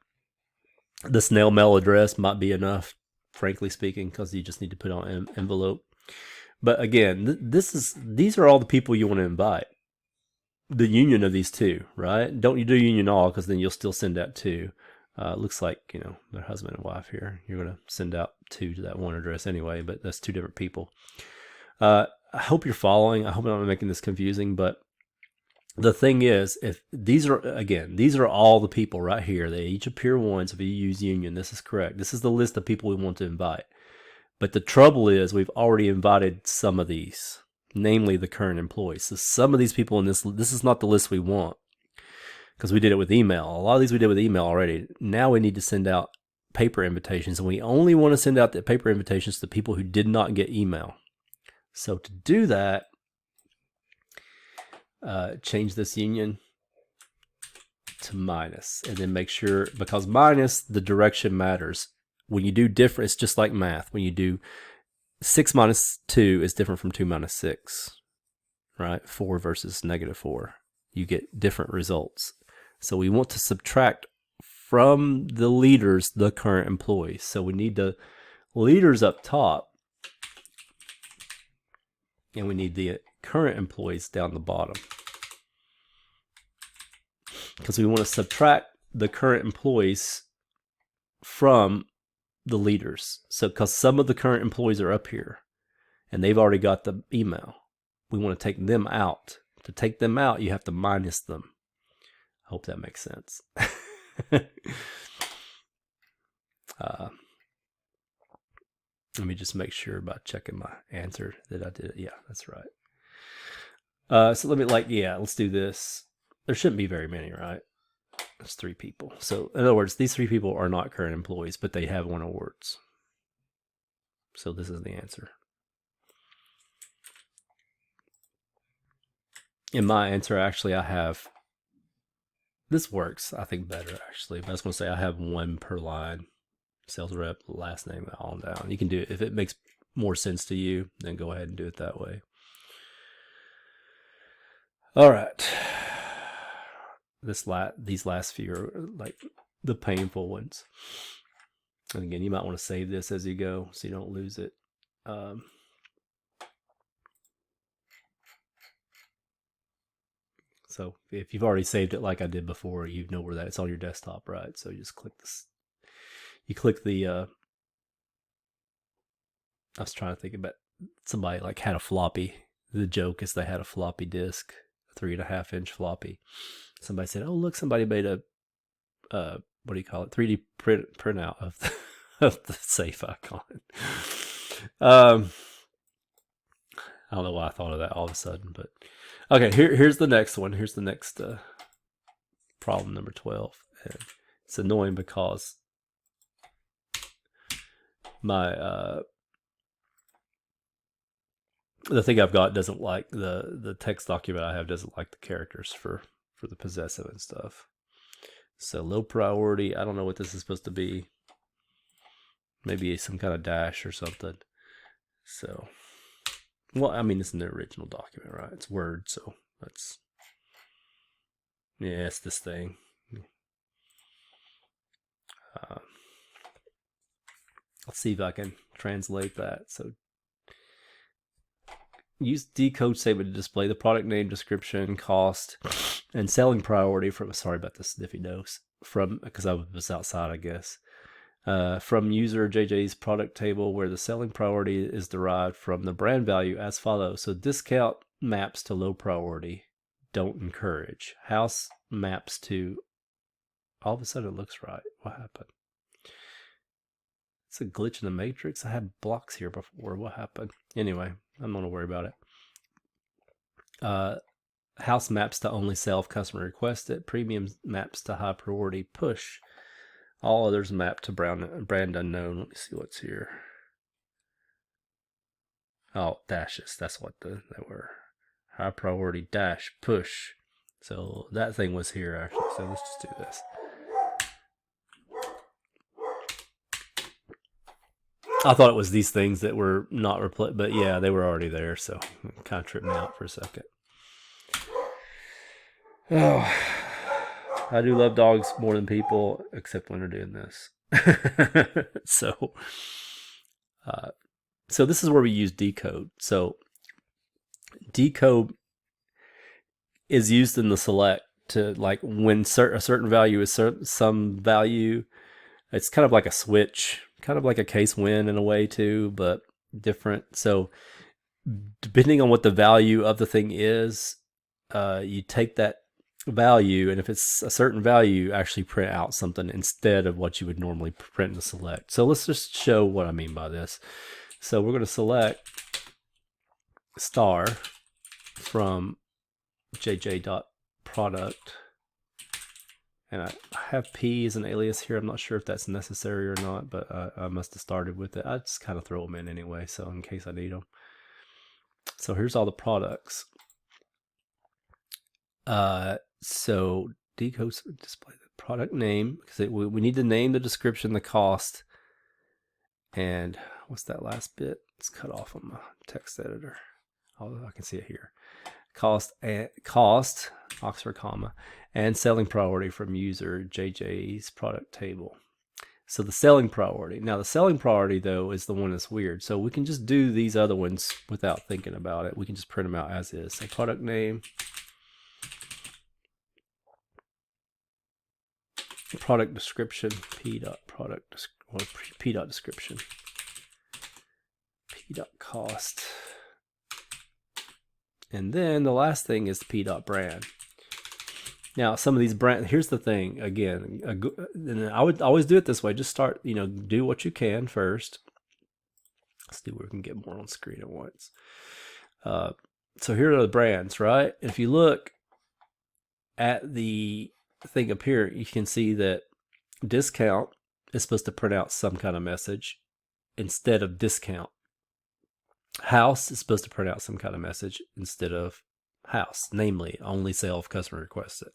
S1: snail mail address might be enough, frankly speaking, because you just need to put on an envelope. But again, these are all the people you want to invite. The union of these two, right? Don't you do union all, because then you'll still send out two. Looks like, their husband and wife here. You're going to send out two to that one address anyway, but that's two different people. I hope you're following. I hope I'm not making this confusing, but the thing is, if these are all the people right here. They each appear once. If you use union, this is correct. This is the list of people we want to invite. But the trouble is we've already invited some of these, namely the current employees. So some of these people in this is not the list we want, because we did it with email. A lot of these we did with email already. Now we need to send out paper invitations, and we only want to send out the paper invitations to people who did not get email. So to do that, change this union to minus, and then make sure, because minus, the direction matters. When you do different, it's just like math. When you do 6 minus 2 is different from 2 minus 6, right? 4 versus -4. You get different results. So we want to subtract from the leaders the current employees. So we need the leaders up top, and we need the current employees down the bottom, because we want to subtract the current employees from the leaders. So because some of the current employees are up here and they've already got the email, we want to take them out. To take them out, you have to minus them. I hope that makes sense. Let me just make sure by checking my answer that I did it. Yeah, that's right. So let's do this. There shouldn't be very many, right? There's 3 people. So in other words, these 3 people are not current employees, but they have won awards. So this is the answer. In my answer, actually, I have, this works, I think, better, actually. But I was going to say I have 1 per line. Sales rep, last name, all down. You can do it. If it makes more sense to you, then go ahead and do it that way. All right. These last few are like the painful ones. And again, you might want to save this as you go so you don't lose it. So if you've already saved it like I did before, you know where it's on your desktop, right? So you just click this. You click the, I was trying to think about, somebody like had a floppy. The joke is they had a floppy disk, a 3.5-inch floppy. Somebody said, "Oh, look, somebody made a, what do you call it? 3D printout of the safe icon." I don't know why I thought of that all of a sudden, but okay. Here's the next one. Here's the next problem, number 12. And it's annoying because my the thing I've got doesn't like the text document I have doesn't like the characters for the possessive and stuff. So low priority, I don't know what this is supposed to be. Maybe some kind of dash or something. So, well, I mean, it's in the original document, right? It's Word, so that's, yeah, it's this thing. Let's see if I can translate that. So use decode statement to display the product name, description, cost, and selling priority from, sorry about the sniffy nose, because I was outside, I guess, from user JJ's product table, where the selling priority is derived from the brand value as follows. So discount maps to low priority, don't encourage. House maps to all of a sudden it looks right. What happened? It's a glitch in the matrix. I had blocks here before. What happened? Anyway, I'm not gonna worry about it. House maps to only sell if customer requested. Premium maps to high priority push. All others map to brand unknown. Let me see what's here. Oh, dashes. That's what they were. High priority dash push. So that thing was here actually. So let's just do this. I thought it was these things that were not replaced, but yeah, they were already there. So it kind of tripped me out for a second. Oh, I do love dogs more than people, except when they're doing this. So this is where we use decode. So decode is used in the select to, like, when a certain value is some value. It's kind of like a switch, kind of like a case win in a way too, but different. So depending on what the value of the thing is, you take that value, and if it's a certain value, you actually print out something instead of what you would normally print in the select. So let's just show what I mean by this. So we're going to select star from jj.product, and I have p as an alias here. I'm not sure if that's necessary or not, but I must have started with it. I just kind of throw them in anyway, so in case I need them. So here's all the products. So decode display the product name, because we need to name the description, the cost, and what's that last bit? It's cut off on my text editor. Although I can see it here. Cost, Oxford comma, and selling priority from user JJ's product table. So the selling priority. Now the selling priority though is the one that's weird. So we can just do these other ones without thinking about it. We can just print them out as is. So product name, product description, p.description, p.cost, and then the last thing is the p.brand. Now some of these here's the thing again, and I would always do it this way. Just start, do what you can first. Let's see where we can get more on screen at once. So here are the brands, right? If you look at the thing up here, you can see that discount is supposed to print out some kind of message instead of discount. House is supposed to print out some kind of message instead of house, namely only sale if customer requests it.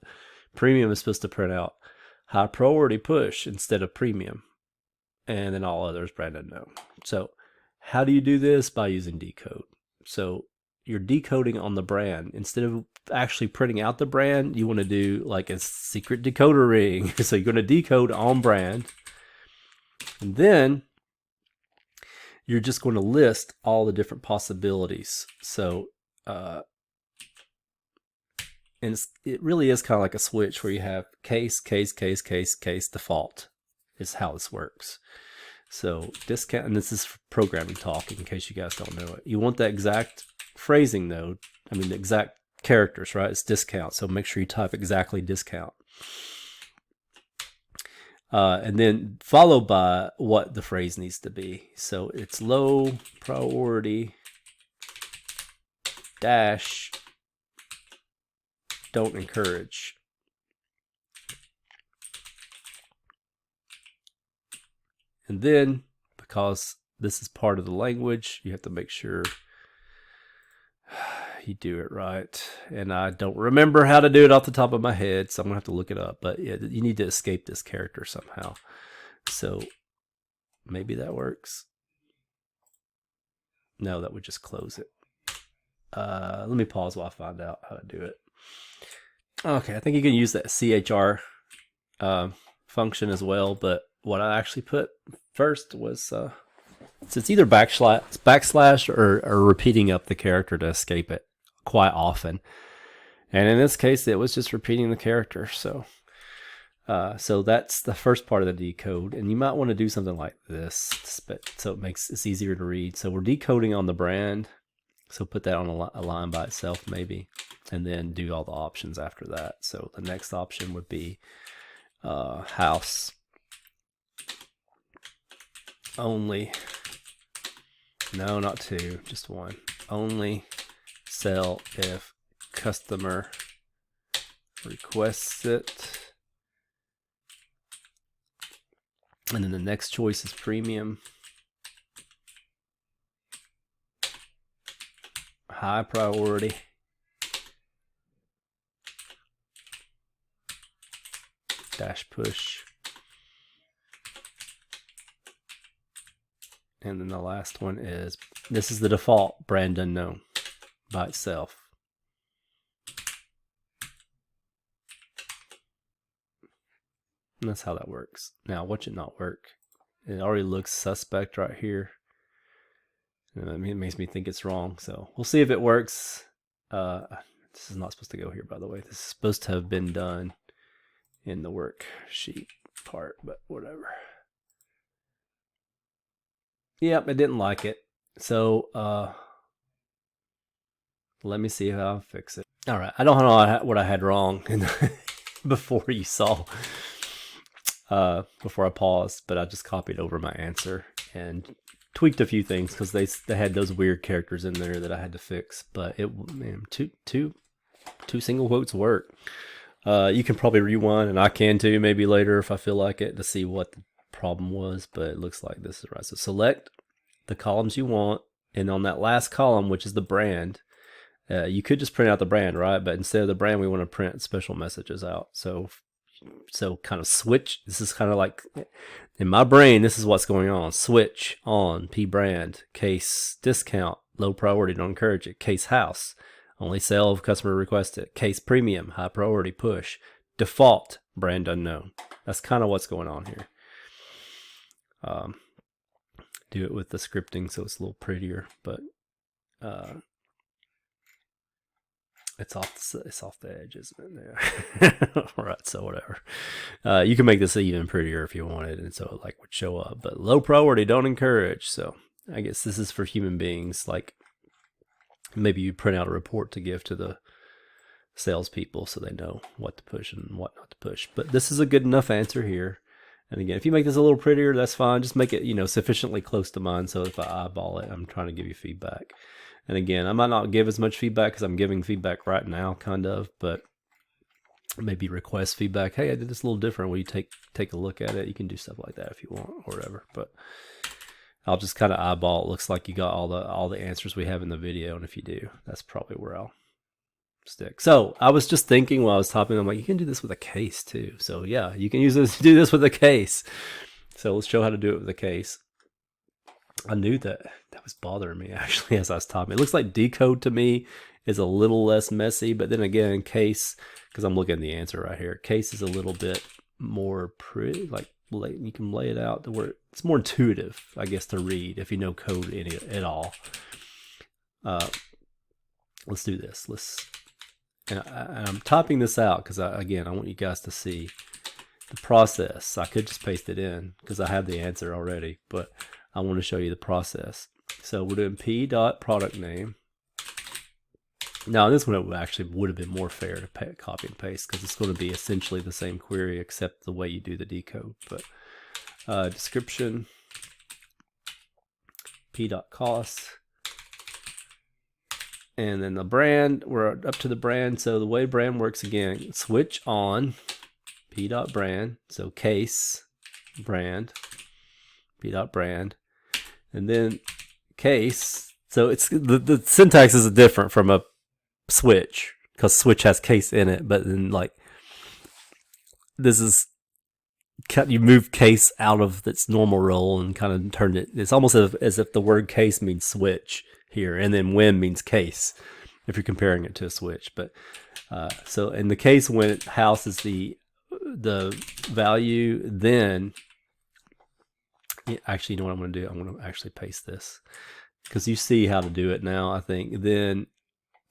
S1: Premium is supposed to print out high priority push instead of premium, and then all others brand unknown. So how do you do this? By using decode. So you're decoding on the brand. Instead of actually printing out the brand, you want to do like a secret decoder ring. So you're going to decode on brand, and then you're just going to list all the different possibilities. So and it really is kind of like a switch where you have case, default is how this works. So discount, and this is programming talk in case you guys don't know it. You want the exact phrasing though, the exact characters, right? It's discount, so make sure you type exactly discount. And then followed by what the phrase needs to be. So it's low priority dash don't encourage. And then, because this is part of the language, you have to make sure you do it right. And I don't remember how to do it off the top of my head, so I'm gonna have to look it up. But yeah, you need to escape this character somehow. So maybe that works. No, that would just close it. Let me pause while I find out how to do it. Okay, I think you can use that CHR function as well, but what I actually put first was so it's either backslash or repeating up the character to escape it quite often. And in this case, it was just repeating the character. So so that's the first part of the decode, and you might want to do something like this, so it makes it easier to read. So we're decoding on the brand, so put that on a line by itself maybe, and then do all the options after that. So the next option would be house only, no, not two, just one, only sell if customer requests it. And then the next choice is premium, high priority, dash push, and then the last one is, this is the default, brand unknown by itself. And that's how that works. Now, watch it not work. It already looks suspect right here. And it makes me think it's wrong. So we'll see if it works. This is not supposed to go here, by the way. This is supposed to have been done in the worksheet part, but whatever. Yep, it didn't like it. So let me see how I fix it. All right, I don't know what I had wrong before you saw, before I paused, but I just copied over my answer and tweaked a few things because they had those weird characters in there that I had to fix. But man, two single quotes work. You can probably rewind, and I can too, maybe later if I feel like it, to see what the problem was. But it looks like this is right. So select the columns you want, and on that last column, which is the brand, you could just print out the brand, right? But instead of the brand, we want to print special messages out. So kind of switch. This is kind of like, in my brain, this is what's going on. Switch on P brand, case discount, low priority, don't encourage it. Case house, only sell if customer requests it. Case premium, high priority, push. Default, brand unknown. That's kind of what's going on here. Do it with the scripting so it's a little prettier, but it's off the edge, isn't it? There. All right, so whatever. You can make this even prettier if you wanted, and so it would show up. But low priority, don't encourage. So I guess this is for human beings. Like maybe you print out a report to give to the salespeople so they know what to push and what not to push. But this is a good enough answer here. And again, if you make this a little prettier, that's fine. Just make it, sufficiently close to mine. So if I eyeball it, I'm trying to give you feedback. And again, I might not give as much feedback because I'm giving feedback right now, kind of, but maybe request feedback. Hey, I did this a little different. Will you take a look at it? You can do stuff like that if you want or whatever. But I'll just kind of eyeball. It looks like you got all the answers we have in the video, and if you do, that's probably where I'll stick. So I was just thinking while I was typing, I'm like, you can do this with a case too. So yeah, you can do this with a case. So let's show how to do it with a case. I knew that was bothering me actually as I was typing. It looks like decode to me is a little less messy, but then again, case, because I'm looking at the answer right here, case is a little bit more pretty, like you can lay it out to where it's more intuitive, I guess, to read if you know code at all. Let's do this. And I'm typing this out because again, I want you guys to see the process. I could just paste it in because I have the answer already, but I want to show you the process. So we're doing p.product name. Now this one actually would have been more fair to copy and paste because it's going to be essentially the same query except the way you do the decode. But description, p.cost, and then the brand, we're up to the brand. So the way brand works again, switch on p.brand, so case brand, p.brand, and then case. So it's the syntax is different from a switch because switch has case in it, but then this is you move case out of its normal role and kind of turned it. It's almost as if the word case means switch here, and then when means case if you're comparing it to a switch. But so in the case when house is the value, then actually, you know what I'm going to do? I'm going to actually paste this because you see how to do it now, I think. Then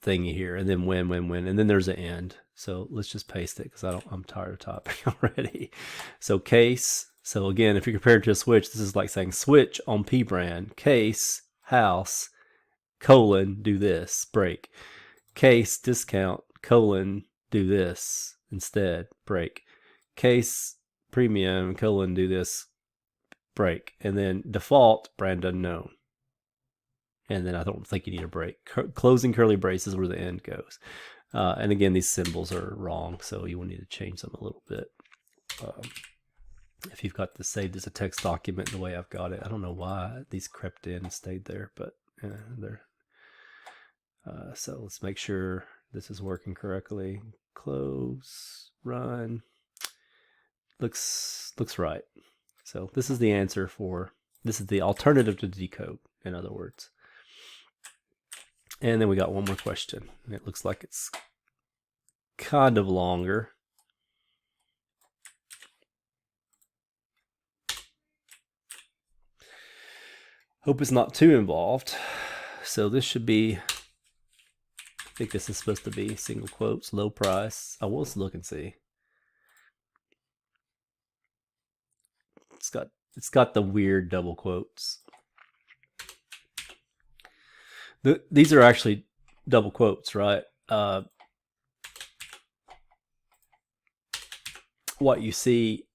S1: thingy here, and then when, and then there's an end. So let's just paste it because I'm tired of typing already. So case. So again, if you're comparing to a switch, this is like saying switch on P brand, case, house, colon, do this, break. Case, discount, colon, do this instead, break. Case, premium, do this, break. And then default, brand unknown. And then I don't think you need a break. Closing curly braces where the end goes. And again, these symbols are wrong, so you will need to change them a little bit. If you've got this saved as a text document the way I've got it, I don't know why these crept in and stayed there, but they're. So let's make sure this is working correctly. Close, run. Looks right. So this is the answer this is the alternative to decode, in other words. And then we got one more question. It looks like it's kind of longer. Hope it's not too involved. So this should be, I think this is supposed to be single quotes, low price. I will look and see. It's got the weird double quotes. These are actually double quotes, right? What you see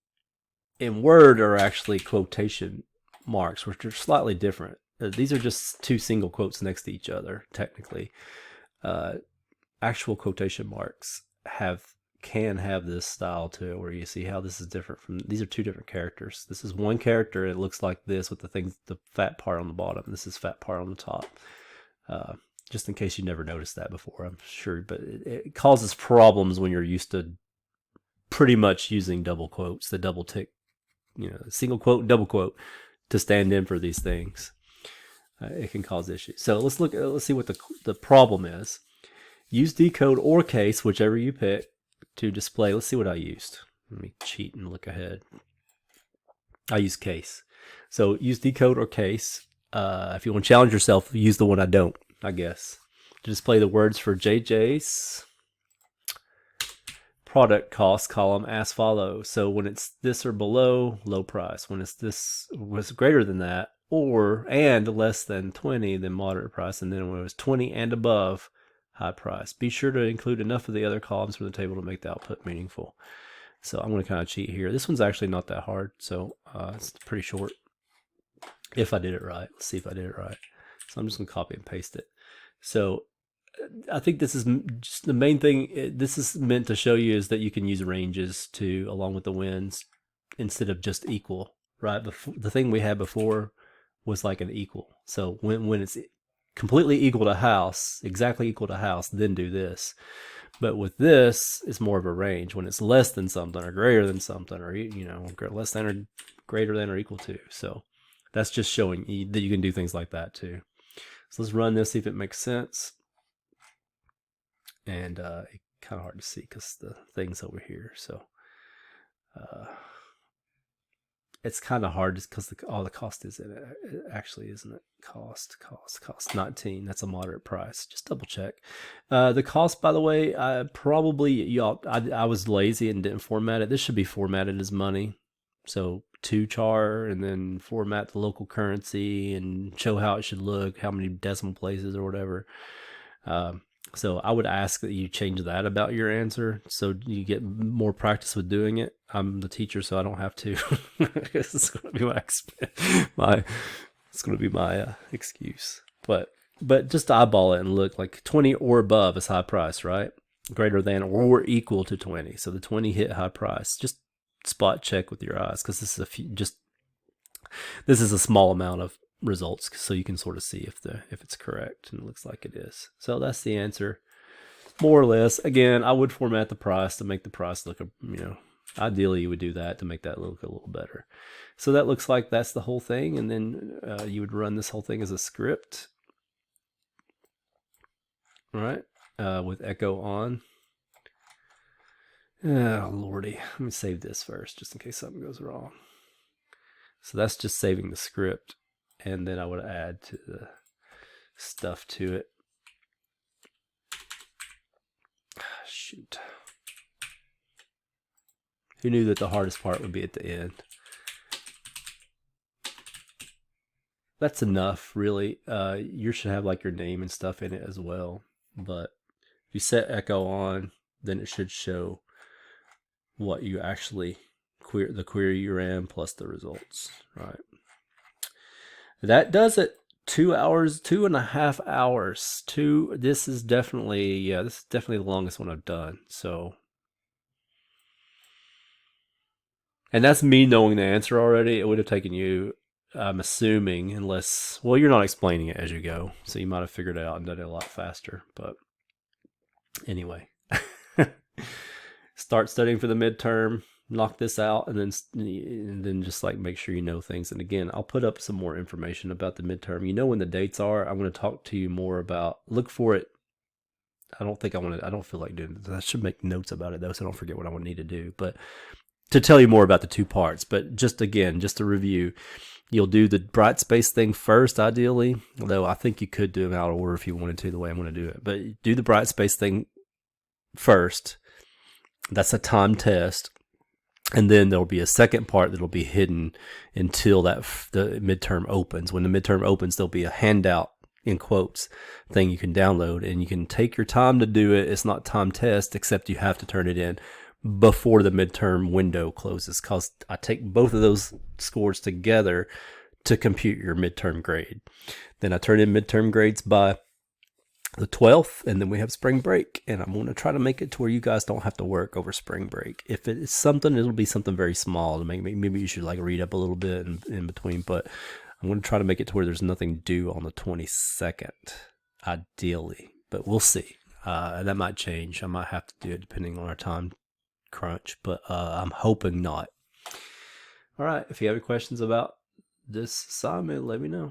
S1: in Word are actually quotation marks, which are slightly different. These are just two single quotes next to each other, technically. Actual quotation marks can have this style to it, where you see how this is different from, these are two different characters. This is one character, it looks like this with the fat part on the bottom. This is fat part on the top. Just in case you never noticed that before, I'm sure, but it causes problems when you're used to pretty much using double quotes, the double tick, single quote, double quote to stand in for these things. It can cause issues. So let's see what the problem is. Use decode or case, whichever you pick, to display. Let's see what I used. Let me cheat and look ahead. I use case. So use decode or case. If you want to challenge yourself, use the one I don't, I guess. To display the words for JJ's product cost column as follows. So when it's this or below, low price. When it's this was greater than that, and less than 20, then moderate price. And then when it was 20 and above, high price. Be sure to include enough of the other columns from the table to make the output meaningful. So I'm going to kind of cheat here. This one's actually not that hard, so it's pretty short. If I did it right. Let's see if I did it right. So I'm just going to copy and paste it. So I think this is just the main thing this is meant to show you, is that you can use ranges along with the wins instead of just equal, right? The thing we had before was like an equal. So when it's completely equal to house, exactly equal to house, then do this. But with this, it's more of a range. When it's less than something or greater than something, or less than or greater than or equal to. So that's just showing that you can do things like that too. So let's run this, see if it makes sense. And it's kind of hard to see because the thing's over here. So it's kind of hard because all the cost is in it. It actually isn't it? Cost 19. That's a moderate price. Just double check. The cost, by the way, I was lazy and didn't format it. This should be formatted as money. So to char, and then format the local currency and show how it should look, how many decimal places or whatever. So I would ask that you change that about your answer so you get more practice with doing it. I'm the teacher, so I don't have to. This is going to be my excuse. But just eyeball it and look like 20 or above is high price, right? Greater than or equal to 20. So the 20 hit high price. Just spot check with your eyes, because this is a small amount of results, so you can sort of see if it's correct, and it looks like it is. So that's the answer, more or less. Again, I would format the price to make the price look, ideally you would do that to make that look a little better. So that looks like that's the whole thing, and then you would run this whole thing as a script, all right, with echo on. Oh lordy, let me save this first just in case something goes wrong. So that's just saving the script. And then I would add to the stuff to it. Shoot. Who knew that the hardest part would be at the end? That's enough, really. You should have like your name and stuff in it as well. But if you set echo on, then it should show what you actually the query you ran plus the results. Right. That does it. 2 hours, 2.5 hours. This is definitely the longest one I've done. So, and that's me knowing the answer already. It would have taken you, I'm assuming, unless, well, you're not explaining it as you go, so you might have figured it out and done it a lot faster. But anyway, start studying for the midterm. Knock this out, and then just like make sure you know things. And again, I'll put up some more information about the midterm. You know when the dates are. I'm going to talk to you more about. Look for it. I don't feel like doing this. I should make notes about it though, so I don't forget what I would need to do. But to tell you more about the two parts. But just to review, you'll do the bright space thing first, ideally. Although I think you could do them out of order if you wanted to, the way I'm going to do it. But do the bright space thing first. That's a time test. And then there'll be a second part that'll be hidden until the midterm opens. When the midterm opens, there'll be a handout, in quotes, thing you can download, and you can take your time to do it. It's not time test, except you have to turn it in before the midterm window closes, because I take both of those scores together to compute your midterm grade. Then I turn in midterm grades by the 12th, and then we have spring break, and I'm going to try to make it to where you guys don't have to work over spring break. If it is something, it'll be something very small to make. Maybe you should like read up a little bit in between, but I'm going to try to make it to where there's nothing due on the 22nd, ideally, but we'll see. That might change. I might have to do it depending on our time crunch, but I'm hoping not. All right, if you have any questions about this assignment, let me know.